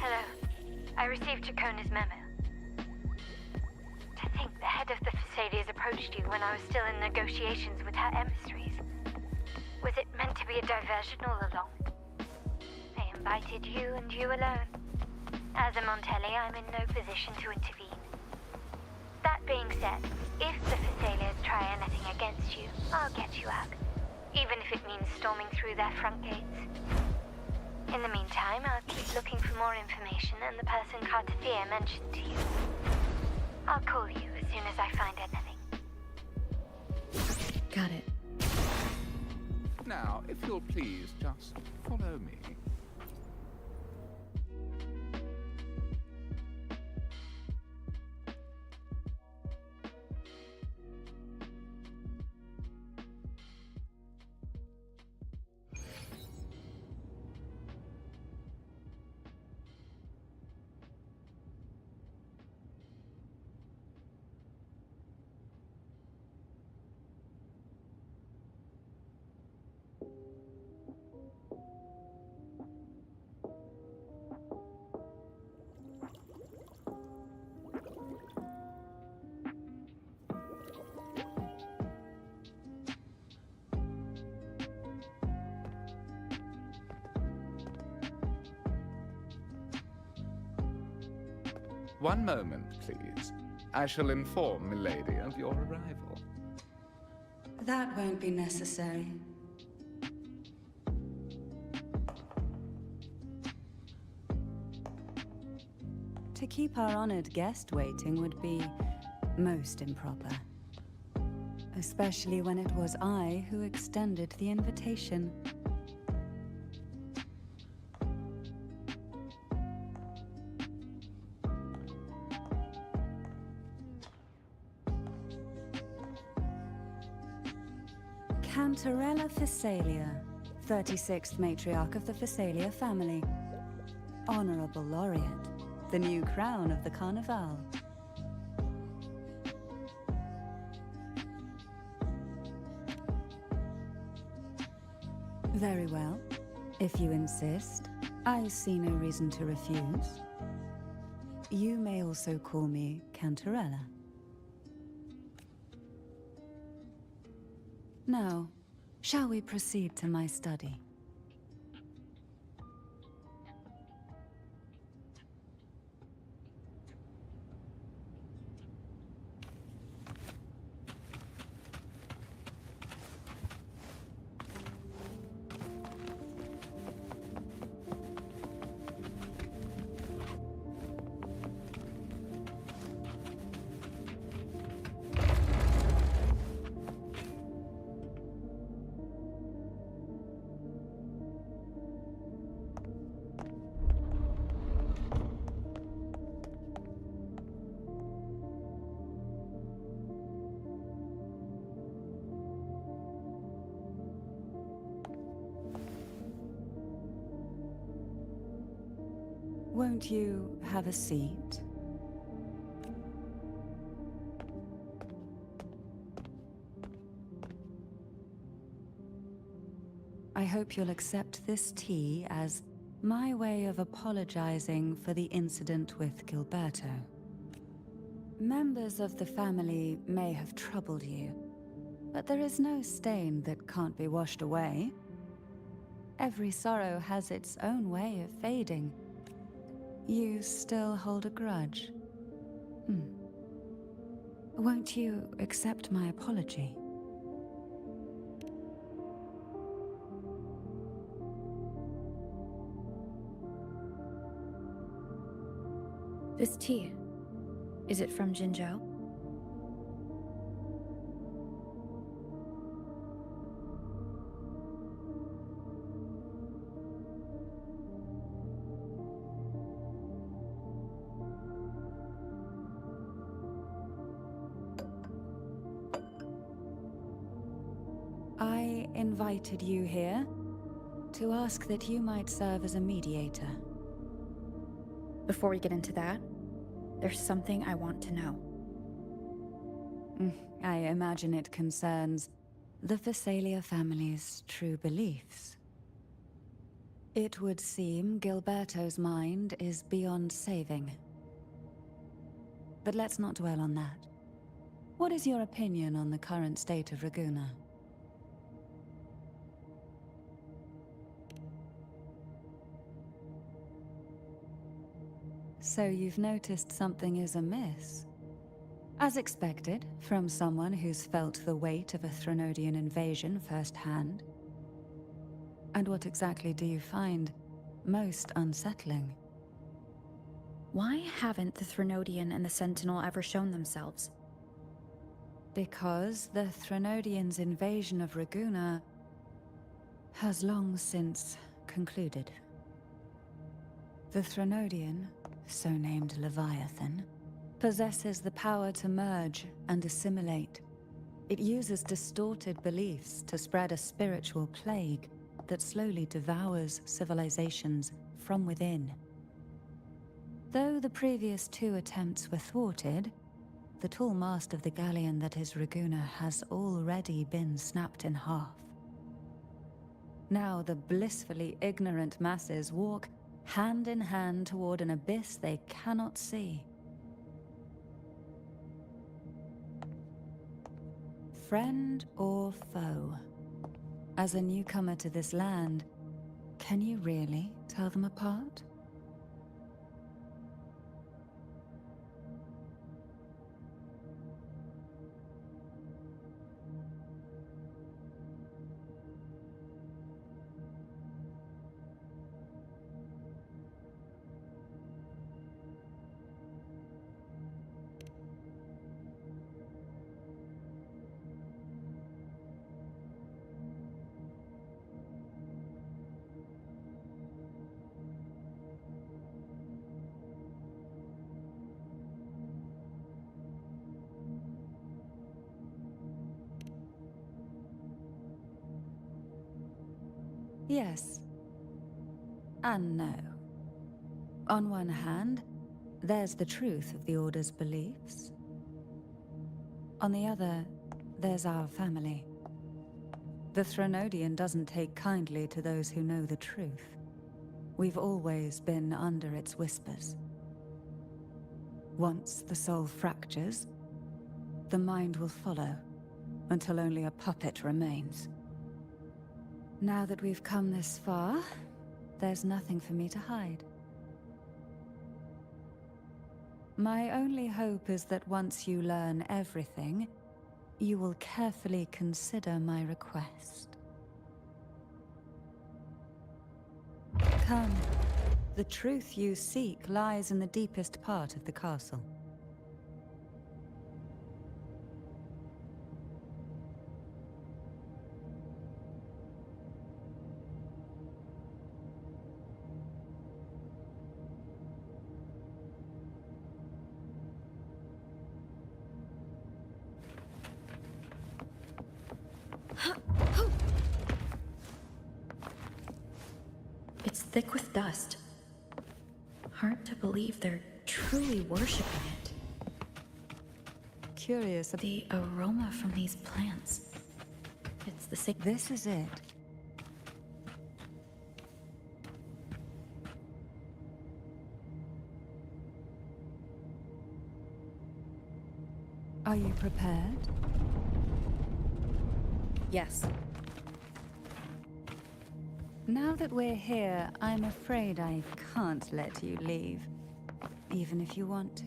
[SPEAKER 20] Hello. I received Chacona's memo. Mercedes approached you when I was still in negotiations with her emissaries? Was it meant to be a diversion all along? They invited you and you alone. As a Montelli, I'm in no position to intervene. That being said, if the Thessalians try anything against you, I'll get you out. Even if it means storming through their front gates. In the meantime, I'll keep looking for more information and the person Cartafia mentioned to you. I'll call you as soon as I find anything.
[SPEAKER 10] Got it.
[SPEAKER 7] Now, if you'll please just follow me. One moment, please. I shall inform Milady of your arrival.
[SPEAKER 11] That won't be necessary. To keep our honored guest waiting would be most improper. Especially when it was I who extended the invitation. Cantarella Thessalia, 36th matriarch of the Thessalia family. Honorable laureate, the new crown of the Carnival. Very well. If you insist, I see no reason to refuse. You may also call me Cantarella. Now, shall we proceed to my study? Won't you have a seat? I hope you'll accept this tea as my way of apologizing for the incident with Gilberto. Members of the family may have troubled you, but there is no stain that can't be washed away. Every sorrow has its own way of fading. You still hold a grudge? Won't you accept my apology?
[SPEAKER 10] This tea, is it from Jinzhou?
[SPEAKER 11] I invited you here to ask that you might serve as a mediator.
[SPEAKER 10] Before we get into that, there's something I want to know.
[SPEAKER 11] I imagine it concerns the Thessalia family's true beliefs. It would seem Gilberto's mind is beyond saving. But let's not dwell on that. What is your opinion on the current state of Raguna? So you've noticed something is amiss? As expected, from someone who's felt the weight of a Threnodian invasion firsthand. And what exactly do you find most unsettling?
[SPEAKER 10] Why haven't the Threnodian and the Sentinel ever shown themselves?
[SPEAKER 11] Because the Threnodians' invasion of Raguna has long since concluded. The Threnodian, so named Leviathan, possesses the power to merge and assimilate. It uses distorted beliefs to spread a spiritual plague that slowly devours civilizations from within. Though the previous 2 attempts were thwarted, the tall mast of the galleon that is Raguna has already been snapped in half. Now the blissfully ignorant masses walk hand in hand toward an abyss they cannot see. Friend or foe? As a newcomer to this land, can you really tell them apart? Yes. And no. On one hand, there's the truth of the Order's beliefs. On the other, there's our family. The Threnodian doesn't take kindly to those who know the truth. We've always been under its whispers. Once the soul fractures, the mind will follow, until only a puppet remains. Now that we've come this far, there's nothing for me to hide. My only hope is that once you learn everything, you will carefully consider my request. Come. The truth you seek lies in the deepest part of the castle.
[SPEAKER 10] It's thick with dust. Hard to believe they're truly worshipping it.
[SPEAKER 11] Curious.
[SPEAKER 10] The aroma from these plants. It's the same.
[SPEAKER 11] This is it. Are you prepared?
[SPEAKER 10] Yes.
[SPEAKER 11] Now that we're here, I'm afraid I can't let you leave, even if you want to.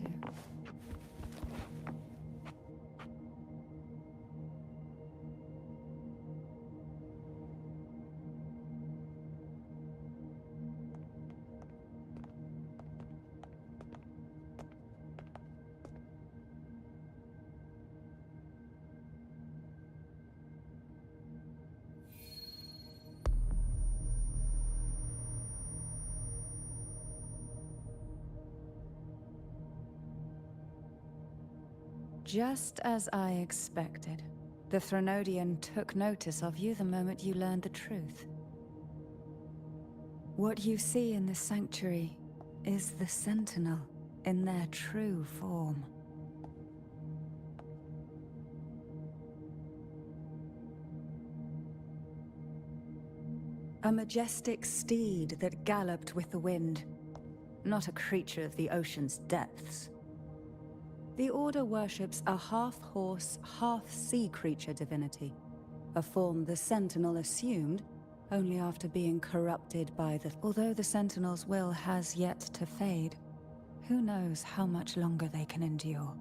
[SPEAKER 11] Just as I expected. The Threnodian took notice of you the moment you learned the truth. What you see in the sanctuary is the Sentinel in their true form. A majestic steed that galloped with the wind, not a creature of the ocean's depths. The Order worships a half-horse, half-sea creature divinity, a form the Sentinel assumed only after being corrupted by the... Although the Sentinel's will has yet to fade, who knows how much longer they can endure.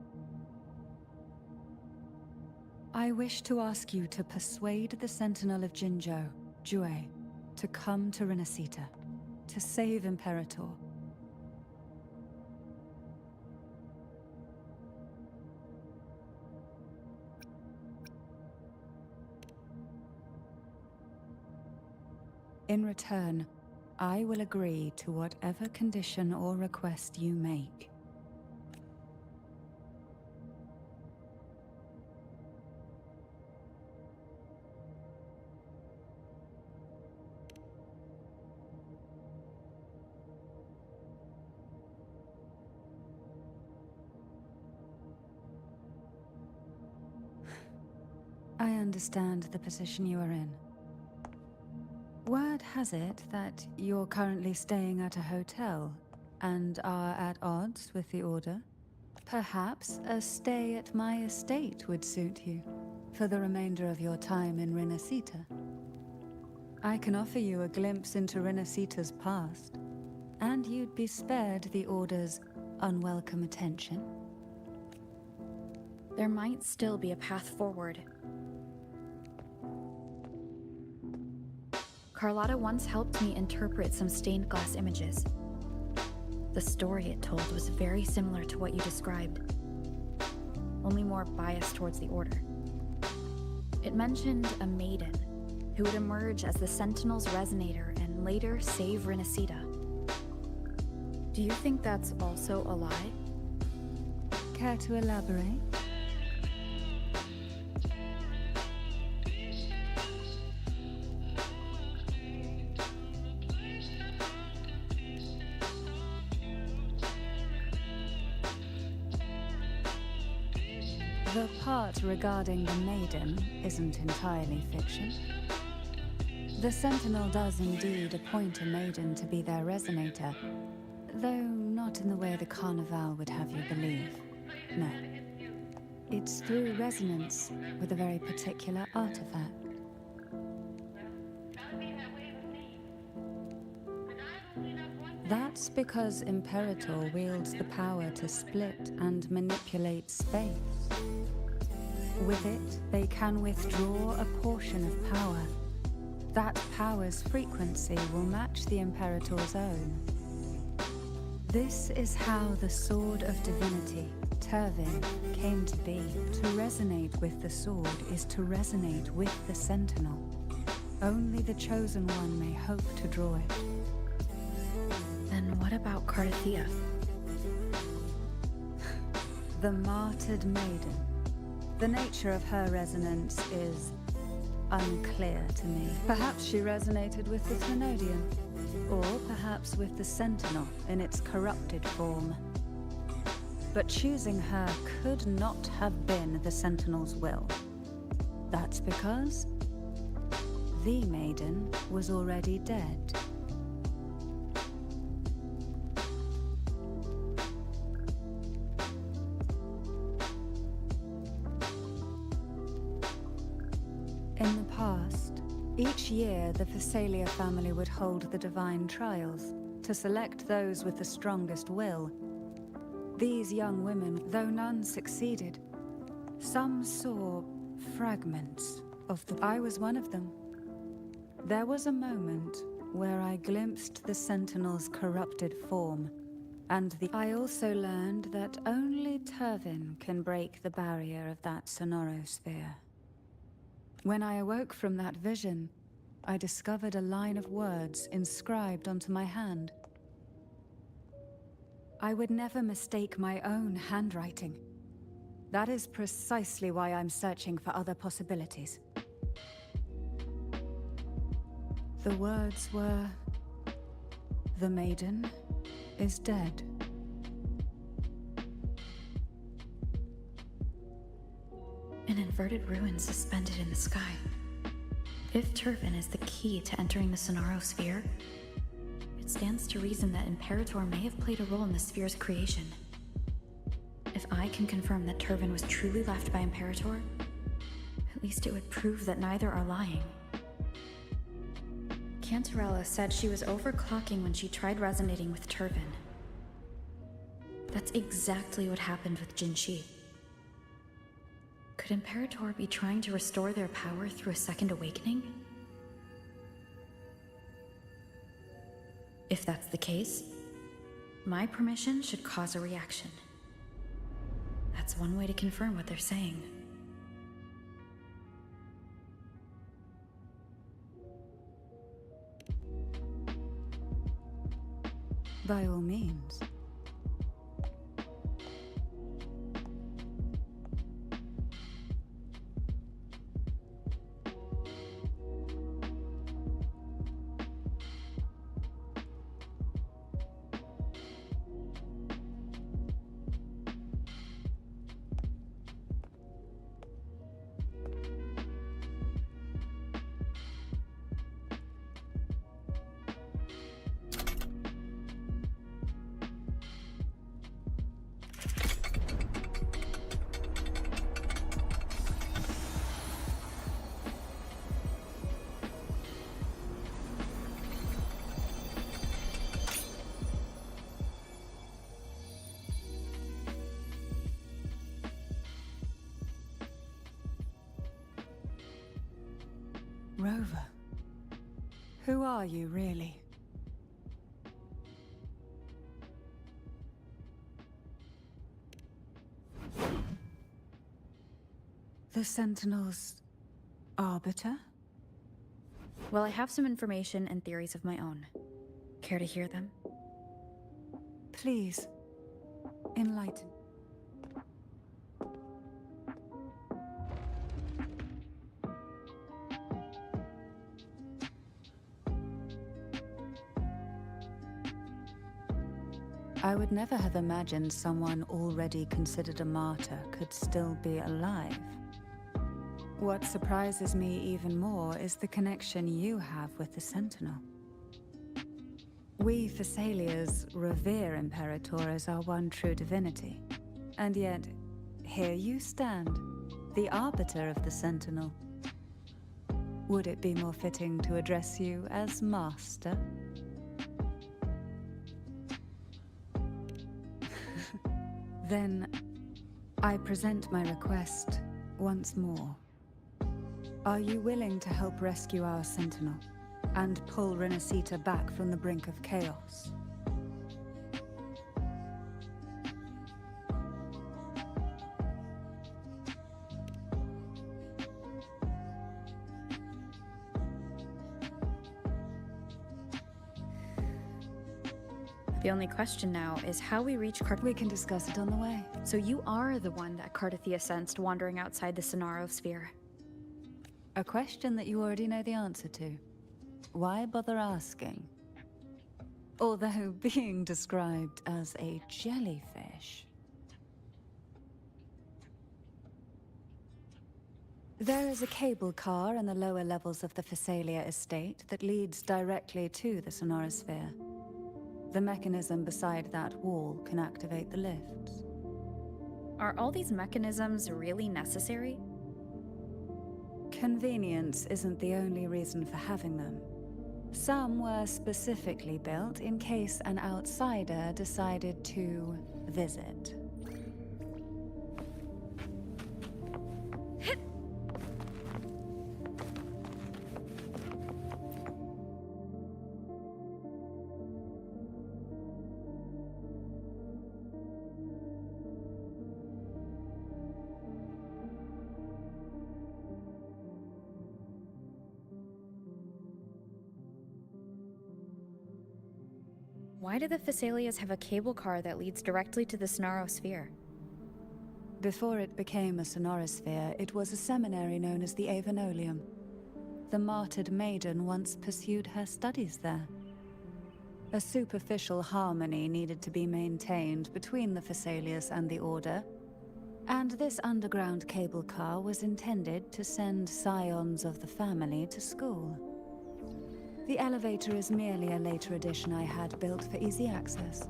[SPEAKER 11] I wish to ask you to persuade the Sentinel of Jinzhou, Jue, to come to Renacita, to save Imperator. In return, I will agree to whatever condition or request you make. I understand the position you are in. Word has it that you're currently staying at a hotel and are at odds with the Order. Perhaps a stay at my estate would suit you for the remainder of your time in Renacita. I can offer you a glimpse into Renacita's past, and you'd be spared the Order's unwelcome attention.
[SPEAKER 10] There might still be a path forward. Carlotta once helped me interpret some stained glass images. The story it told was very similar to what you described, only more biased towards the Order. It mentioned a maiden who would emerge as the Sentinel's resonator and later save Renacita. Do you think that's also a lie?
[SPEAKER 11] Care to elaborate? The part regarding the maiden isn't entirely fiction. The Sentinel does indeed appoint a maiden to be their resonator, though not in the way the Carnival would have you believe. No. It's through resonance with a very particular artifact. That's because Imperator wields the power to split and manipulate space. With it, they can withdraw a portion of power. That power's frequency will match the Imperator's own. This is how the Sword of Divinity, Turvin, came to be. To resonate with the sword is to resonate with the Sentinel. Only the Chosen One may hope to draw it.
[SPEAKER 10] Then what about Cardathea?
[SPEAKER 11] The martyred maiden. The nature of her resonance is unclear to me. Perhaps she resonated with the Trinodian, or perhaps with the Sentinel in its corrupted form. But choosing her could not have been the Sentinel's will. That's because the maiden was already dead. In the past, each year the Phasalia family would hold the divine trials to select those with the strongest will. These young women, though none succeeded, some saw fragments of the... I was one of them. There was a moment where I glimpsed the Sentinel's corrupted form, and I also learned that only Turvin can break the barrier of that sonorosphere. When I awoke from that vision, I discovered a line of words inscribed onto my hand. I would never mistake my own handwriting. That is precisely why I'm searching for other possibilities. The words were, "The maiden is dead."
[SPEAKER 10] An inverted ruin suspended in the sky. If Turvin is the key to entering the sonorosphere, it stands to reason that Imperator may have played a role in the sphere's creation. If If I can confirm that Turvin was truly left by Imperator, at least it would prove that neither are lying. Cantarella said she was overclocking when she tried resonating with Turvin. That's exactly what happened with Jinxi. Could Imperator be trying to restore their power through a second awakening? If that's the case, my permission should cause a reaction. That's one way to confirm what they're saying.
[SPEAKER 11] By all means. Rover, who are you really? The Sentinel's arbiter?
[SPEAKER 10] Well, I have some information and theories of my own. Care to hear them?
[SPEAKER 11] Please, enlighten. I would never have imagined someone already considered a martyr could still be alive. What surprises me even more is the connection you have with the Sentinel. We Thessalians revere Imperator as our one true divinity. And yet, here you stand, the arbiter of the Sentinel. Would it be more fitting to address you as Master? Then, I present my request once more. Are you willing to help rescue our Sentinel and pull Renacita back from the brink of chaos?
[SPEAKER 10] The only question now is how we reach
[SPEAKER 11] We can discuss it on the way.
[SPEAKER 10] So you are the one that Cardathia sensed wandering outside the Sonaro sphere.
[SPEAKER 11] A question that you already know the answer to. Why bother asking? Although being described as a jellyfish. There is a cable car in the lower levels of the Thessalia estate that leads directly to the Sonorosphere. The mechanism beside that wall can activate the lifts.
[SPEAKER 10] Are all these mechanisms really necessary?
[SPEAKER 11] Convenience isn't the only reason for having them. Some were specifically built in case an outsider decided to visit.
[SPEAKER 10] Why do the Thessalias have a cable car that leads directly to the Sonaro sphere?
[SPEAKER 11] Before it became a Sonorosphere, it was a seminary known as the Avenolium. The martyred maiden once pursued her studies there. A superficial harmony needed to be maintained between the Thessalias and the Order, and this underground cable car was intended to send scions of the family to school. The elevator is merely a later addition I had built for easy access.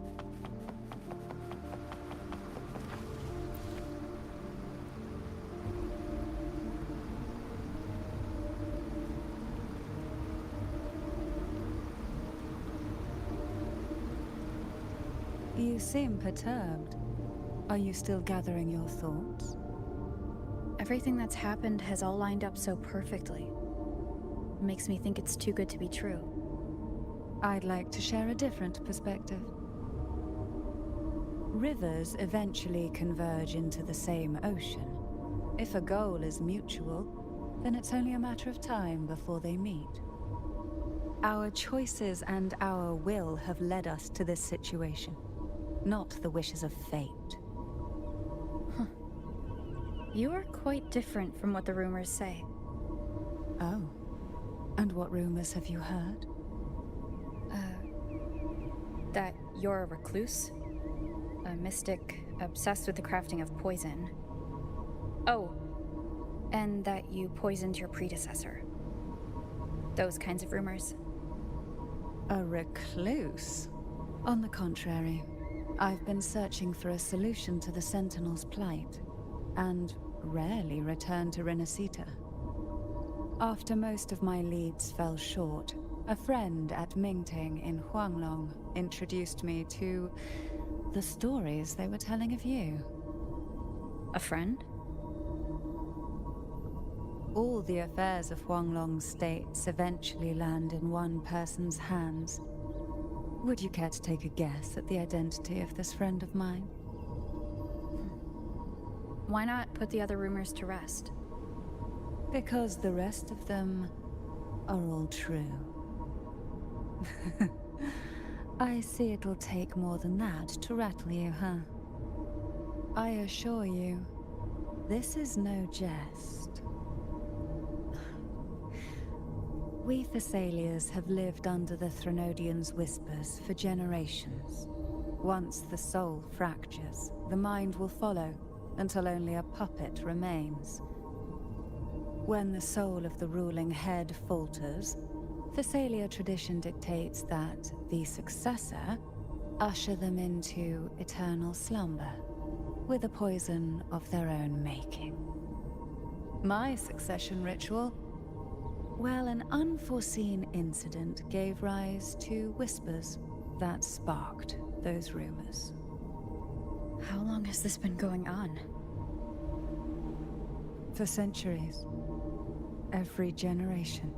[SPEAKER 11] You seem perturbed. Are you still gathering your thoughts?
[SPEAKER 10] Everything that's happened has all lined up so perfectly. It makes me think it's too good to be true.
[SPEAKER 11] I'd like to share a different perspective. Rivers eventually converge into the same ocean. If a goal is mutual, then it's only a matter of time before they meet. Our choices and our will have led us to this situation, not the wishes of fate.
[SPEAKER 10] You are quite different from what the rumors say.
[SPEAKER 11] Oh. And what rumors have you heard?
[SPEAKER 10] That you're a recluse? A mystic obsessed with the crafting of poison. Oh, and that you poisoned your predecessor. Those kinds of rumors.
[SPEAKER 11] A recluse? On the contrary, I've been searching for a solution to the Sentinel's plight, and rarely return to Renacita. After most of my leads fell short, a friend at Mingting in Huanglong introduced me to the stories they were telling of you.
[SPEAKER 10] A friend?
[SPEAKER 11] All the affairs of Huanglong's states eventually land in one person's hands. Would you care to take a guess at the identity of this friend of mine?
[SPEAKER 10] Why not put the other rumors to rest?
[SPEAKER 11] Because the rest of them are all true. I see it'll take more than that to rattle you, huh? I assure you, this is no jest. We Thessalians have lived under the Threnodians' whispers for generations. Once the soul fractures, the mind will follow, until only a puppet remains. When the soul of the ruling head falters, Thessalia tradition dictates that the successor usher them into eternal slumber, with a poison of their own making. My succession ritual? Well, an unforeseen incident gave rise to whispers that sparked those rumors.
[SPEAKER 10] How long has this been going on?
[SPEAKER 11] For centuries. Every generation.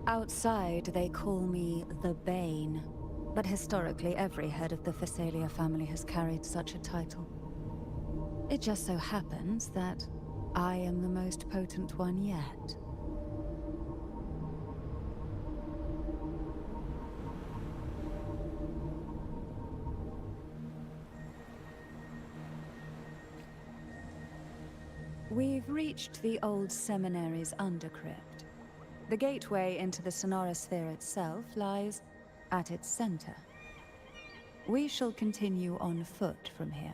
[SPEAKER 11] Outside, they call me the Bane, but historically every head of the Thessalia family has carried such a title. It just so happens that I am the most potent one yet. We've reached the old seminary's undercrypt. The gateway into the Sonorosphere itself lies at its center. We shall continue on foot from here.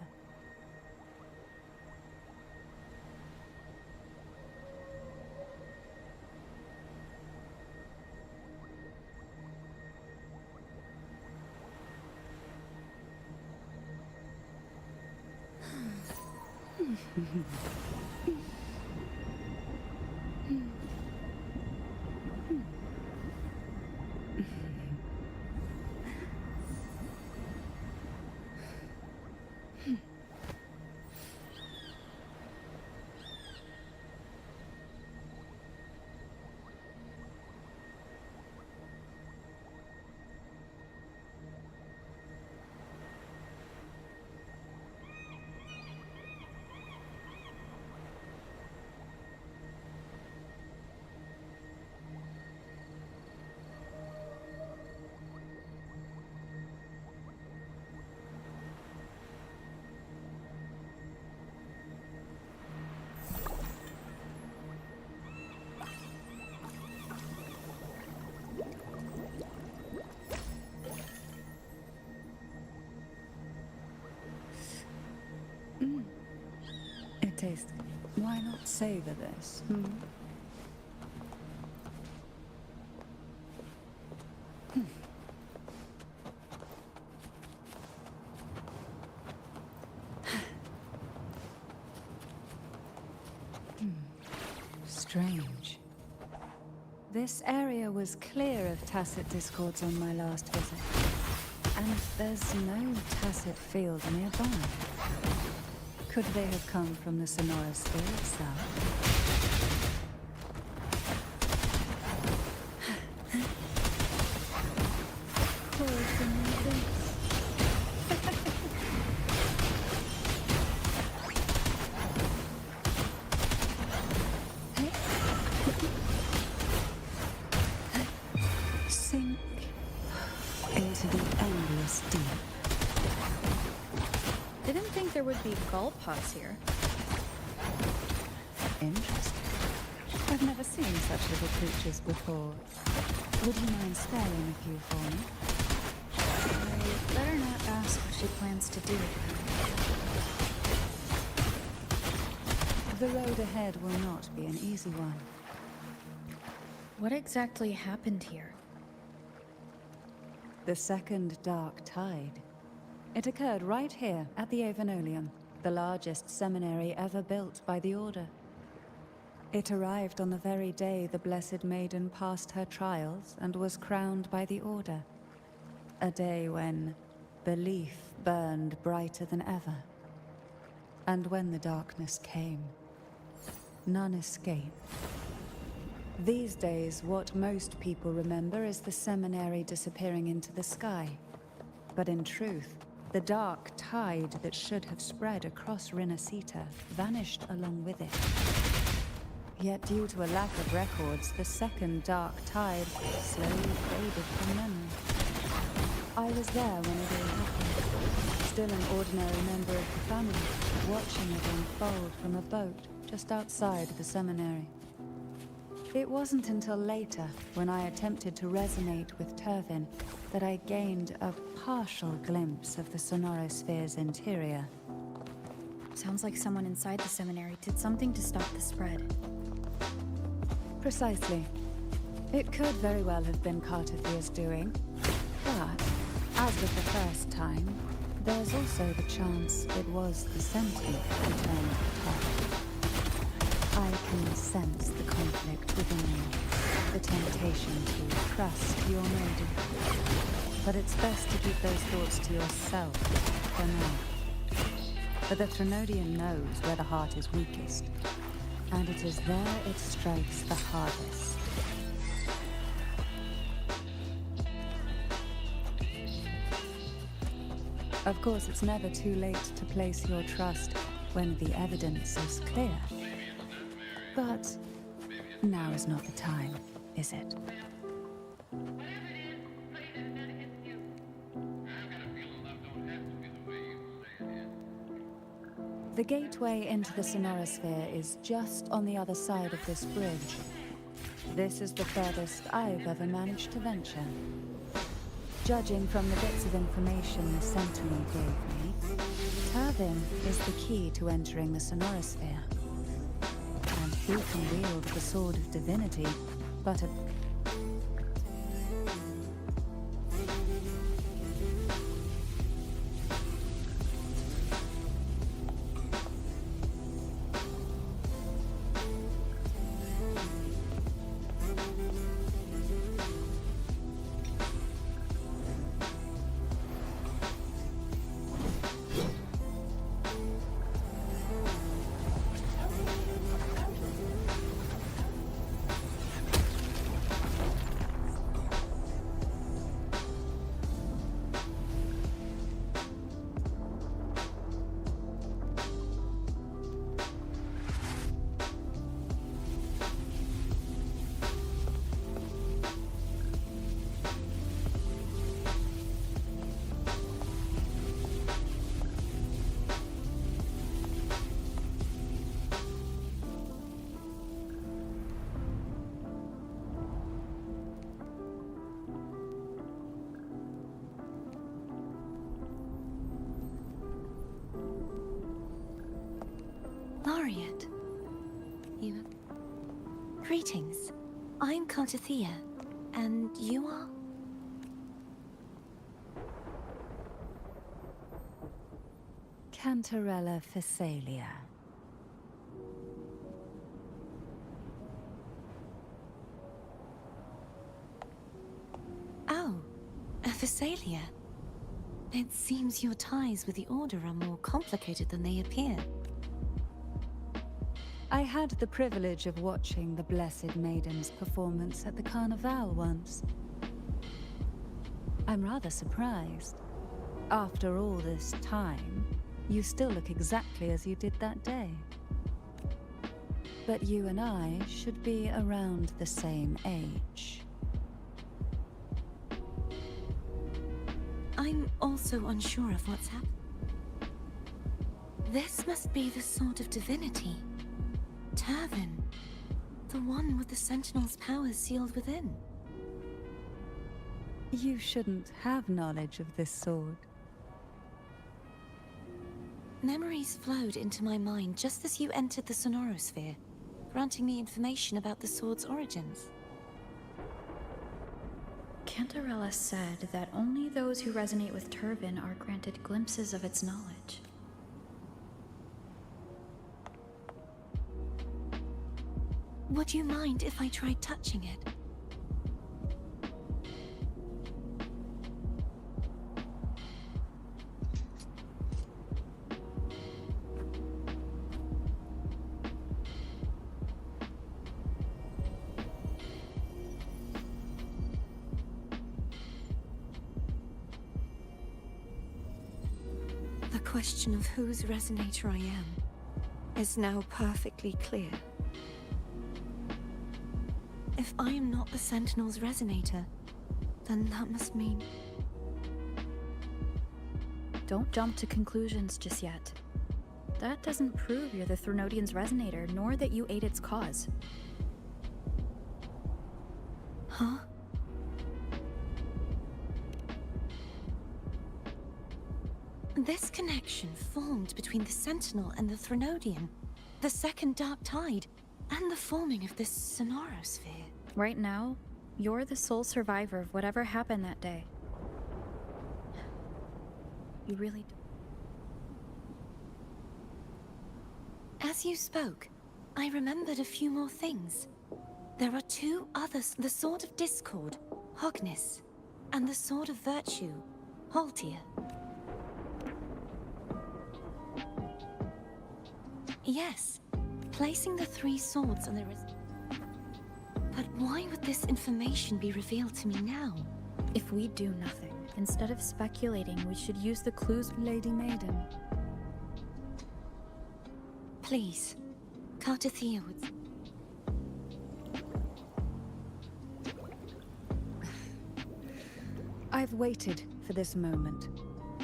[SPEAKER 11] It tastes. Why not savor this? Strange. This area was clear of tacit discords on my last visit. And there's no tacit field nearby. Could they have come from the sonorous sphere itself? Sink into the endless deep.
[SPEAKER 10] Didn't think there would be gull pods here.
[SPEAKER 11] Interesting. I've never seen such little creatures before. Would you mind sparing a few for me?
[SPEAKER 10] I better not ask what she plans to do.
[SPEAKER 11] The road ahead will not be an easy one.
[SPEAKER 10] What exactly happened here?
[SPEAKER 11] The second dark tide. It occurred right here at the Avenolium, the largest seminary ever built by the Order. It arrived on the very day the Blessed Maiden passed her trials and was crowned by the Order. A day when belief burned brighter than ever. And when the darkness came, none escaped. These days, what most people remember is the seminary disappearing into the sky. But in truth, the dark tide that should have spread across Rinascita vanished along with it. Yet due to a lack of records, the second dark tide slowly faded from memory. I was there when it all happened, still an ordinary member of the family, watching it unfold from a boat just outside the seminary. It wasn't until later, when I attempted to resonate with Turvin, that I gained a partial glimpse of the Sonorosphere's interior.
[SPEAKER 10] Sounds like someone inside the seminary did something to stop the spread.
[SPEAKER 11] Precisely. It could very well have been Cartathia's doing. But, as with the first time, there's also the chance it was the Sentinel who turned the tide. I can sense the conflict within you, the temptation to trust your maiden. But it's best to keep those thoughts to yourself for now. For the Threnodian knows where the heart is weakest, and it is there it strikes the hardest. Of course, it's never too late to place your trust when the evidence is clear. But now is not the time, is it? The gateway into the Sonorosphere is just on the other side of this bridge. This is the furthest I've ever managed to venture. Judging from the bits of information the Sentinel gave me, Turvin is the key to entering the Sonorosphere. And he can wield the Sword of Divinity, but a
[SPEAKER 22] Laureate. You... Greetings. I'm Cartathia. And you are?
[SPEAKER 11] Cantarella Phasalia.
[SPEAKER 22] Phasalia. It seems your ties with the Order are more complicated than they appear.
[SPEAKER 11] I had the privilege of watching the Blessed Maiden's performance at the Carnival once. I'm rather surprised. After all this time, you still look exactly as you did that day. But you and I should be around the same age.
[SPEAKER 22] I'm also unsure of what's happened. This must be the sort of divinity. Turvin. The one with the Sentinel's powers sealed within.
[SPEAKER 11] You shouldn't have knowledge of this sword.
[SPEAKER 22] Memories flowed into my mind just as you entered the Sonorosphere, granting me information about the sword's origins.
[SPEAKER 10] Cantarella said that only those who resonate with Turvin are granted glimpses of its knowledge.
[SPEAKER 22] Would you mind if I tried touching it? The question of whose resonator I am is now perfectly clear. If I am not the Sentinel's resonator, then that must mean...
[SPEAKER 10] Don't jump to conclusions just yet. That doesn't prove you're the Threnodian's resonator, nor that you aid its cause.
[SPEAKER 22] Huh? This connection formed between the Sentinel and the Threnodian, the second Dark Tide, and the forming of this Sonorosphere.
[SPEAKER 10] Right now, you're the sole survivor of whatever happened that day. You really do.
[SPEAKER 22] As you spoke, I remembered a few more things. There are two others, the Sword of Discord, Hognis, and the Sword of Virtue, Haltia. Yes, placing the three swords on the But why would this information be revealed to me now?
[SPEAKER 10] If we do nothing, instead of speculating, we should use the clues.
[SPEAKER 11] Lady Maiden.
[SPEAKER 22] Please, Cartathea would...
[SPEAKER 11] I've waited for this moment.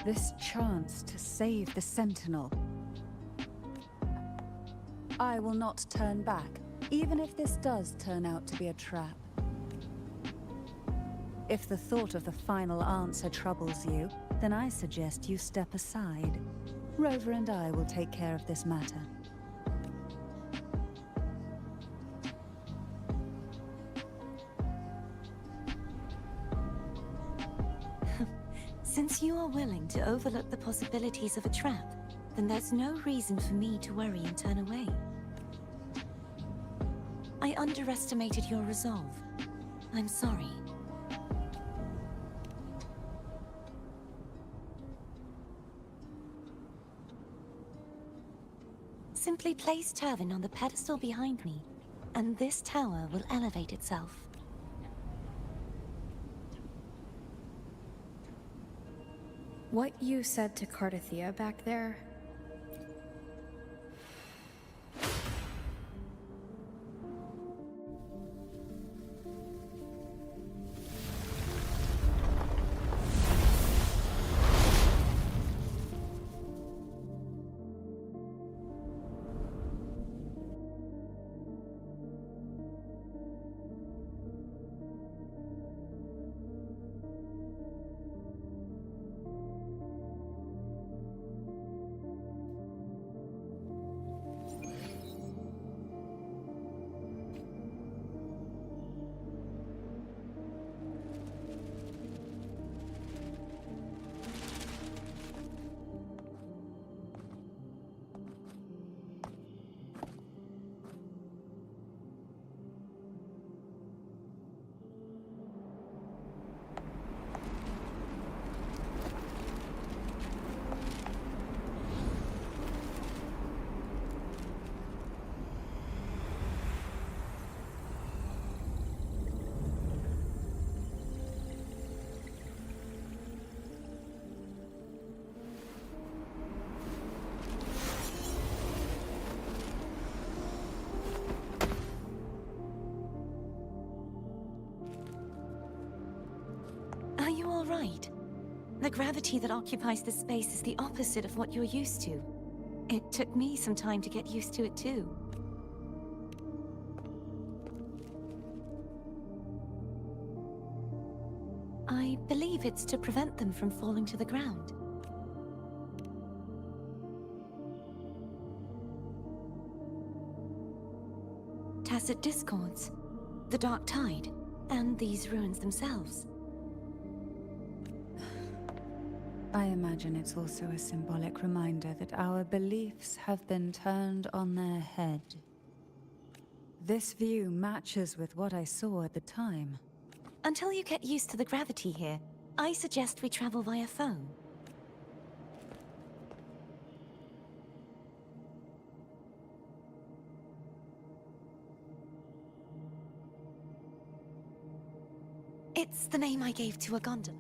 [SPEAKER 11] This chance to save the Sentinel. I will not turn back, even if this does turn out to be a trap. If the thought of the final answer troubles you, then I suggest you step aside. Rover and I will take care of this matter.
[SPEAKER 22] Since you are willing to overlook the possibilities of a trap, then there's no reason for me to worry and turn away. I underestimated your resolve. I'm sorry. Simply place Turvin on the pedestal behind me, and this tower will elevate itself.
[SPEAKER 10] What you said to Cartathea back there...
[SPEAKER 22] right. The gravity that occupies this space is the opposite of what you're used to. It took me some time to get used to it too. I believe it's to prevent them from falling to the ground. Tacit discords, the dark tide, and these ruins themselves.
[SPEAKER 11] I imagine it's also a symbolic reminder that our beliefs have been turned on their head. This view matches with what I saw at the time.
[SPEAKER 22] Until you get used to the gravity here, I suggest we travel via phone. It's the name I gave to a gondola.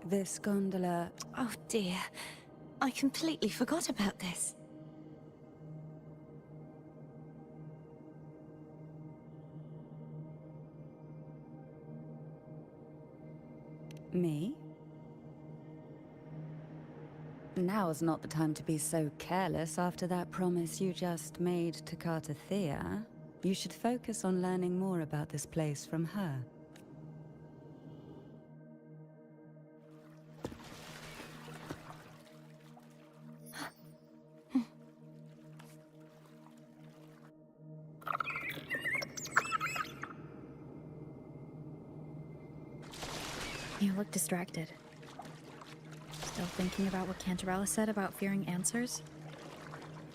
[SPEAKER 11] This gondola...
[SPEAKER 22] Oh dear. I completely forgot about this.
[SPEAKER 11] Me? Now's not the time to be so careless after that promise you just made to Cartathea. You should focus on learning more about this place from her.
[SPEAKER 10] You look distracted. Still thinking about what Cantarella said about fearing answers?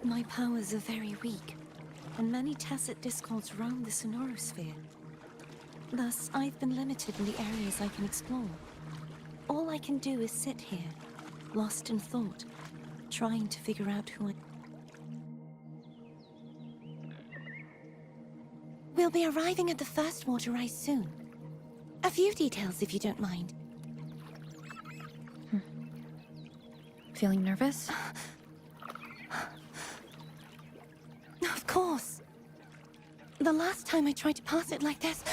[SPEAKER 22] My powers are very weak, and many tacit discords roam the Sonorosphere. Thus, I've been limited in the areas I can explore. All I can do is sit here, lost in thought, trying to figure out who I... We'll be arriving at the first water rise soon. A few details, if you don't mind.
[SPEAKER 10] Feeling nervous?
[SPEAKER 22] The last time I tried to pass it like this...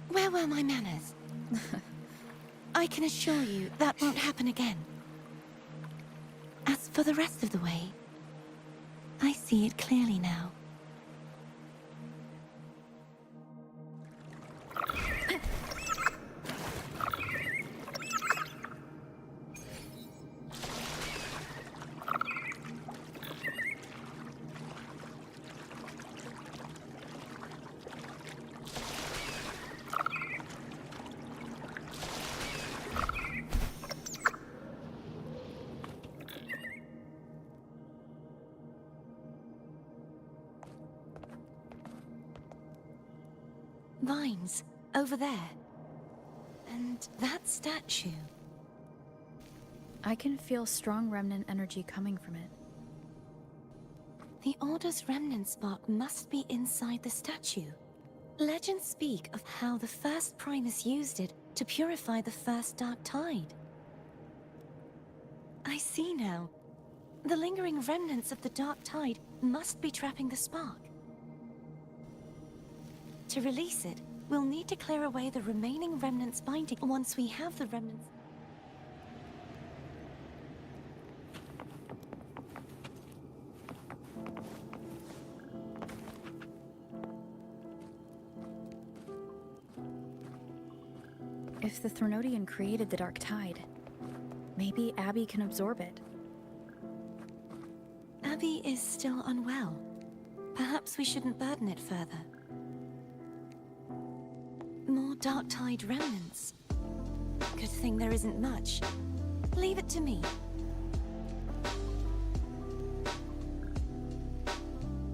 [SPEAKER 22] Where were my manners? I can assure you that won't happen again. As for the rest of the way, I see it clearly now. Vines, over there. And that statue.
[SPEAKER 10] I can feel strong remnant energy coming from it.
[SPEAKER 22] The Order's remnant spark must be inside the statue. Legends speak of how the first Primus used it to purify the first Dark Tide. I see now. The lingering remnants of the Dark Tide must be trapping the spark. To release it, we'll need to clear away the remaining remnants binding. Once we have the remnants...
[SPEAKER 10] If the Threnodian created the Dark Tide, maybe Abby can absorb it.
[SPEAKER 22] Abby is still unwell. Perhaps we shouldn't burden it further. More Dark Tide remnants. Good thing there isn't much. Leave it to me.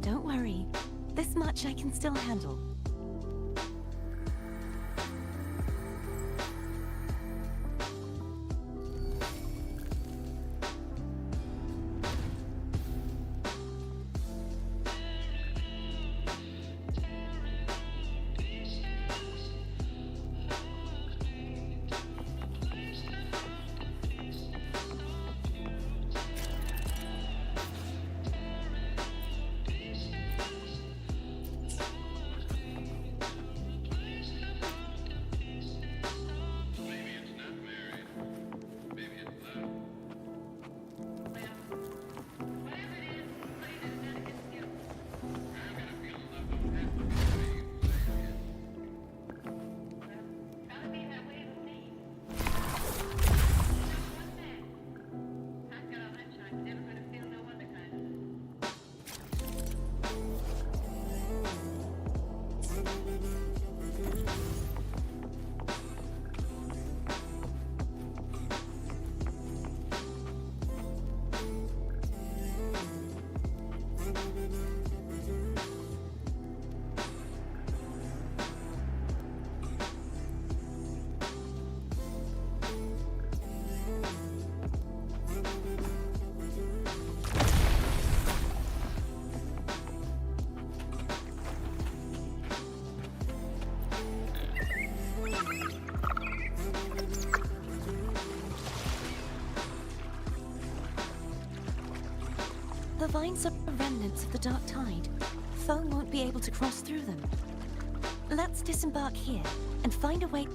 [SPEAKER 22] Don't worry. This much I can still handle. The vines are remnants of the Dark Tide. Foe won't be able to cross through them. Let's disembark here and find a way...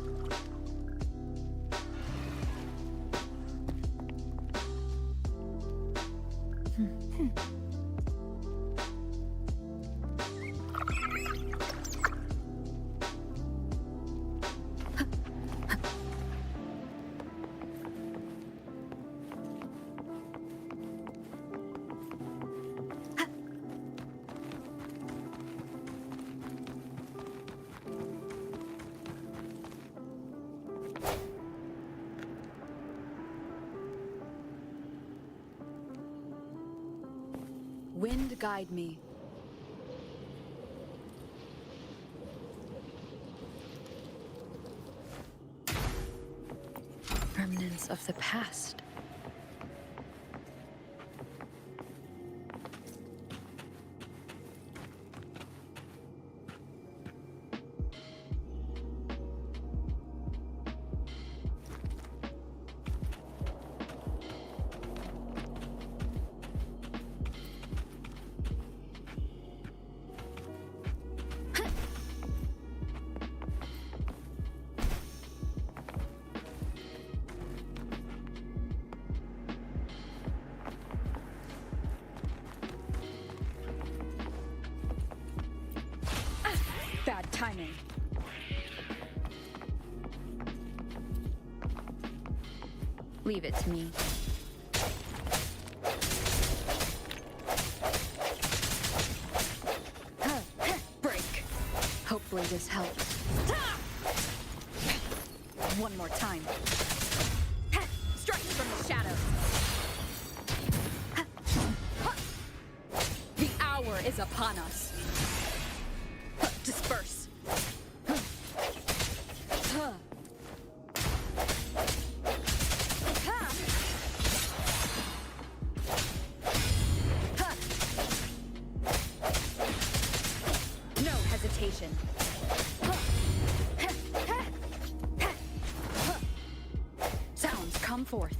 [SPEAKER 8] Wind guide me.
[SPEAKER 10] remnants of the past.
[SPEAKER 8] Bad timing. Leave it to me. Break. Hopefully this helps. One more time. Strike from the shadows. The hour is upon us. Disperse. No hesitation. Sounds come forth.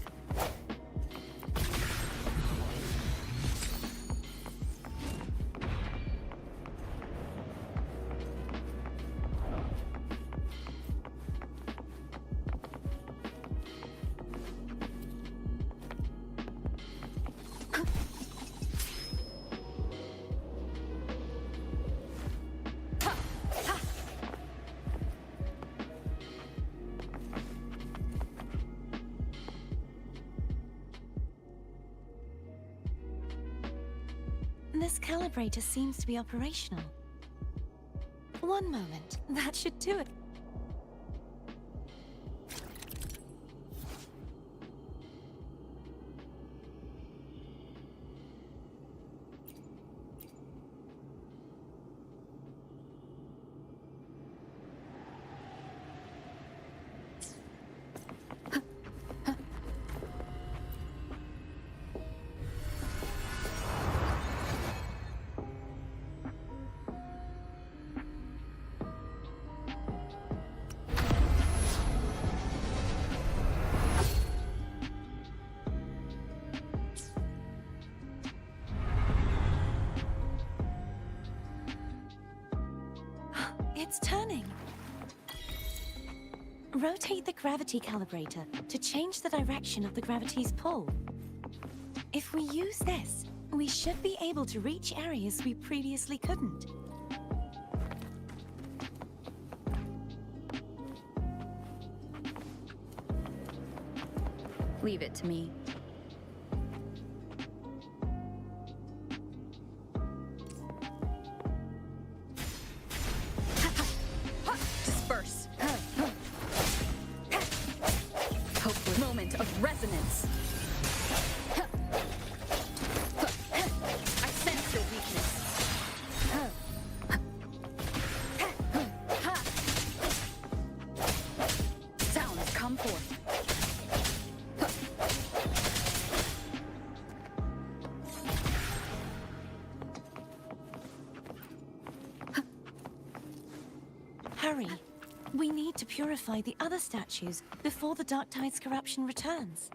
[SPEAKER 22] This calibrator seems to be operational. One moment. That should do it. It's turning. Rotate the gravity calibrator to change the direction of the gravity's pull. If we use this, we should be able to reach areas we previously couldn't.
[SPEAKER 8] Leave it to me. Disperse. Hopefully, moment of resonance. I sense your weakness. Sounds come forth.
[SPEAKER 22] Hurry. We need to purify the other statues before the Dark Tide's corruption returns.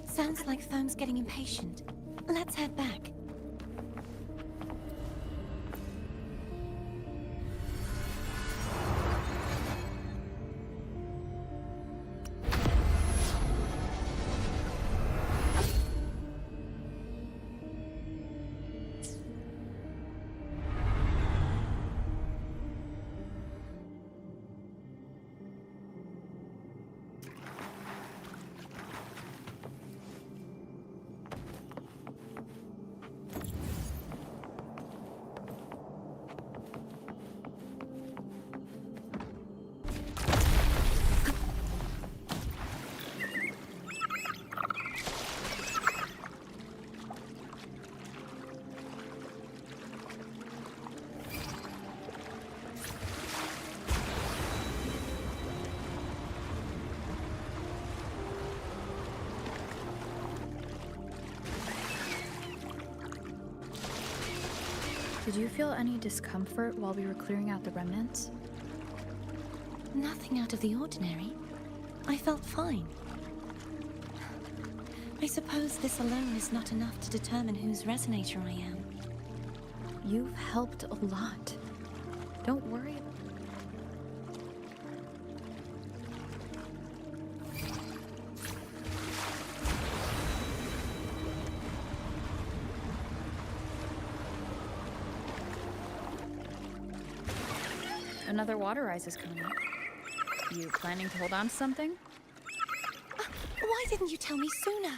[SPEAKER 22] Sounds like Thome's getting impatient. Let's head back.
[SPEAKER 10] Did you feel any discomfort while we were clearing out the remnants?
[SPEAKER 22] Nothing out of the ordinary. I felt fine. I suppose this alone is not enough to determine whose resonator I am.
[SPEAKER 10] You've helped a lot. Don't worry. Another water rise is coming up. You planning to hold on to something?
[SPEAKER 22] Why didn't you tell me sooner?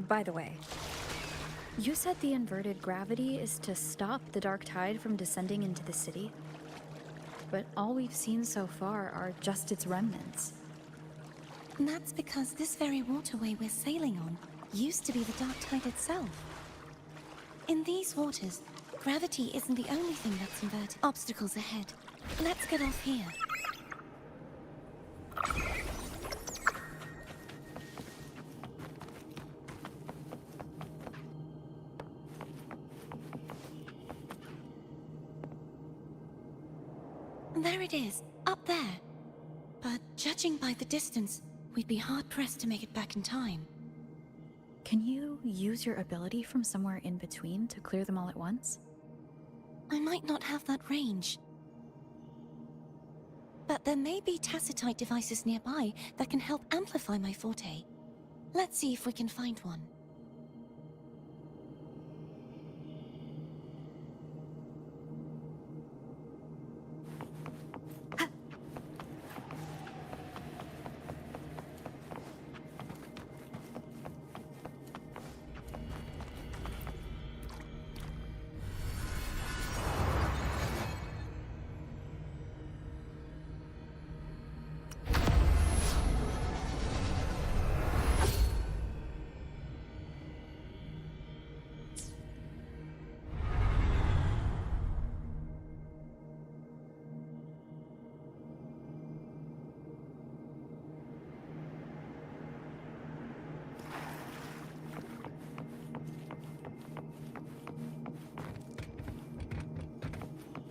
[SPEAKER 10] By the way, you said the inverted gravity is to stop the dark tide from descending into the city? But all we've seen so far are just its remnants.
[SPEAKER 22] And that's because this very waterway we're sailing on used to be the dark tide itself. In these waters, gravity isn't the only thing that's inverted. Obstacles ahead. Let's get off here. There it is, up there. But judging by the distance, we'd be hard-pressed to make it back in time.
[SPEAKER 10] Can you use your ability from somewhere in between to clear them all at once?
[SPEAKER 22] I might not have that range. But there may be tacitite devices nearby that can help amplify my forte. Let's see if we can find one.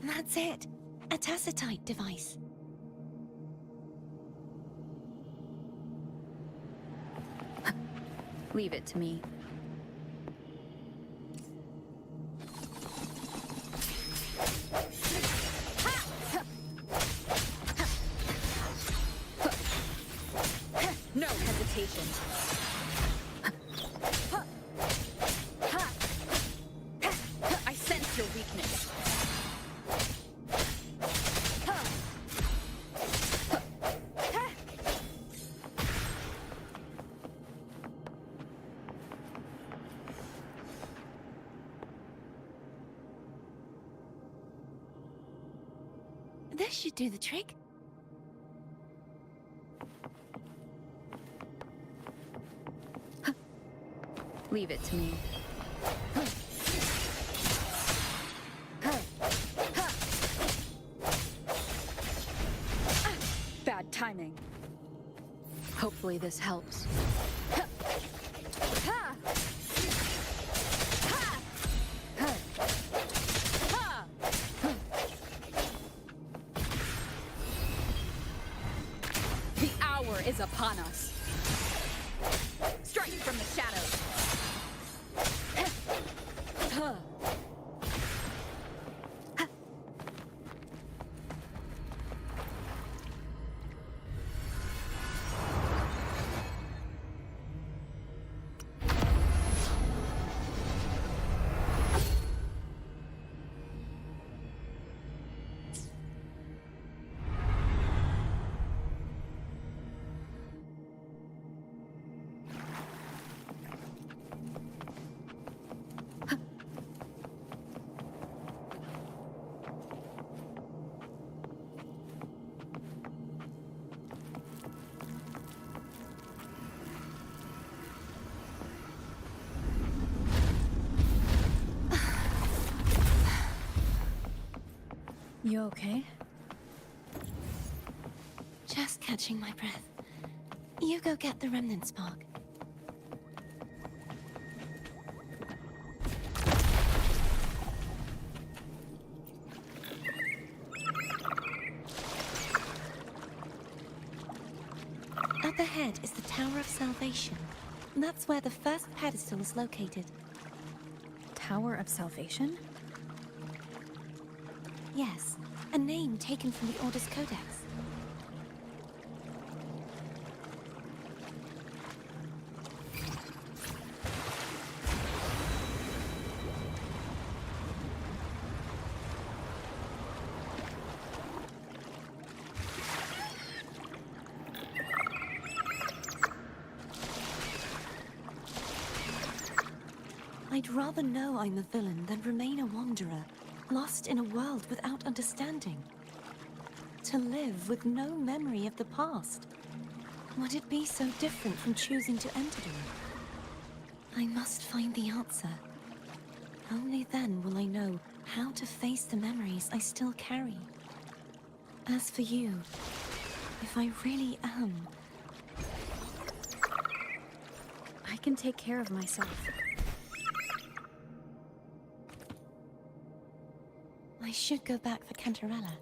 [SPEAKER 22] That's it. A tacitite device.
[SPEAKER 10] Leave it to me. No hesitation. I sense your weakness.
[SPEAKER 22] This should do the trick.
[SPEAKER 10] Leave it to me. Bad timing. Hopefully this helps. The hour is upon us. Strike from the shadows.
[SPEAKER 22] You okay?
[SPEAKER 10] Just catching my breath. You go get the remnant spark. Up ahead is the Tower of Salvation. That's where the first pedestal is located.
[SPEAKER 22] Tower of Salvation?
[SPEAKER 10] Yes, a name taken from the Order's Codex. I'd rather know I'm a villain than remain a wanderer, lost in a world without understanding. To live with no memory of the past. Would it be so different from choosing to enter it? I must find the answer. Only then will I know how to face the memories I still carry. As for you, if I really am...
[SPEAKER 22] I can take care of myself.
[SPEAKER 10] I should go back for Cantarella.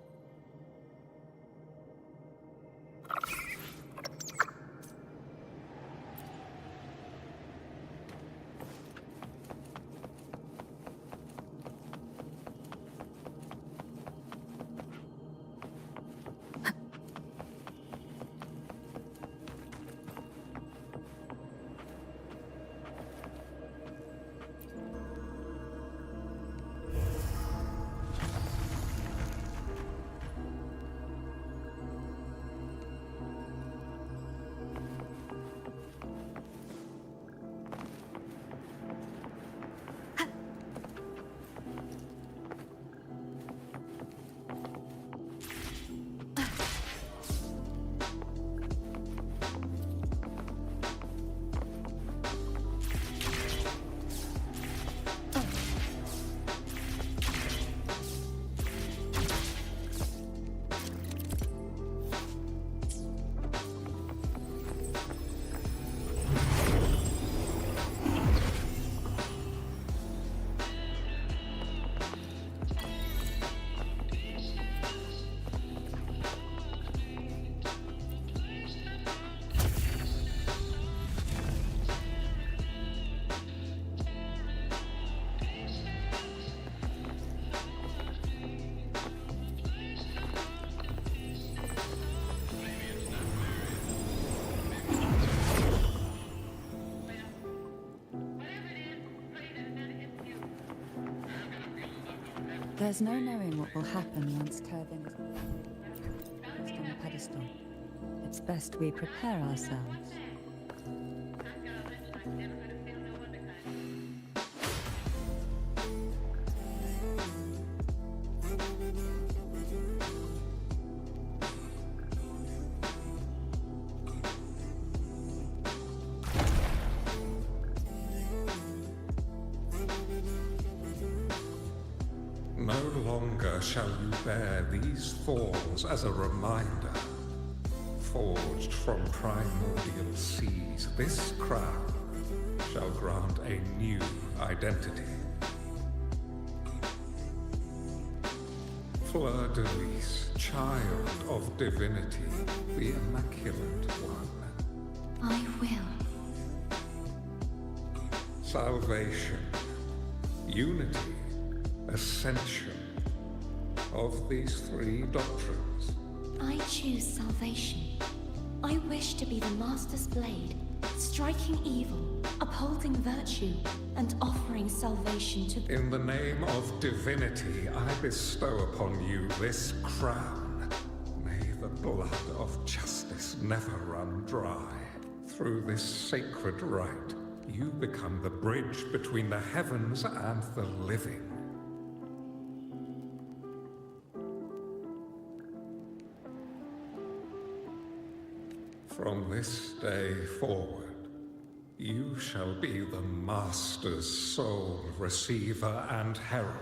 [SPEAKER 11] There's no knowing what will happen once Turvin is placed on the pedestal. It's best we prepare ourselves.
[SPEAKER 12] No longer shall you bear these thorns as a reminder. Forged from primordial seas, this crown shall grant a new identity. Fleur de Lis, child of divinity, the immaculate one.
[SPEAKER 10] I will.
[SPEAKER 12] Salvation, unity, ascension of these three doctrines.
[SPEAKER 10] I choose salvation. I wish to be the Master's blade, striking evil, upholding virtue, and offering salvation to...
[SPEAKER 12] In the name of divinity, I bestow upon you this crown. May the blood of justice never run dry. Through this sacred rite, you become the bridge between the heavens and the living. From this day forward, you shall be the Master's sole receiver and herald.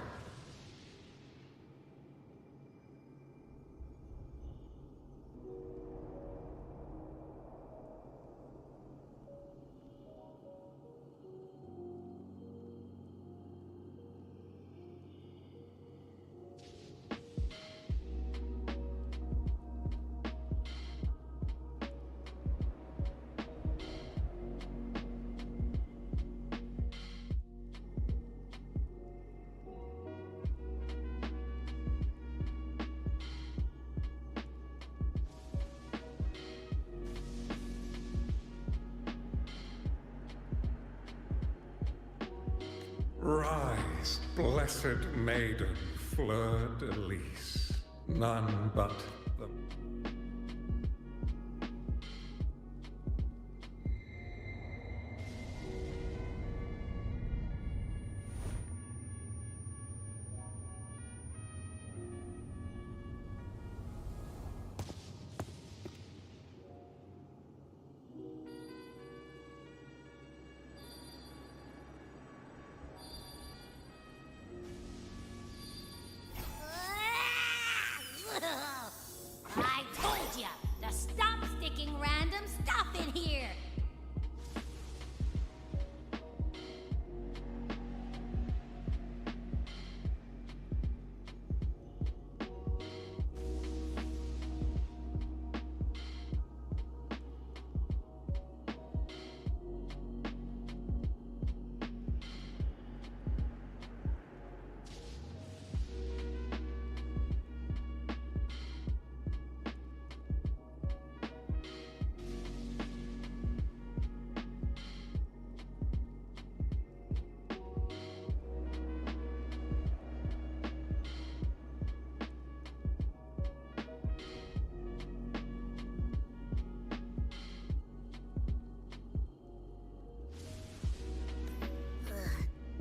[SPEAKER 12] Rise, blessed maiden, fleur de lis. None but the...
[SPEAKER 2] I told ya to stop sticking random stuff in here!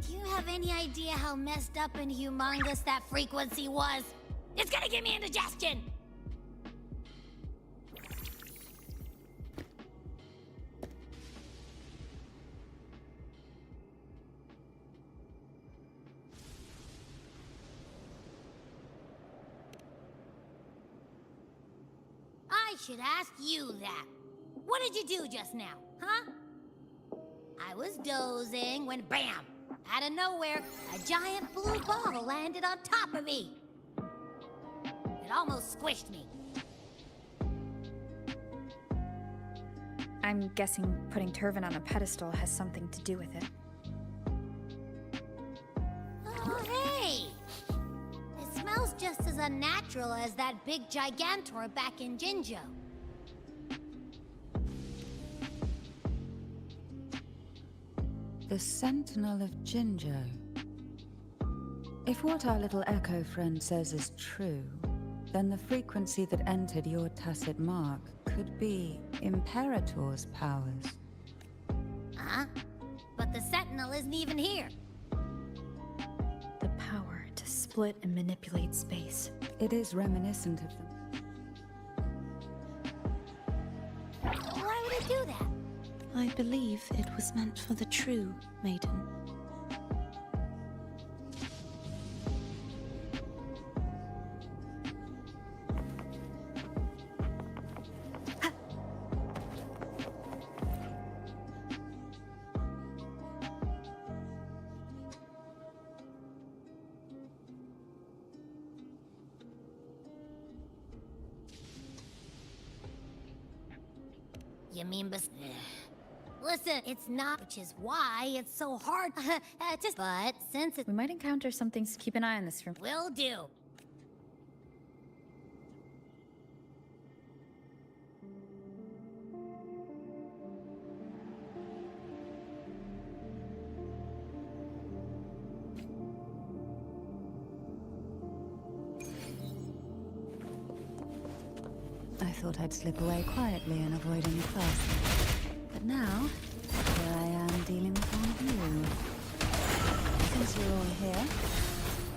[SPEAKER 2] Do you have any idea how messed up and humongous that frequency was? It's gonna give me indigestion! I should ask you that. What did you do just now, huh? I was dozing when BAM! Out of nowhere, a giant blue ball landed on top of me. It almost squished me.
[SPEAKER 10] I'm guessing putting Turvin on a pedestal has something to do with it.
[SPEAKER 2] Oh, hey! It smells just as unnatural as that big gigantor back in Jinjo.
[SPEAKER 11] The Sentinel of Jinjo. If what our little echo friend says is true, then the frequency that entered your tacit mark could be Imperator's powers.
[SPEAKER 2] Huh? But the Sentinel isn't even here.
[SPEAKER 10] The power to split and manipulate space.
[SPEAKER 11] It is reminiscent of them.
[SPEAKER 2] Why would it do that?
[SPEAKER 10] I believe it was meant for the true maiden.
[SPEAKER 2] You mean listen, it's not, which is why it's so hard. But since
[SPEAKER 10] We might encounter some things to keep an eye on this room.
[SPEAKER 2] will do.
[SPEAKER 11] I thought I'd slip away quietly and avoid any fuss. But now, here I am dealing with all of you. Since you're all here,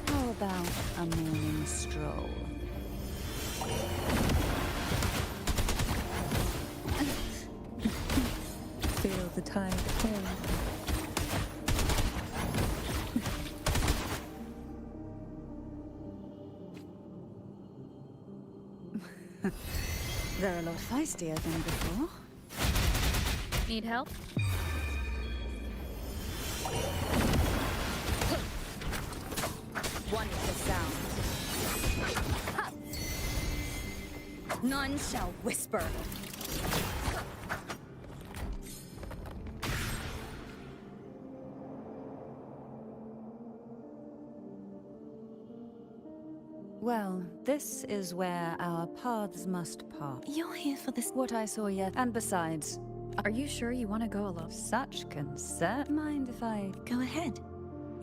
[SPEAKER 11] how about a morning stroll? Feel the tide turn. They're a lot feistier than before.
[SPEAKER 10] Need help?
[SPEAKER 8] Wonderful sound. None shall whisper.
[SPEAKER 11] Well, this is where our paths must part.
[SPEAKER 10] You're here for this.
[SPEAKER 11] What I saw yet, and besides,
[SPEAKER 10] are you sure you want to go alone?
[SPEAKER 11] Such concern. Mind if I...
[SPEAKER 10] Go ahead.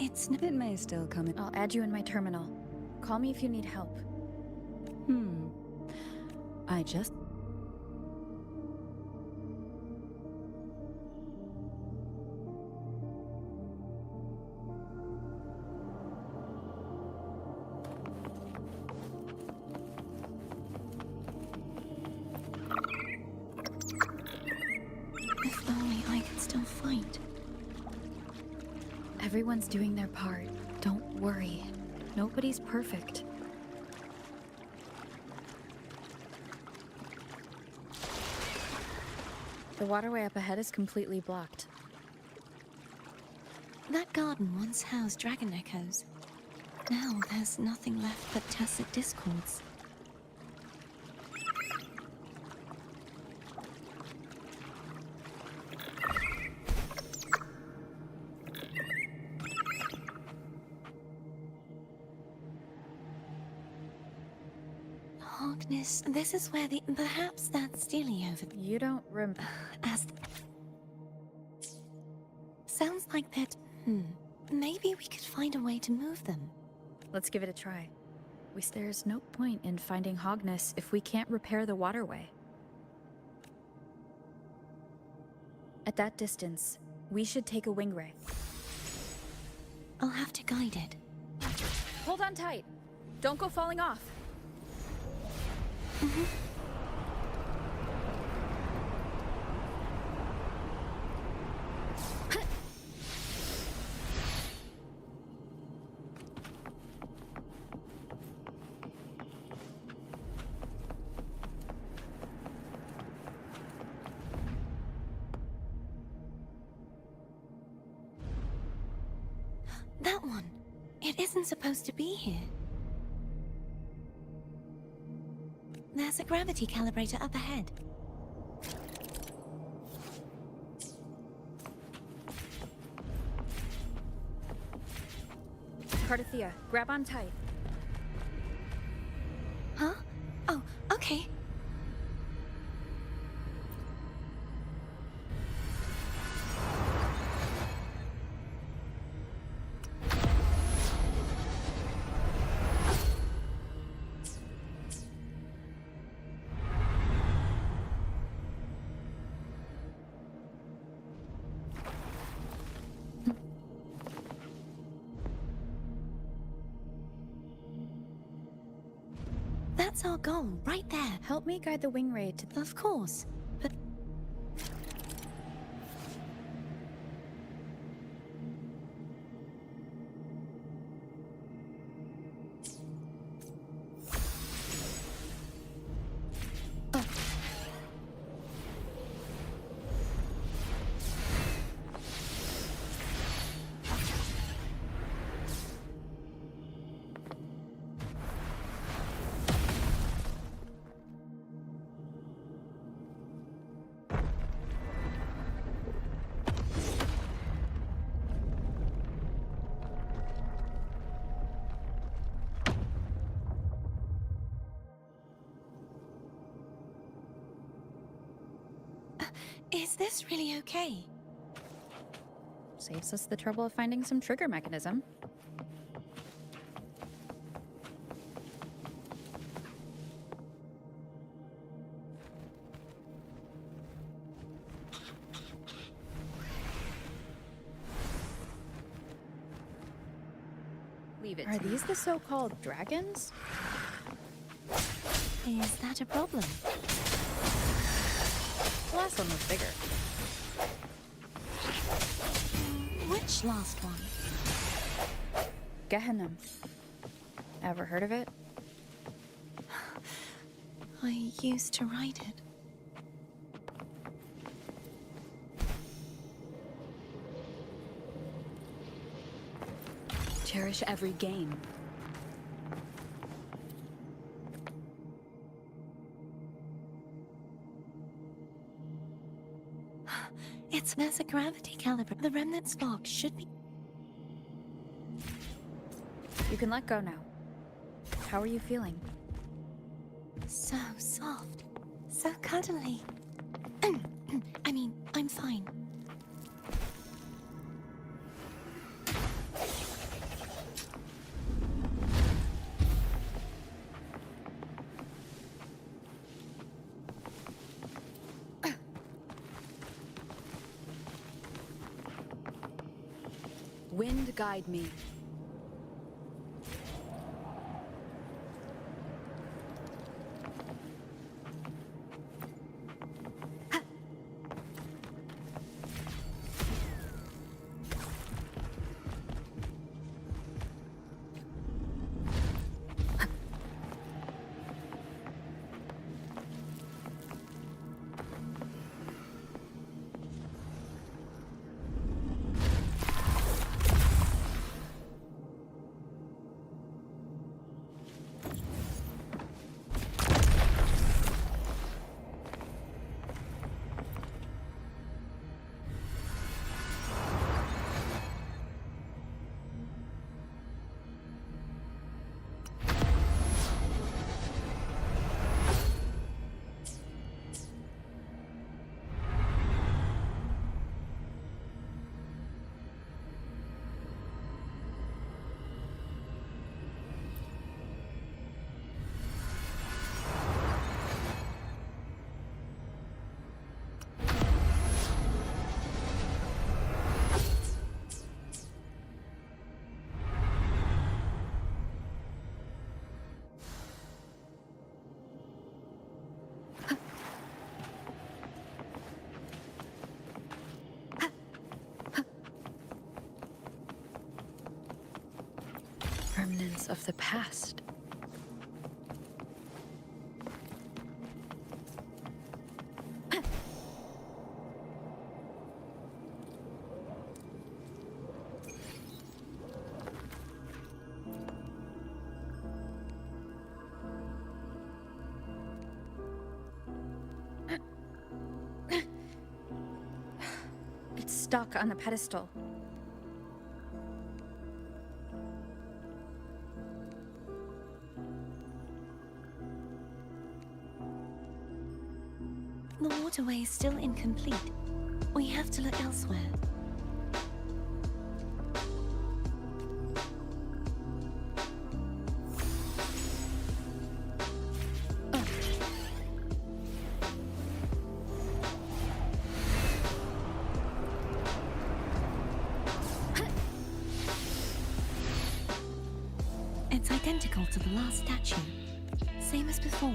[SPEAKER 11] It may still come in.
[SPEAKER 10] I'll add you in my terminal. Call me if you need help.
[SPEAKER 11] I just...
[SPEAKER 10] If only I could still fight. Everyone's doing their part. Don't worry. Nobody's perfect. The waterway up ahead is completely blocked.
[SPEAKER 22] That garden once housed dragon echoes. Now there's nothing left but tacit discords. Agnes, this is where perhaps that's Steely over there.
[SPEAKER 10] You don't
[SPEAKER 22] Sounds like that. Maybe we could find a way to move them.
[SPEAKER 10] Let's give it a try. There's no point in finding Hogness if we can't repair the waterway. At that distance, we should take a wing ray.
[SPEAKER 22] I'll have to guide it.
[SPEAKER 10] Hold on tight. Don't go falling off.
[SPEAKER 22] That one. It isn't supposed to be here. There's a gravity calibrator up ahead.
[SPEAKER 10] Cardathea, grab on tight.
[SPEAKER 22] Huh? Oh, okay. That's our goal, right there.
[SPEAKER 10] Help me guide the wing ray to...
[SPEAKER 22] Of course, but... Is this really okay?
[SPEAKER 10] Saves us the trouble of finding some trigger mechanism.
[SPEAKER 5] Leave it.
[SPEAKER 10] Are these the so-called dragons?
[SPEAKER 22] Is that a problem?
[SPEAKER 10] The last one was bigger.
[SPEAKER 22] Which last one?
[SPEAKER 10] Gehenna. Ever heard of it?
[SPEAKER 22] I used to ride it.
[SPEAKER 10] Cherish every gain.
[SPEAKER 22] There's a gravity calibrator. The remnant spark should be...
[SPEAKER 10] You can let go now. How are you feeling?
[SPEAKER 22] So soft. So cuddly. I mean, I'm fine.
[SPEAKER 8] Wind guide me. Remnants of the past.
[SPEAKER 10] It's stuck on the pedestal. The waterway is still incomplete. We have to look elsewhere. It's identical to the last statue. Same as before.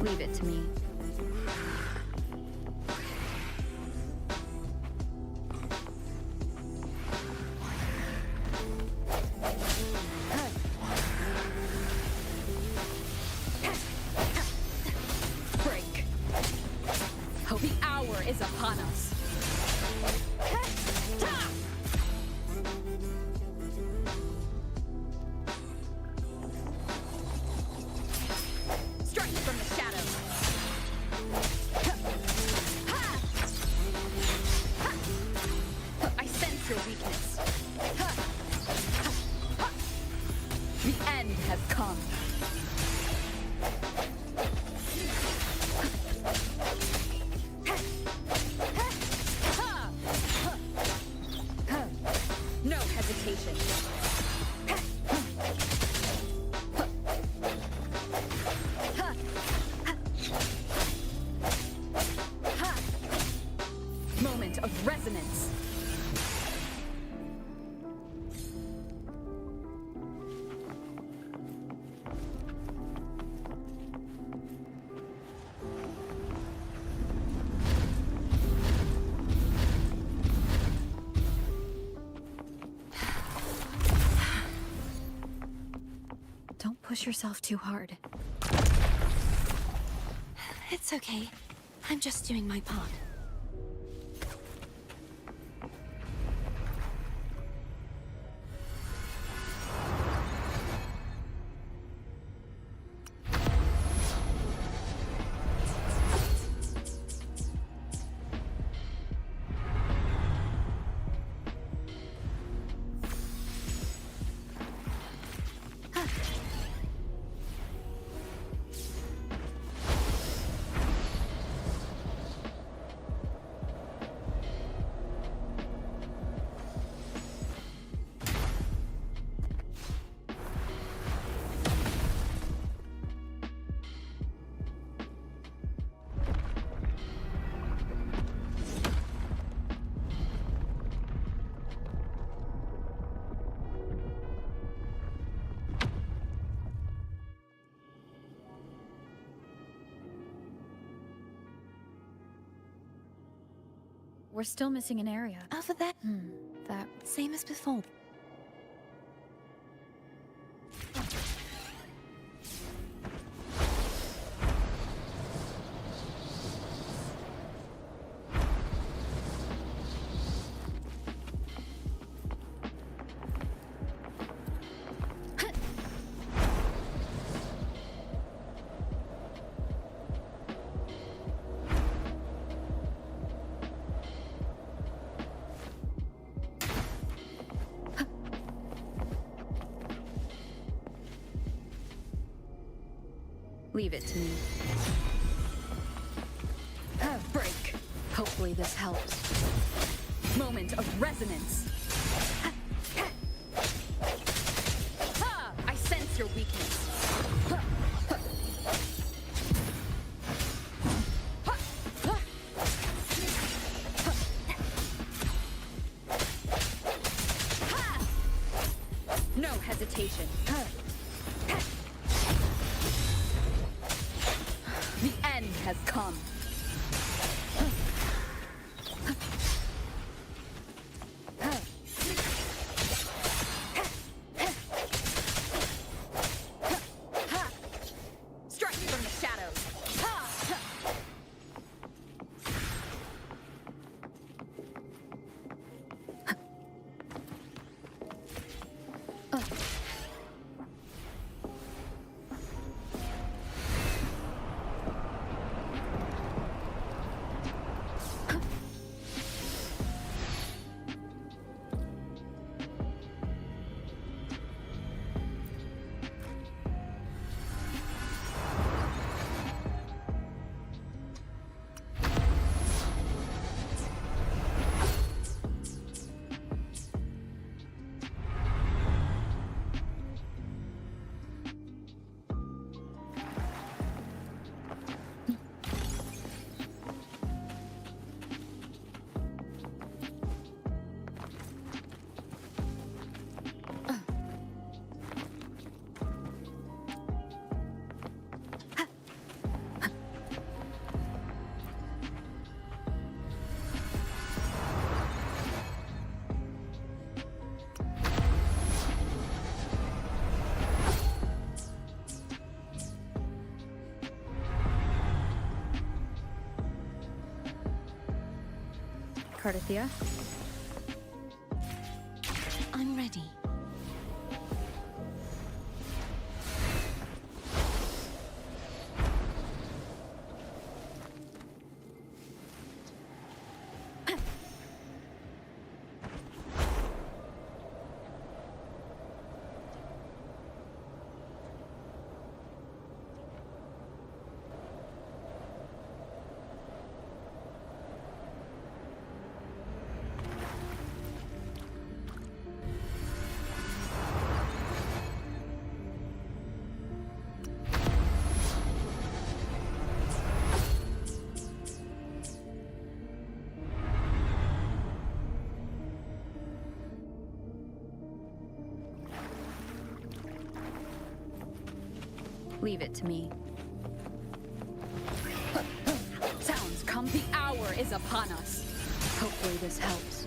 [SPEAKER 10] Leave it to me.
[SPEAKER 8] Break. Oh, the hour is upon us. Strike from the shadows. I sense your weakness. The end has come. No hesitation. Moment of resonance.
[SPEAKER 10] Don't push yourself too hard. It's okay. I'm just doing my part. We're still missing an area.
[SPEAKER 22] Over there.
[SPEAKER 10] That...
[SPEAKER 22] Same as before.
[SPEAKER 8] Leave it to me. Break. Hopefully this helps. Moment of resonance. I sense your weakness. No hesitation. The end has come. Strike from the shadows.
[SPEAKER 10] Cardathia?
[SPEAKER 22] I'm ready.
[SPEAKER 8] Leave it to me. Sounds come. The hour is upon us. Hopefully this helps.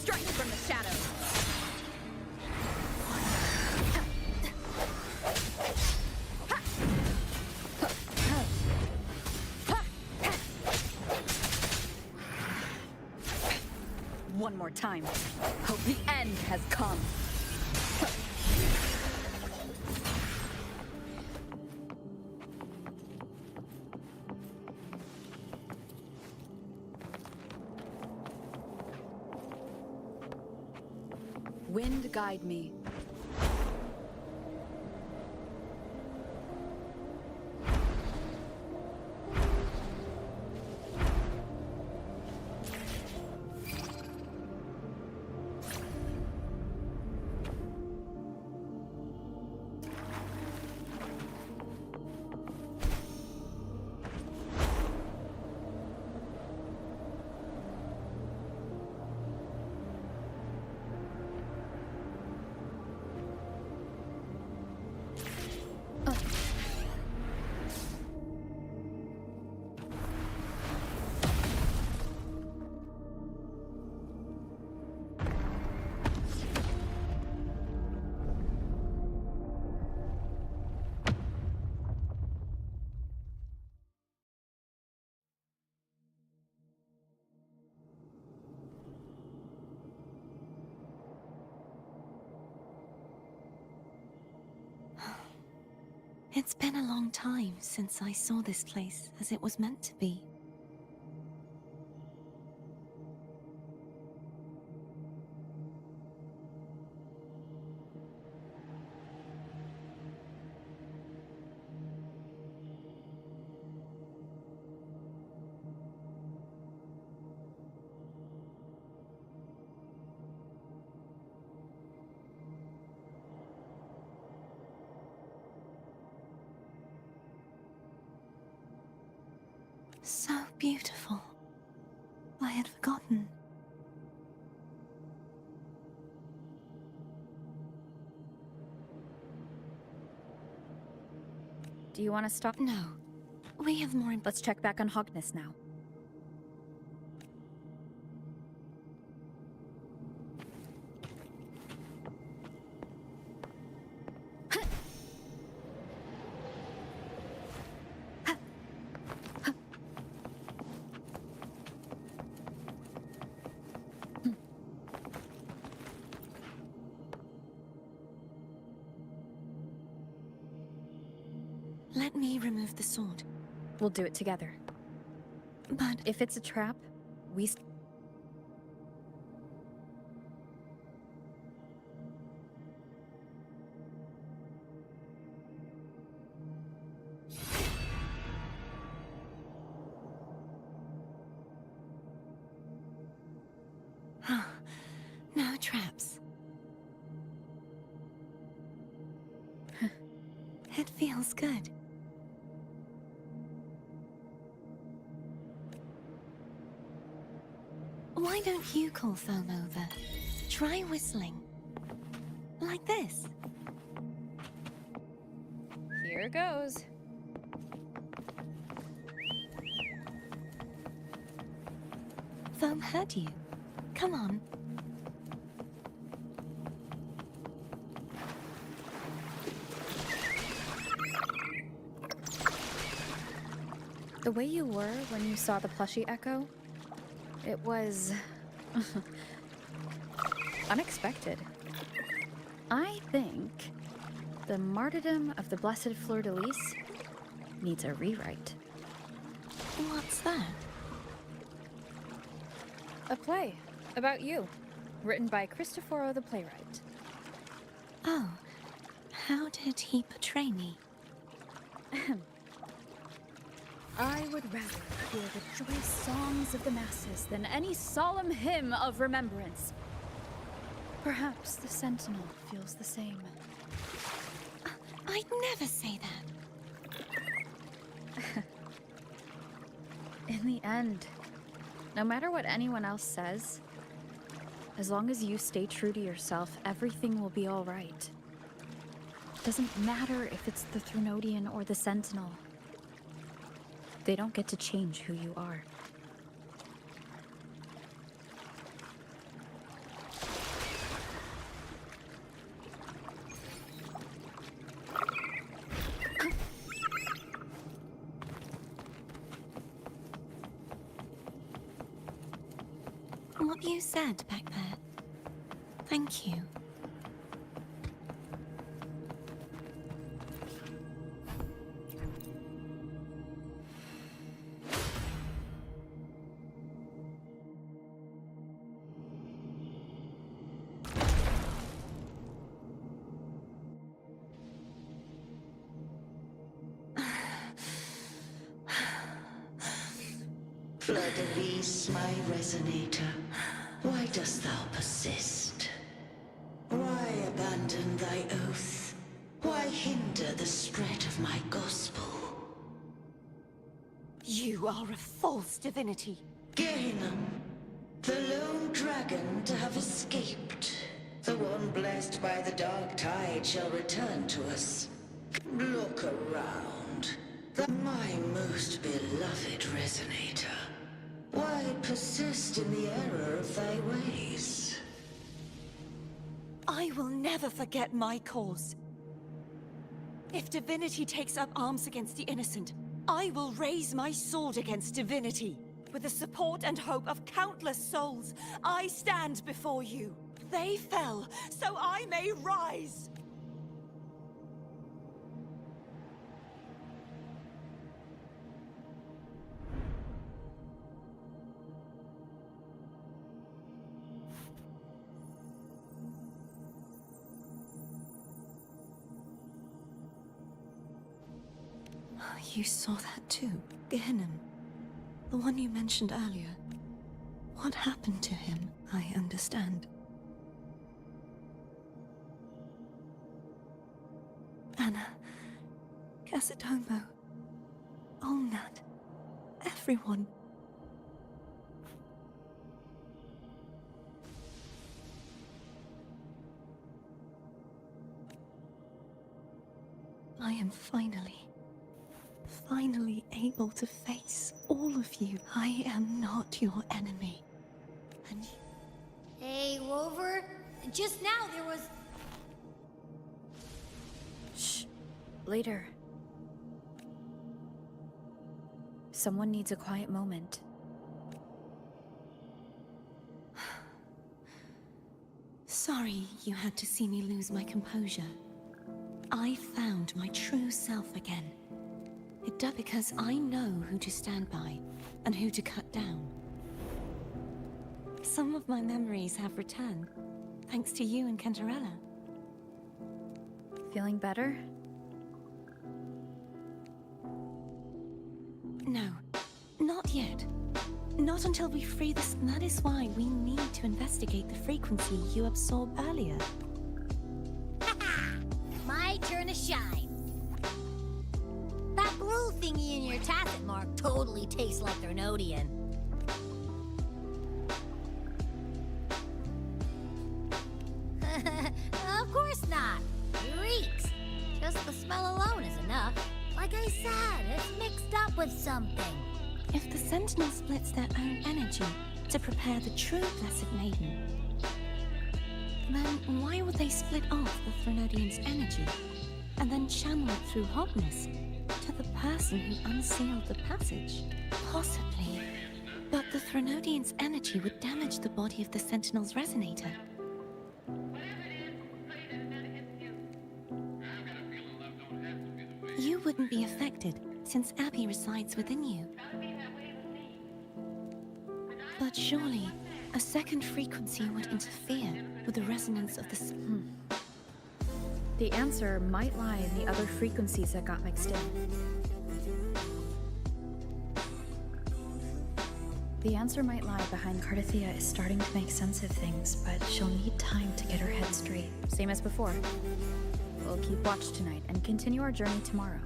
[SPEAKER 8] Strike from the shadows. One more time. Hope the end has come. Wind guide me.
[SPEAKER 22] It's been a long time since I saw this place as it was meant to be. So beautiful. I had forgotten.
[SPEAKER 8] Do you want to stop?
[SPEAKER 22] No. We have more.
[SPEAKER 8] Let's check back on Hogness now.
[SPEAKER 22] Let me remove the sword.
[SPEAKER 8] We'll do it together.
[SPEAKER 22] But
[SPEAKER 8] if it's a trap, we...
[SPEAKER 22] No traps. It feels good. Why don't you call Foam over? Try whistling. Like this.
[SPEAKER 8] Here goes.
[SPEAKER 22] Foam heard you. Come on.
[SPEAKER 8] The way you were when you saw the plushie Echo, it was... unexpected. I think the martyrdom of the Blessed Fleur-de-Lis needs a rewrite.
[SPEAKER 22] What's that?
[SPEAKER 8] A play about you, written by Cristoforo the playwright.
[SPEAKER 22] Oh, how did he portray me?
[SPEAKER 8] I would rather hear the joyous songs of the masses than any solemn hymn of remembrance. Perhaps the Sentinel feels the same.
[SPEAKER 22] I'd never say that.
[SPEAKER 8] In the end, no matter what anyone else says, as long as you stay true to yourself, everything will be all right. It doesn't matter if it's the Threnodian or the Sentinel. They don't get to change who you are.
[SPEAKER 22] What you said back there. Thank you.
[SPEAKER 19] Fleur-de-Lis, my resonator, why dost thou persist? Why abandon thy oath? Why hinder the spread of my gospel?
[SPEAKER 22] You are a false divinity.
[SPEAKER 19] Gehinnom, the lone dragon to have escaped. The one blessed by the dark tide shall return to us. Look around. My most beloved resonator. Why persist in the error of thy ways?
[SPEAKER 22] I will never forget my cause. If divinity takes up arms against the innocent, I will raise my sword against divinity. With the support and hope of countless souls, I stand before you. They fell, so I may rise. You saw that too, Gehinnom. The one you mentioned earlier. What happened to him? I understand. Anna, Casitomo, Olnat, everyone. I am finally able to face all of you. I am not your enemy. And
[SPEAKER 2] Hey, Rover. Just now there was...
[SPEAKER 10] Shh. Later. Someone needs a quiet moment.
[SPEAKER 22] Sorry you had to see me lose my composure. I found my true self again. It does because I know who to stand by and who to cut down. Some of my memories have returned, thanks to you and Cantarella.
[SPEAKER 10] Feeling better?
[SPEAKER 22] No, not yet. Not until we free this. That is why we need to investigate the frequency you absorbed earlier.
[SPEAKER 2] My turn to shine. That blue thingy in your tacit mark totally tastes like Threnodian. Of course not. It reeks. Just the smell alone is enough. Like I said, it's mixed up with something.
[SPEAKER 22] If the Sentinel splits their own energy to prepare the true Blessed Maiden, then why would they split off the Threnodian's energy and then channel it through Hotness to the person who unsealed the passage? Possibly. But the Threnodian's energy would damage the body of the Sentinel's resonator. You wouldn't be affected, since Abby resides within you. But surely, a second frequency would interfere with the resonance of the...
[SPEAKER 10] The answer might lie in the other frequencies that got mixed in. The answer might lie behind Cardathia is starting to make sense of things, but she'll need time to get her head straight. Same as before. We'll keep watch tonight and continue our journey tomorrow.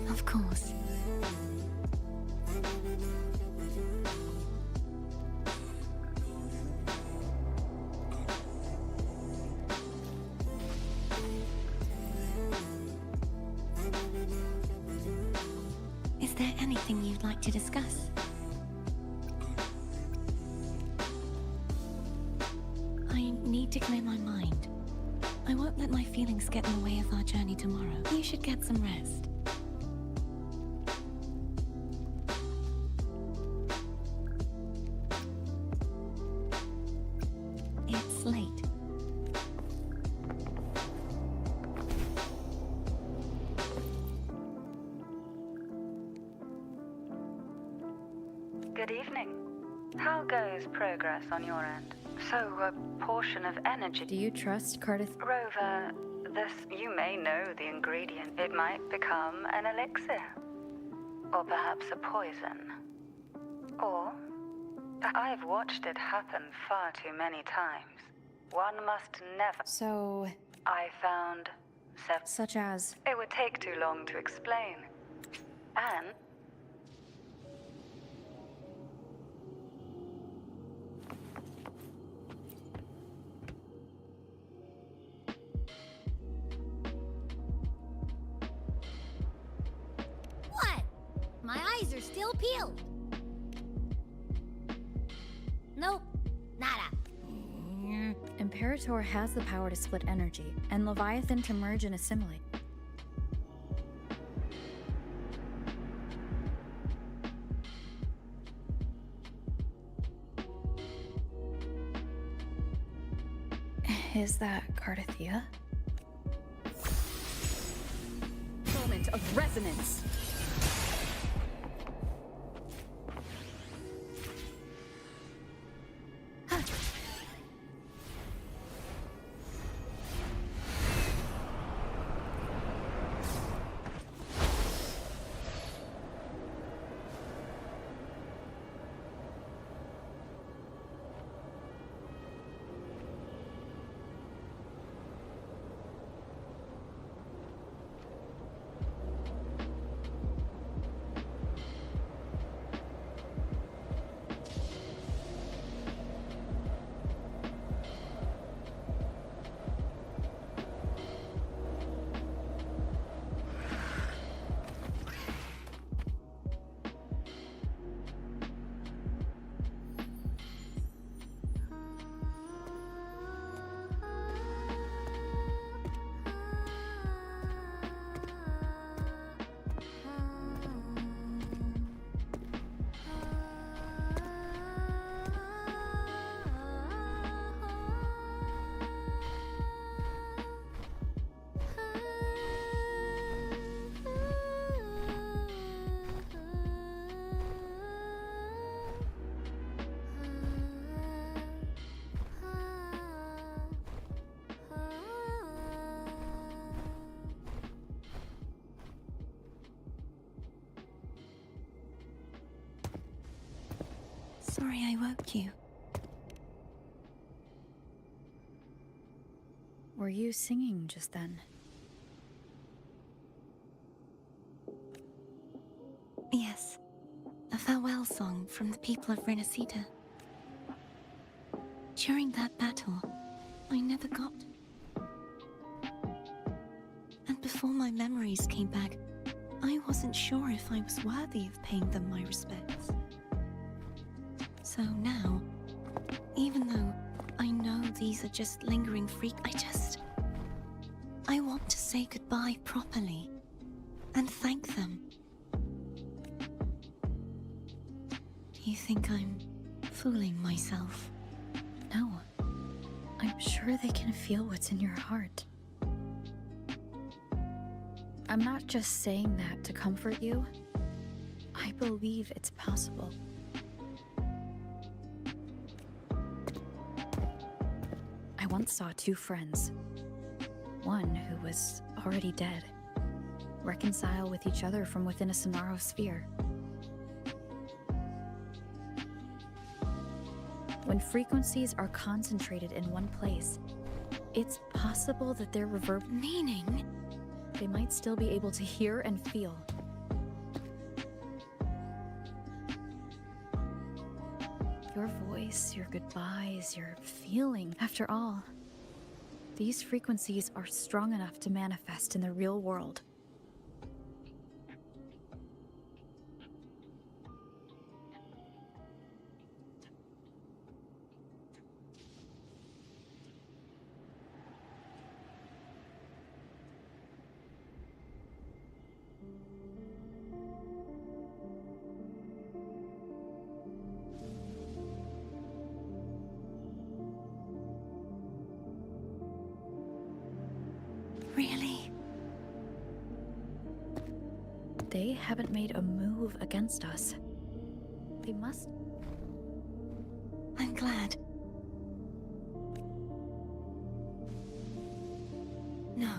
[SPEAKER 22] Of course. Is there anything you'd like to discuss? I need to clear my mind. I won't let my feelings get in the way of our journey tomorrow. You should get some rest. It's late.
[SPEAKER 14] Good evening. How goes progress on your end? So, a portion of energy...
[SPEAKER 10] Do you trust Cardath?
[SPEAKER 14] Rover, this... you may know the ingredient. It might become an elixir. Or perhaps a poison. Or... I've watched it happen far too many times. One must never...
[SPEAKER 10] So...
[SPEAKER 14] I found...
[SPEAKER 10] Such as...
[SPEAKER 14] It would take too long to explain. And...
[SPEAKER 2] What? My eyes are still peeled. Nope, nada.
[SPEAKER 10] Imperator has the power to split energy, and Leviathan to merge and assimilate. Is that Cardathia?
[SPEAKER 8] Moment of resonance.
[SPEAKER 22] sorry I woke you.
[SPEAKER 10] Were you singing just then?
[SPEAKER 22] Yes. A farewell song from the people of Renacita. During that battle, I never got. And before my memories came back, I wasn't sure if I was worthy of paying them my respects. So now, even though I know these are just lingering I want to say goodbye properly and thank them. Do you think I'm fooling myself?
[SPEAKER 10] No. I'm sure they can feel what's in your heart. I'm not just saying that to comfort you. I believe it's possible. I once saw two friends. One who was already dead, reconcile with each other from within a Sonaro sphere. When frequencies are concentrated in one place, it's possible that their meaning they might still be able to hear and feel. Your voice, your goodbyes, your feeling. After all, these frequencies are strong enough to manifest in the real world.
[SPEAKER 22] Really?
[SPEAKER 10] They haven't made a move against us. They must.
[SPEAKER 22] I'm glad. No.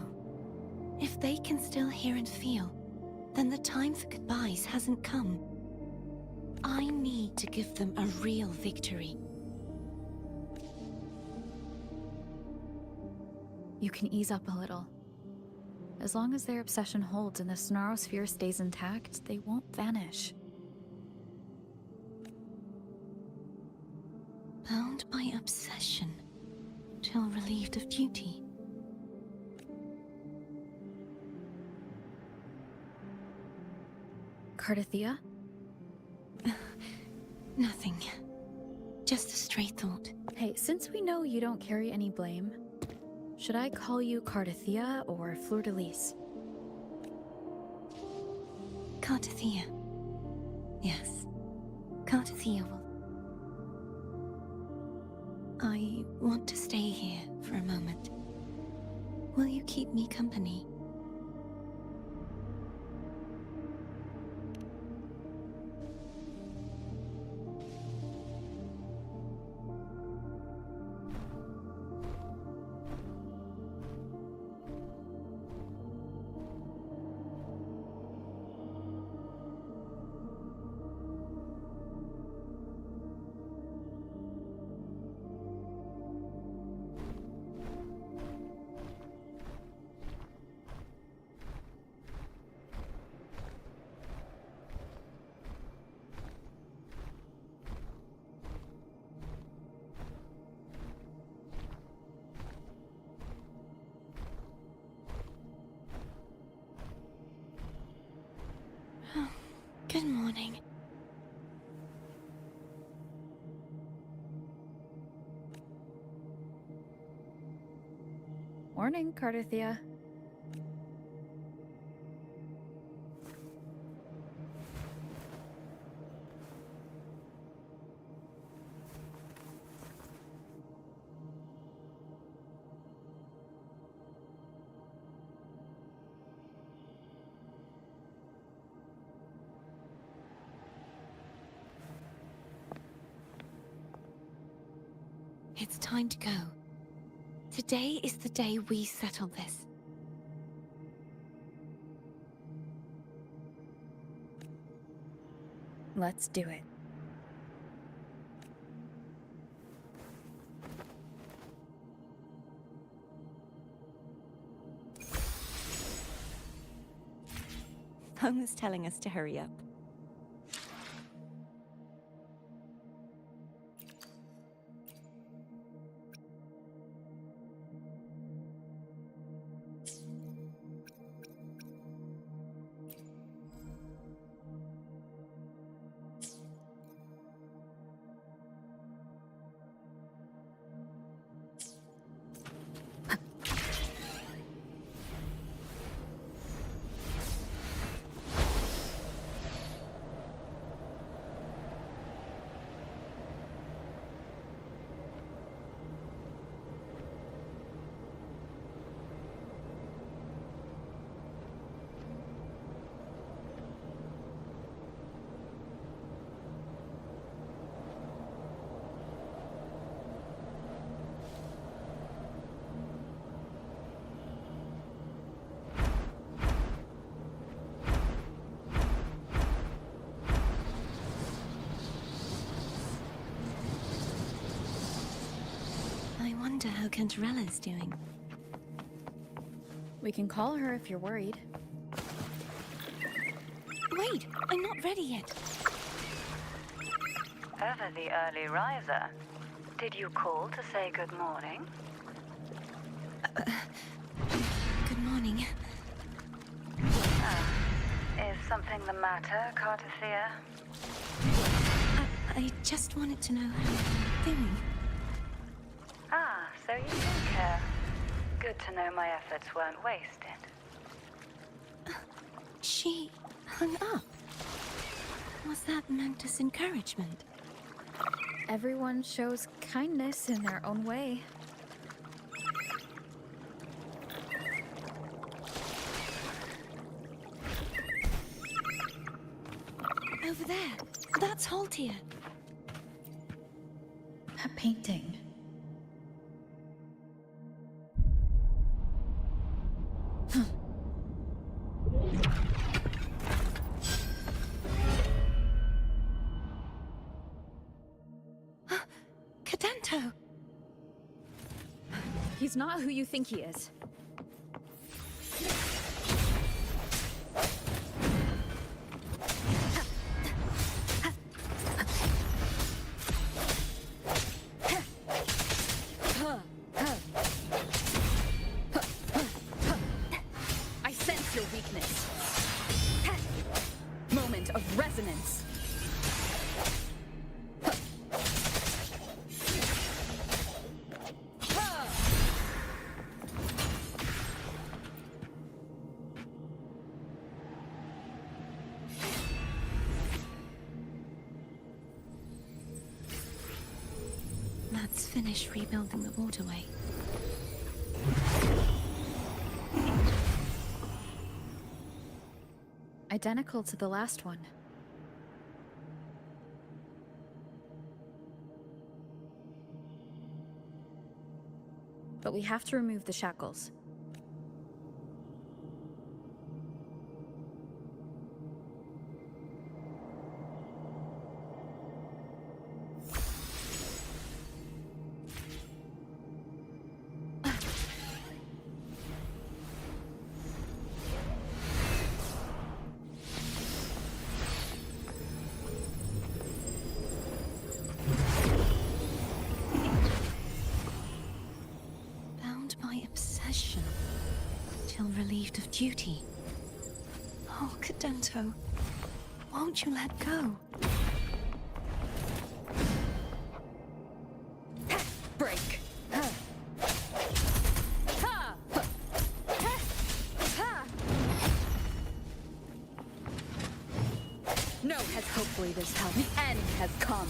[SPEAKER 22] If they can still hear and feel, then the time for goodbyes hasn't come. I need to give them a real victory.
[SPEAKER 10] You can ease up a little. As long as their obsession holds and the Sonaro sphere stays intact, they won't vanish.
[SPEAKER 22] Bound by obsession, till relieved of duty.
[SPEAKER 10] Cardathia?
[SPEAKER 22] Nothing. Just a stray thought.
[SPEAKER 10] Hey, since we know you don't carry any blame, should I call you Cardathia or Fleur-de-Lis?
[SPEAKER 22] Cardathia. Yes. Cardathia will. I want to stay here for a moment. Will you keep me company? Good morning.
[SPEAKER 10] Morning, Cardathia.
[SPEAKER 22] It's time to go. Today is the day we settle this.
[SPEAKER 10] Let's do it.
[SPEAKER 22] Home's telling us to hurry up. I wonder how Cantarella's doing.
[SPEAKER 8] We can call her if you're worried.
[SPEAKER 22] Wait, I'm not ready yet.
[SPEAKER 14] Ever the early riser. Did you call to say good morning?
[SPEAKER 22] Good morning.
[SPEAKER 14] Is something the matter, Cartathea?
[SPEAKER 22] I just wanted to know how you're doing.
[SPEAKER 14] Ah, so you do care. Good to know my efforts weren't wasted.
[SPEAKER 22] She hung up. Was that meant as encouragement?
[SPEAKER 8] Everyone shows kindness in their own way.
[SPEAKER 22] Over there. That's Haltia.
[SPEAKER 10] That painting.
[SPEAKER 22] Cadento!
[SPEAKER 8] He's not who you think he is. I sense your weakness. Moment of resonance.
[SPEAKER 22] Let's finish rebuilding the waterway.
[SPEAKER 8] Identical to the last one. But we have to remove the shackles.
[SPEAKER 22] Obsession till relieved of duty. Oh, Cadento, won't you let go?
[SPEAKER 8] Break. No has hopefully this helped. The end has come.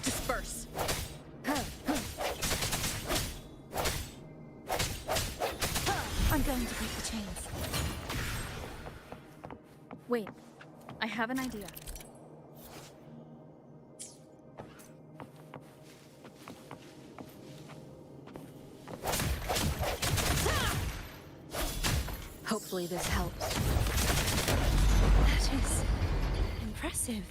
[SPEAKER 8] Disperse.
[SPEAKER 22] I'm going to break the chains.
[SPEAKER 8] Wait, I have an idea. Hopefully this helps.
[SPEAKER 22] That is impressive.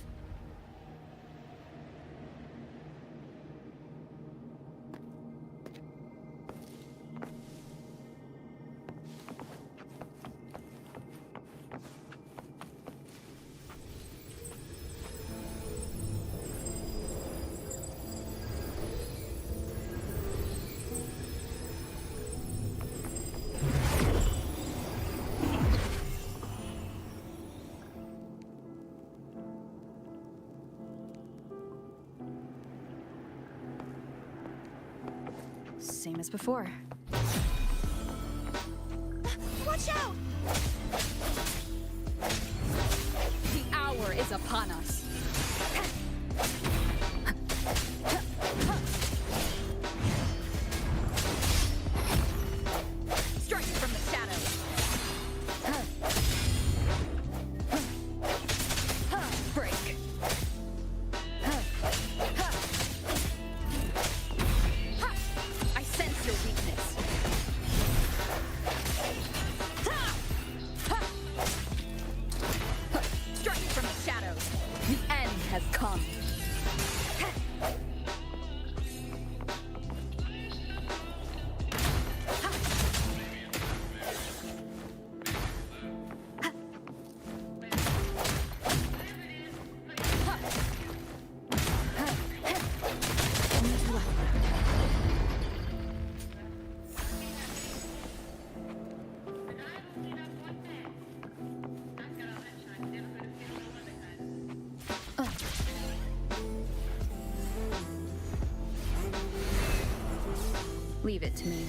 [SPEAKER 8] Same as before.
[SPEAKER 5] Watch out! The hour is upon us. Strike from the shadows. Break. I sense your weakness. Strike from the shadows. The end has come. Leave it to me.